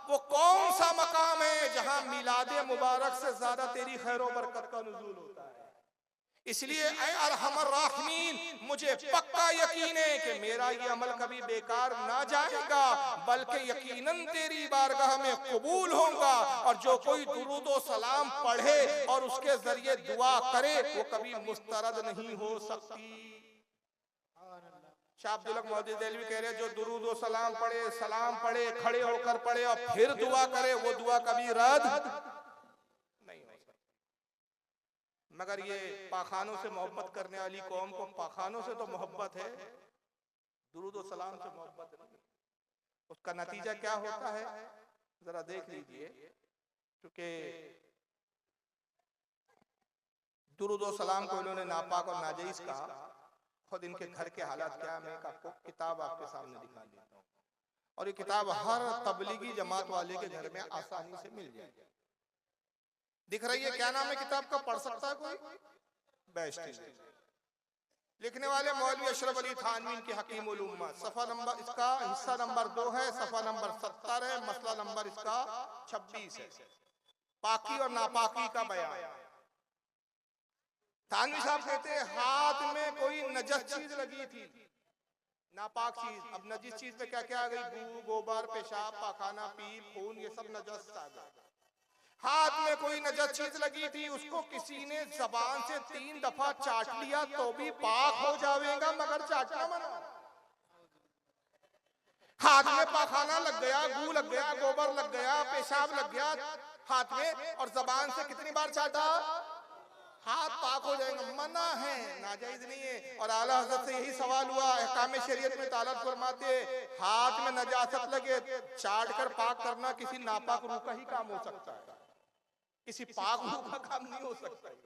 वो कौन सा मकाम है जहां मिलादे मुबारक से ज्यादा तेरी खैर व बरकत का नुज़ूल होता है। इसलिए ऐ अरहमर राहिमीन, मुझे पक्का यकीन है कि मेरा ये अमल कभी बेकार ना जाएगा, बल्कि यकीनन तेरी बारगाह में कबूल होगा। और जो कोई दुरूद व सलाम पढ़े और उसके जरिए दुआ करे वो कभी मुस्तरद नहीं हो सकती। शाह अब्दुल हक मौदूदी देलवी कह रहे जो दुरूद व सलाम पढ़े खड़े होकर पढ़े और फिर दुआ करे वो दुआ कभी रद्द नहीं हो सकती। मगर ये पाखानों से मोहब्बत करने वाली कौम को पाखानों से तो मोहब्बत है, दुरूद व सलाम से मोहब्बत नहीं। उसका नतीजा क्या होता है जरा देख लीजिए। क्योंकि दुरूद व सलाम को इन्होंने नापाक और नाजायज कहा। खुद इनके घर के हालात क्या है, मैं आपको किताब आपके सामने दिखा देता हूँ। और ये किताब हर तबलीगी जमात वाले के घर में आसानी से मिल जाएगी। दिख रही है, क्या नाम है किताब का? पढ़ सकता है कोई? बेस्ट। लिखने वाले मौलवी अशरफ अली थानवी की हकीमुल उम्मा। सफा नंबर इसका हिस्सा नंबर 2 है, सफा नंबर 70 है, मसला नंबर इसका 26 है। पाकी और नापाकी का बयान। थानवी साहब कहते हैं हाथ में कोई नजस चीज लगी थी, नापाक चीज। अब नजिस चीज में क्या क्या आ गई? गू, गोबर, पेशाब, पाखाना, पीप, खून, ये सब नजस आ गया। हाथ में कोई नजस चीज लगी थी, उसको किसी ने जबान से 3 दफा चाट लिया तो भी पाक हो जाएगा, मगर चाटना मना। हाथ में पाखाना लग गया, गू लग गया, गोबर लग गया, पेशाब लग गया हाथ में, और जबान से कितनी बार चाटा? हाथ पाक हो जाएगा, मना है, नाजायज नहीं है। और आला हज़रत से यही सवाल हुआ, अहकाम शरीयत में तालब फरमाते हाथ में नजासत लगे चाट कर पाक करना किसी नापाक रूह का ही काम हो सकता है, किसी पाक रूह का काम नहीं हो सकता।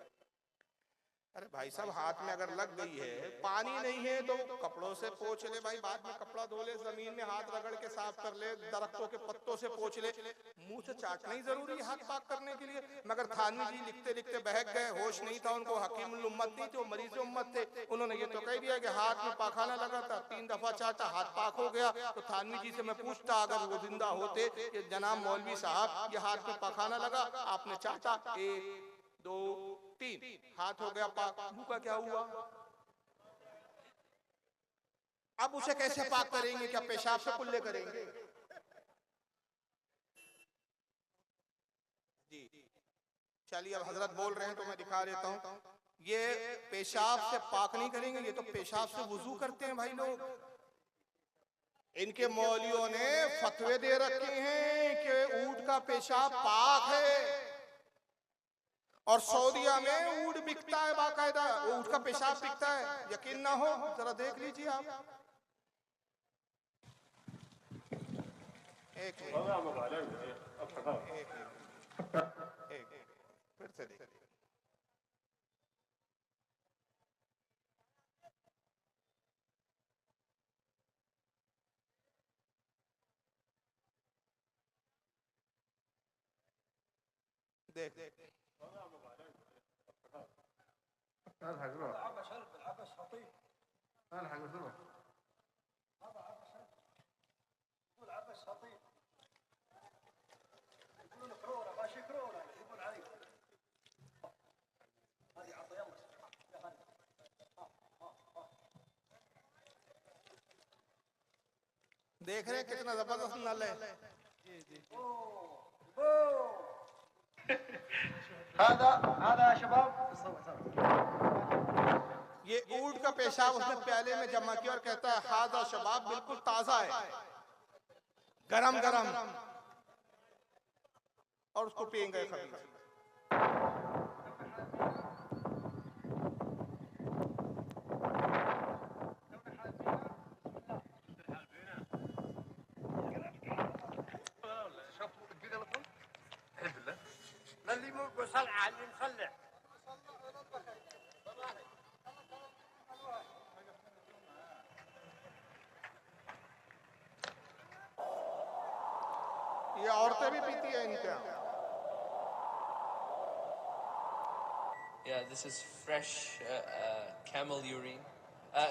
अरे भाई साहब, हाथ में अगर लग गई है, पानी नहीं है तो कपड़ों से पोंछ ले भाई, बाद में कपड़ा धो ले, जमीन में हाथ रगड़ के साफ कर ले, दरख्तों के पत्तों से पोंछ ले। मुंह से चाटना ही जरूरी है हाथ पाक करने के लिए। मगर थानवी जी लिखते लिखते बहक गए, होश नहीं था उनको, हकीमुल उम्मत नहीं थे, वो मरीज उम्मत थे। उन्होंने ये तो कह दिया कि हाथ में पाखाना लगा था, 3 दफा चाटा, हाथ पाक हो गया। तो थानवी जी से मैं पूछता अगर वो जिंदा होते कि जनाब मौलवी साहब ये हाथ में पाखाना लगा, आपने चाटा, 1 2 3 हाथ हो गया पाक, मुंह का क्या हुआ? अब उसे कैसे पाक करेंगे? क्या पेशाब से कुल्ले करेंगे? जी चलिए, अब हजरत बोल रहे हैं तो मैं दिखा देता हूं। ये पेशाब से पाक नहीं करेंगे, ये तो पेशाब से वुजू करते हैं भाई लोग। इनके मौलियों ने फतवे दे रखे हैं कि ऊंट का पेशाब पाक है, और सऊदिया में ऊंट बिकता है बाकायदा, ऊंट का पेशाब बिकता है। यकीन ना हो जरा देख लीजिए आप। एक फिर से देखिए। देख देख देख रहे हैं कितना जबरदस्त नल है। ये ऊंट का पेशाब उसने प्याले में जमा किया और कहता है हादा शबाब, बिल्कुल ताजा है, गरम गरम, और उसको पिएंगे खबीज। औरतें भी पीती है इनके यहाँ। Yeah, this is fresh camel urine.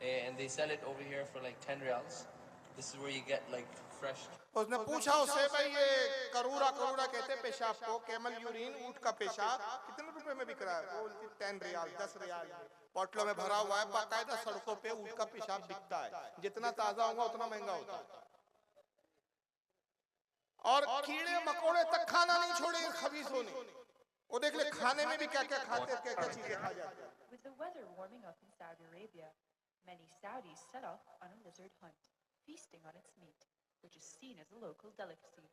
And they sell it over here for like 10 riyals. This is where you get like fresh. उसने पूछा उससे, भाई ये करूरा कहते हैं पेशाब को, कैमल यूरिन ऊंट का पेशाब कितने रुपए में बिक रहा है? वो बोलती 10 रियाल 10 रियाल बोतलों में भरा हुआ है, बाकायदा सड़कों पे ऊंट का पेशाब बिकता है, जितना ताजा होगा उतना महंगा होता है। और कीड़े मकोड़े तक खाना नहीं छोड़े खबीसों ने। वो देख ले खाने में भी क्या क्या खाते हैं, क्या क्या चीजें खा जाते हैं। With the weather warming up in Saudi Arabia, many Saudis set off on a lizard hunt, feasting on its meat, which is seen as a local delicacy.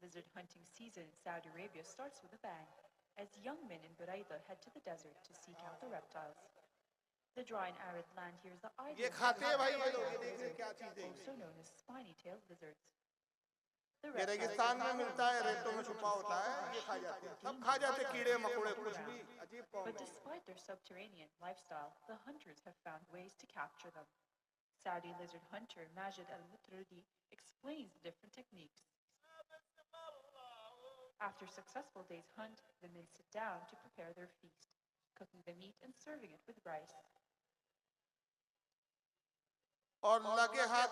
Lizard hunting season in Saudi Arabia starts with a bang, as young men in Buraida head to the desert to seek out the reptiles. The dry and arid land here is the ये ideal खाते हैं भाई ये habitat लोग, for ये देख ले lizards, क्या चीजें हैं। also known as spiny-tailed lizards. The ये reptiles रेगिस्तान में are मिलता है, रेतों में छुपा होता है, ये खा जाते हैं। सब खा जाते हैं कीड़े मकोड़े, कुछ भी अजीब कौम But है। despite their subterranean lifestyle, the hunters have found ways to capture them. Saudi lizard hunter Majid al-Mutridi explains the different techniques. After a successful day's hunt, the men sit down to prepare their feast, cooking the meat and serving it with rice. और लगे हाथ,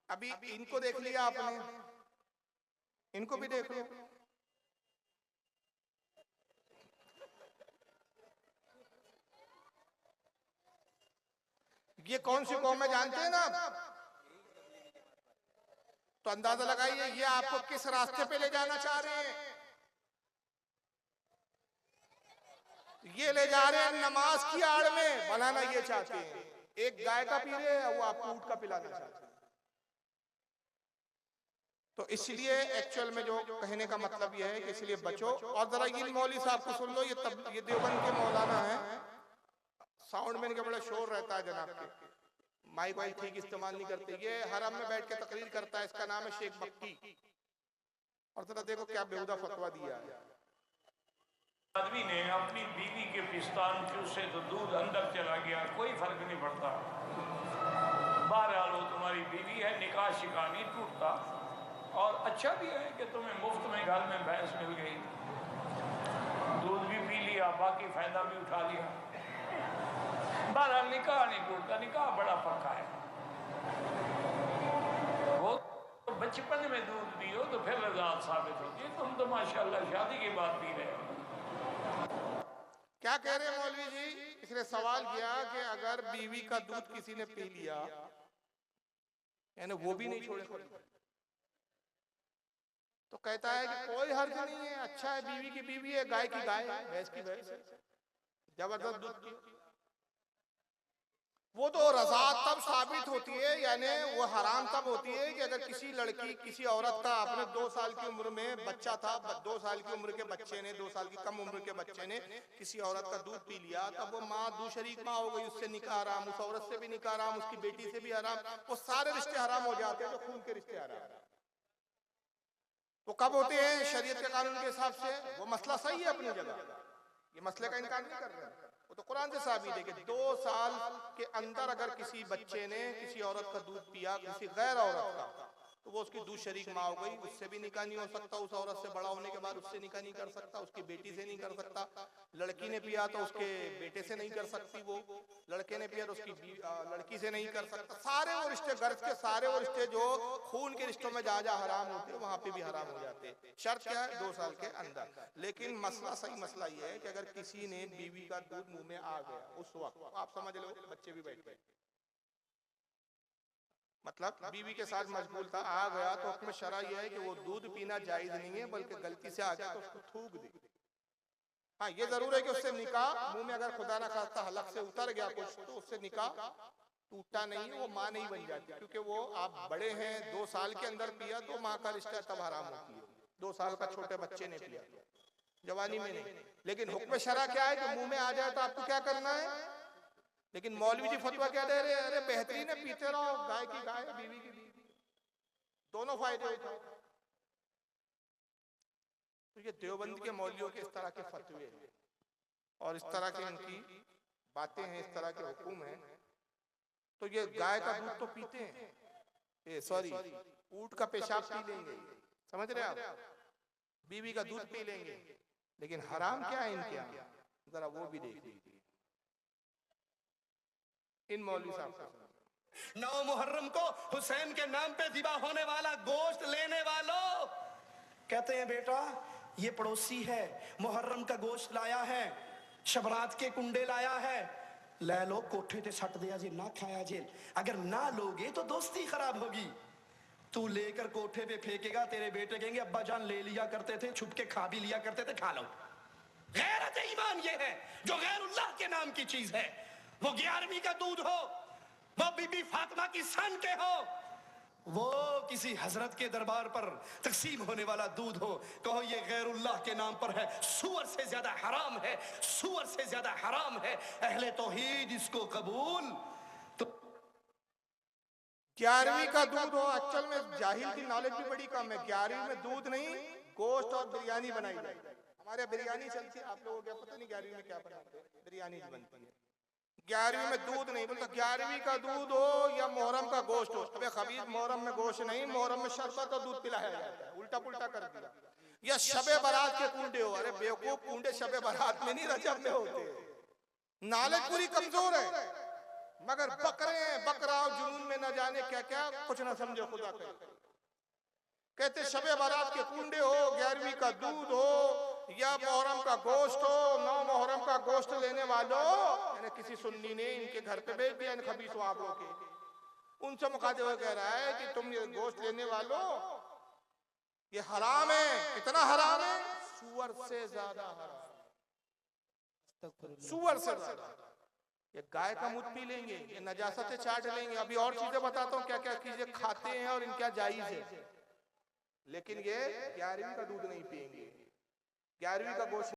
अभी इनको देख लिया आपने, इनको भी देख लो। ये कौन सी कौम है जानते हैं ना? तो अंदाजा लगाइए ये आपको किस रास्ते पे ले जाना चाह रहे हैं। ये ले जा रहे हैं नमाज की आड़ में, बनाना ये चाहते हैं। एक गाय का पी रहे हैं, वो आपको ऊंट का पिलाना चाहते हैं। तो इसलिए एक्चुअल में जो कहने का मतलब ये है कि इसलिए बचो। और जरा ये मौलवी साहब को सुन लो, ये देवबंद के मौलाना है, साउंड में इनका बड़ा शोर रहता है जनाब के, माइक वाइक ठीक इस्तेमाल नहीं करते। ये हरम में बैठ के तकरीर करता है, इसका नाम है शेख बक्की। और जरा देखो क्या बेहुदा फतवा दिया है। आदमी ने अपनी बीवी के पिस्तान चूसे तो दूध अंदर चला गया, कोई फर्क नहीं पड़ता। बहरहाल वो तुम्हारी बीवी है, निकाह शिकाह नहीं टूटता। और अच्छा भी है कि तुम्हें मुफ्त में घर में भैंस मिल गई, दूध भी पी लिया, बाकी फायदा भी उठा लिया। बहरहाल निकाह नहीं टूटता, निकाह बड़ा पक्का है। वो तो बचपन में दूध पियो तो फिर रज़ात साबित होती है। तुम तो माशाल्लाह शादी के बाद पी रहे हो। क्या कह रहे हैं मौलवी जी? इसने सवाल किया कि अगर बीवी का दूध किसी ने पी लिया, यानी वो भी नहीं छोड़े, तो कहता है कि कोई हर्ज नहीं है, अच्छा है, बीवी की बीवी है, गाय की गाय है, भैंस की भैंस है, जबरदस्त दूध की। वो तो रज़ात तब साबित होती है, यानी वो हराम तब होती है कि अगर किसी लड़की, किसी औरत का अपने 2 साल की उम्र में बच्चा था, 2 साल की उम्र के बच्चे ने, 2 साल की कम उम्र के बच्चे ने किसी औरत का दूध पी लिया, तब वो माँ दूशरीक माँ हो गई, उससे निकाह हराम, उस औरत से भी निकाह हराम, उसकी बेटी से भी हराम, वो सारे रिश्ते हराम हो जाते हैं, जो खून के रिश्ते हराम। वो कब होते हैं? शरीयत के कानून के हिसाब से। वो मसला सही है अपनी जगह, ये मसले का इनकार नहीं कर रहे हैं। वो तो कुरान से साबित है कि 2 साल के अंदर अगर किसी बच्चे ने किसी औरत का दूध पिया, किसी गैर औरत का, तो वो उसकी दूध शरीक माँ हो गई, उससे भी निकाह नहीं हो सकता, उस औरत से बड़ा होने के बाद उससे निकाह नहीं कर सकता, उसकी बेटी से नहीं कर सकता। लड़की ने पिया तो उसके बेटे से नहीं कर सकती, वो लड़के ने पिया तो उसकी लड़की से नहीं कर सकता। सारे वो रिश्ते, गर्ज के सारे वो रिश्ते जो खून के रिश्तों में जहाँ जहाँ हराम होते हैं वहां पे भी हराम हो जाते हैं। शर्त क्या है? 2 साल के अंदर। लेकिन मसला, सही मसला ये है कि अगर किसी ने बीवी का दूध मुंह में आ गया, उस वक्त आप समझ लो बच्चे भी बैठ गए, मतलब बीवी के साथ मशगूल था, आ गया, तो हुक्म शरा यह है कि वो दूध पीना जायज नहीं है, बल्कि गलती से आ गया तो उसको थूक दे। हाँ, ये जरूर है कि उससे निकाह मुंह में अगर खुदा ना खास्ता हलक से उतर गया कुछ, तो उससे निकाह टूटा नहीं, वो माँ नहीं बन जाती, क्योंकि वो आप बड़े हैं, 2 साल के अंदर पिया तो माँ का रिश्ता तब हराम होती है। 2 साल का छोटे बच्चे ने पिया, जवानी में नहीं। लेकिन हुक्म शरा क्या है कि मुंह में आ जाए तो आपको क्या करना है? लेकिन मौलवी जी फतवा क्या दे रहे हैं? अरे बेहतरीन है, पीते रहो, गाय की गाय, बीवी की बीवी, दोनों फायदे उठाओ। तो ये देवबंद के मौलवियों के इस तरह के फतवे हैं और इस तरह की इनकी बातें हैं, इस तरह के हुक्म हैं। तो ये गाय का दूध तो पीते हैं, सॉरी ऊंट का पेशाब पी लेंगे, समझ रहे आप, बीवी का दूध पी लेंगे, लेकिन हराम क्या है इनके यहाँ, जरा वो भी देख लीजिए इन मौलवी साहब को। 9 मुहर्रम को हुसैन के नाम पे ज़िबा होने वाला गोश्त लेने वालों, कहते हैं बेटा ये पड़ोसी है, मुहर्रम का गोश्त लाया है, शबरात के कुंडे लाया है, ले लो कोठे ते सट दिया जे, ना खाया जे, अगर ना लोगे तो दोस्ती खराब होगी। तू लेकर कोठे पे फेंकेगा, तेरे बेटे कहेंगे अब्बा जान ले लिया करते थे, छुप के खा भी लिया करते थे, खा लो। गैरत ईमान ये है जो गैरुल्लाह के नाम की चीज है, वो 11वीं का दूध हो, वो बीबी फातिमा की सन के हो, वो किसी हजरत के दरबार पर तकसीम होने वाला दूध हो, कहो ये गैरुल्लाह के नाम पर है, सुअर से ज्यादा हराम है, सुअर से ज्यादा हराम है। अहले तौहीद इसको कबूल तो 11वीं का दूध हो, एक्चुअल में जाहिल की नॉलेज भी बड़ी कम है। 11वीं में दूध नहीं, गोश्त और बिरयानी बनाई जाती है। हमारे बिरयानी चलती है, आप लोगों को पता नहीं 11वीं में क्या बनाते हैं, बिरयानी बनती है। 11वीं में दूध नहीं बोलता, 11वीं का दूध हो या मुहर्रम का गोश्त हो। अबे खबीर, मुहर्रम में गोश्त नहीं, मुहर्रम में शरबत और दूध पिलाया जाता है, उल्टा पुल्टा कर दिया। या शबे बारात के कुंडे हो, अरे बेवकूफ, कुंडे शबे बारात में नहीं रजब में होते। नॉलेज पूरी कमजोर है, मगर बकरे बकरा और जुनून में न जाने क्या क्या, कुछ ना समझे खुदा का। कहते शबे बारात के कुंडे हो, 11वीं का दूध हो या मुहर्रम का गोश्त हो, 9 मुहर्रम का गोश्त लेने वालों, यानी किसी सुन्नी ने इनके घर पे भेज दिया इन खबीस वाबों के, उनसे मुखातिब हुए कह रहा है कि तुम ये गोश्त लेने वालों ये हराम है। कितना हराम है? सुअर से ज्यादा हराम, सुअर से ज्यादा। ये गाय का मुंह पी लेंगे, ये नजासतें चाट लेंगे, अभी और चीजें बताता हूँ क्या क्या चीजें खाते हैं और इनका जायज है, लेकिन ये 11वीं का दूध नहीं पिएंगे, 11वीं का गोश्त